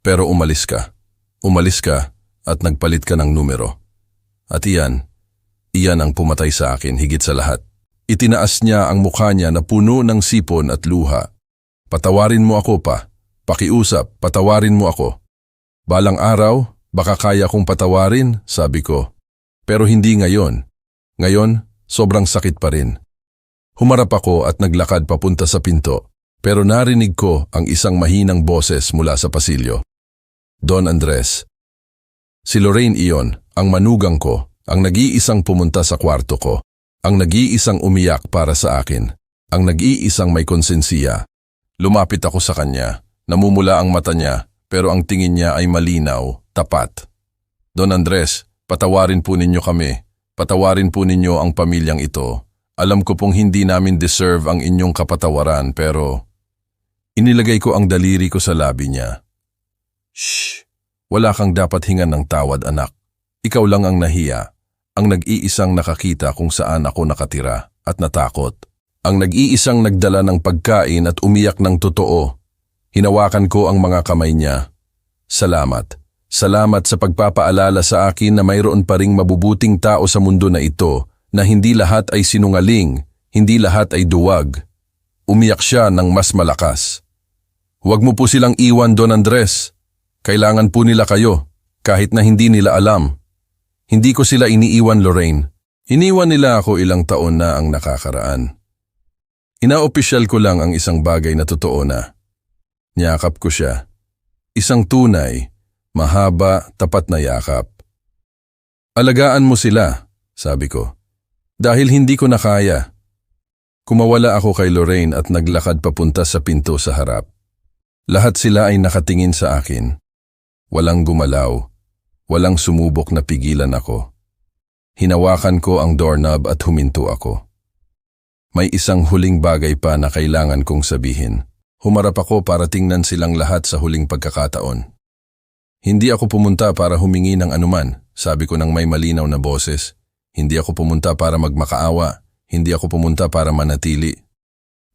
Pero umalis ka. Umalis ka at nagpalit ka ng numero. At iyan ang pumatay sa akin higit sa lahat. Itinaas niya ang mukha niya na puno ng sipon at luha. Patawarin mo ako pa. Pakiusap, patawarin mo ako. Balang araw, baka kaya kong patawarin, sabi ko. Pero hindi ngayon. Ngayon, sobrang sakit pa rin. Humarap ako at naglakad papunta sa pinto, pero narinig ko ang isang mahinang boses mula sa pasilyo. Don Andres. Si Lorraine iyon, ang manugang ko, ang nag-iisang pumunta sa kwarto ko. Ang nag-iisang umiyak para sa akin, ang nag-iisang may konsensiya. Lumapit ako sa kanya, namumula ang mata niya, pero ang tingin niya ay malinaw, tapat. Don Andres, patawarin po ninyo kami, patawarin po ninyo ang pamilyang ito. Alam ko pong hindi namin deserve ang inyong kapatawaran, pero inilagay ko ang daliri ko sa labi niya. Shh! Wala kang dapat hingan ng tawad, anak. Ikaw lang ang nahiya. Ang nag-iisang nakakita kung saan ako nakatira at natakot. Ang nag-iisang nagdala ng pagkain at umiyak ng totoo. Hinawakan ko ang mga kamay niya. Salamat. Salamat sa pagpapaalala sa akin na mayroon pa ring mabubuting tao sa mundo na ito, na hindi lahat ay sinungaling, hindi lahat ay duwag. Umiyak siya ng mas malakas. Huwag mo po silang iwan, Don Andres. Kailangan po nila kayo, kahit na hindi nila alam. Hindi ko sila iniiwan, Lorraine. Iniwan nila ako ilang taon na ang nakakaraan. Inaopisyal ko lang ang isang bagay na totoo na. Niyakap ko siya. Isang tunay, mahaba, tapat na yakap. Alagaan mo sila, sabi ko. Dahil hindi ko na kaya. Kumawala ako kay Lorraine at naglakad papunta sa pinto sa harap. Lahat sila ay nakatingin sa akin. Walang gumalaw. Walang sumubok na pigilan ako. Hinawakan ko ang doorknob at huminto ako. May isang huling bagay pa na kailangan kong sabihin. Humarap ako para tingnan silang lahat sa huling pagkakataon. Hindi ako pumunta para humingi ng anuman, sabi ko ng may malinaw na boses. Hindi ako pumunta para magmakaawa, hindi ako pumunta para manatili.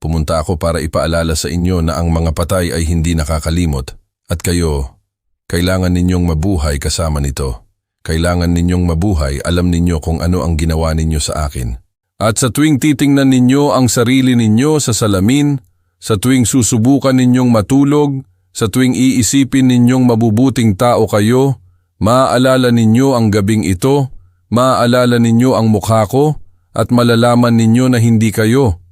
Pumunta ako para ipaalala sa inyo na ang mga patay ay hindi nakakalimot at kayo, kailangan ninyong mabuhay kasama nito. Kailangan ninyong mabuhay, alam ninyo kung ano ang ginawa ninyo sa akin. At sa tuwing titingnan ninyo ang sarili ninyo sa salamin, sa tuwing susubukan ninyong matulog, sa tuwing iisipin ninyong mabubuting tao kayo, maaalala ninyo ang gabing ito, maaalala ninyo ang mukha ko, at malalaman ninyo na hindi kayo.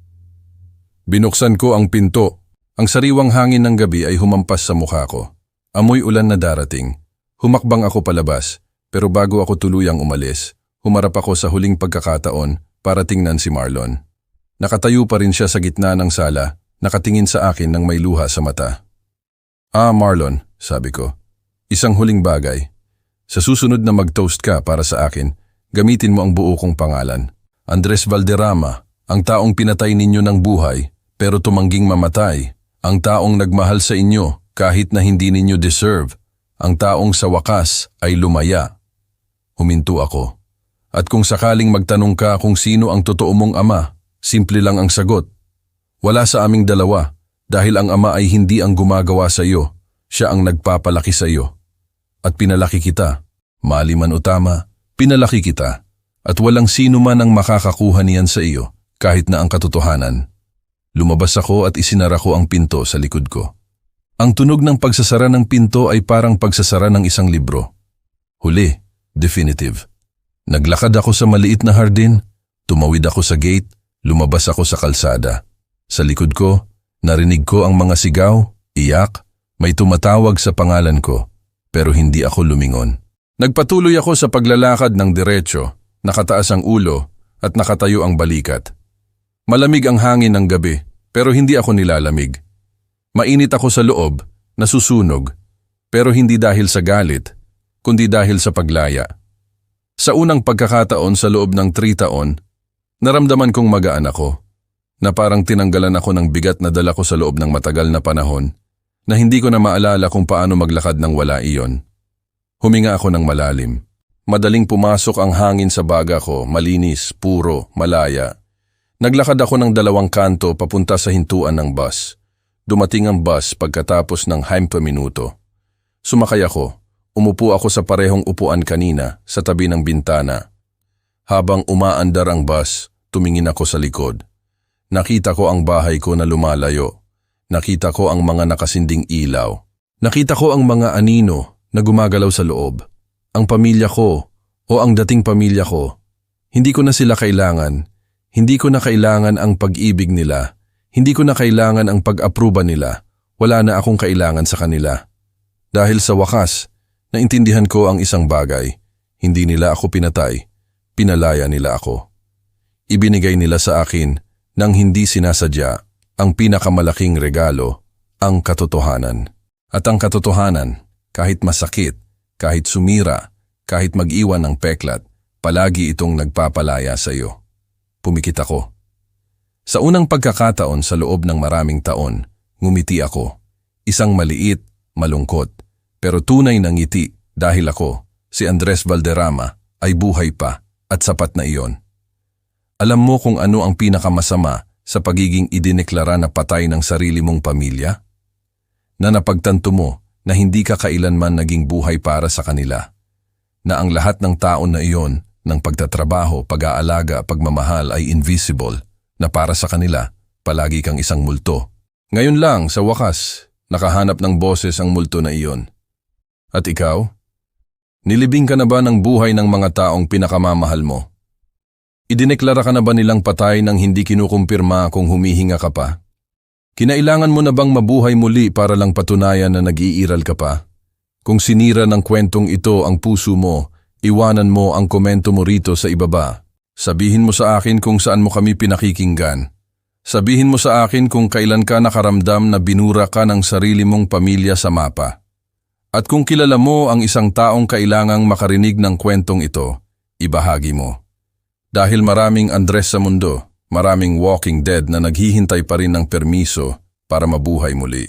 Binuksan ko ang pinto. Ang sariwang hangin ng gabi ay humampas sa mukha ko. Amoy ulan na darating. Humakbang ako palabas, pero bago ako tuluyang umalis, humarap ako sa huling pagkakataon para tingnan si Marlon. Nakatayo pa rin siya sa gitna ng sala, nakatingin sa akin ng may luha sa mata. Ah, Marlon, sabi ko. Isang huling bagay. Sa susunod na mag-toast ka para sa akin, gamitin mo ang buo kong pangalan. Andres Valderrama, ang taong pinatay ninyo ng buhay, pero tumangging mamatay. Ang taong nagmahal sa inyo, kahit na hindi ninyo deserve, ang taong sa wakas ay lumaya. Huminto ako. At kung sakaling magtanong ka kung sino ang totoo mong ama, simple lang ang sagot. Wala sa aming dalawa, dahil ang ama ay hindi ang gumagawa sa iyo, siya ang nagpapalaki sa iyo. At pinalaki kita, mali man o tama, pinalaki kita. At walang sino man ang makakakuha niyan sa iyo, kahit na ang katotohanan. Lumabas ako at isinara ko ang pinto sa likod ko. Ang tunog ng pagsasara ng pinto ay parang pagsasara ng isang libro. Huli, definitive. Naglakad ako sa maliit na hardin, tumawid ako sa gate, lumabas ako sa kalsada. Sa likod ko, narinig ko ang mga sigaw, iyak, may tumatawag sa pangalan ko, pero hindi ako lumingon. Nagpatuloy ako sa paglalakad ng diretso, nakataas ang ulo at nakatayo ang balikat. Malamig ang hangin ng gabi, pero hindi ako nilalamig. Mainit ako sa loob, nasusunog, pero hindi dahil sa galit, kundi dahil sa paglaya. Sa unang pagkakataon sa loob ng 3 taon, naramdaman kong magaan ako, na parang tinanggalan ako ng bigat na dala ko sa loob ng matagal na panahon, na hindi ko na maalala kung paano maglakad nang wala iyon. Huminga ako ng malalim. Madaling pumasok ang hangin sa baga ko, malinis, puro, malaya. Naglakad ako ng 2 kanto papunta sa hintuan ng bus. Dumating ang bus pagkatapos ng 5 minuto. Sumakay ako. Umupo ako sa parehong upuan kanina sa tabi ng bintana. Habang umaandar ang bus, tumingin ako sa likod. Nakita ko ang bahay ko na lumalayo. Nakita ko ang mga nakasinding ilaw. Nakita ko ang mga anino na gumagalaw sa loob. Ang pamilya ko o ang dating pamilya ko. Hindi ko na sila kailangan. Hindi ko na kailangan ang pag-ibig nila. Hindi ko na kailangan ang pag-aproba nila. Wala na akong kailangan sa kanila. Dahil sa wakas, naintindihan ko ang isang bagay. Hindi nila ako pinatay. Pinalaya nila ako. Ibinigay nila sa akin nang hindi sinasadya ang pinakamalaking regalo, ang katotohanan. At ang katotohanan, kahit masakit, kahit sumira, kahit mag-iwan ng peklat, palagi itong nagpapalaya sa iyo. Pumikit ako. Sa unang pagkakataon sa loob ng maraming taon, ngumiti ako. Isang maliit, malungkot, pero tunay na ngiti dahil ako, si Andres Valderrama, ay buhay pa at sapat na iyon. Alam mo kung ano ang pinakamasama sa pagiging idineklara na patay ng sarili mong pamilya? Na napagtanto mo na hindi ka kailanman naging buhay para sa kanila. Na ang lahat ng taon na iyon, ng pagtatrabaho, pag-aalaga, pagmamahal ay invisible, na para sa kanila, palagi kang isang multo. Ngayon lang, sa wakas, nakahanap ng boses ang multo na iyon. At ikaw? Nilibing ka na ba ng buhay ng mga taong pinakamamahal mo? Idineklara ka na ba nilang patay nang hindi kinukumpirma kung humihinga ka pa? Kinailangan mo na bang mabuhay muli para lang patunayan na nag-iiral ka pa? Kung sinira ng kwentong ito ang puso mo, iwanan mo ang komento mo rito sa ibaba. Sabihin mo sa akin kung saan mo kami pinakikinggan. Sabihin mo sa akin kung kailan ka nakaramdam na binura ka ng sarili mong pamilya sa mapa. At kung kilala mo ang isang taong kailangang makarinig ng kwentong ito, ibahagi mo. Dahil maraming Andres sa mundo, maraming walking dead na naghihintay pa rin ng permiso para mabuhay muli.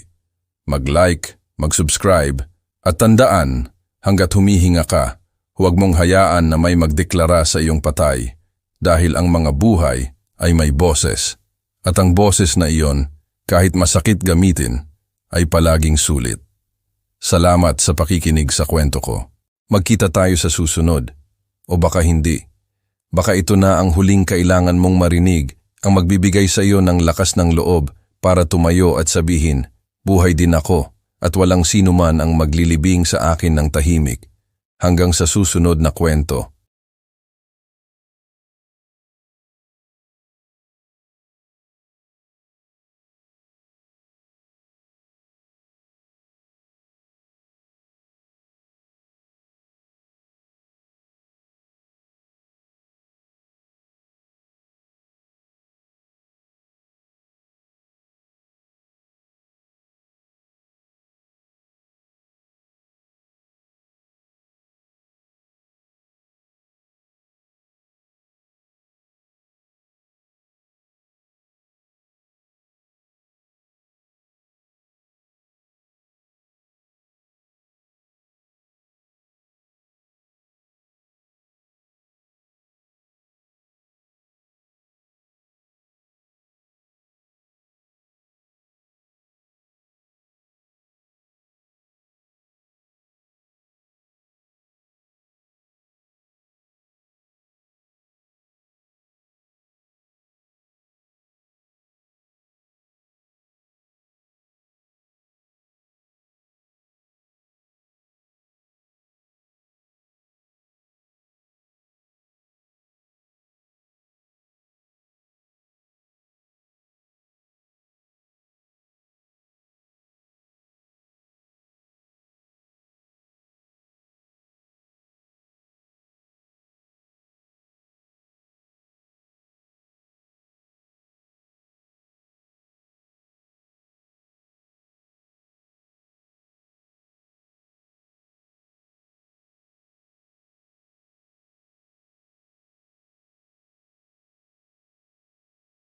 Mag-like, mag-subscribe, at tandaan, hanggat humihinga ka, huwag mong hayaan na may magdeklara sa iyong patay, dahil ang mga buhay ay may boses, at ang boses na iyon, kahit masakit gamitin, ay palaging sulit. Salamat sa pakikinig sa kwento ko. Magkita tayo sa susunod, o baka hindi. Baka ito na ang huling kailangan mong marinig, ang magbibigay sa iyo ng lakas ng loob para tumayo at sabihin, buhay din ako at walang sino man ang maglilibing sa akin ng tahimik. Hanggang sa susunod na kwento.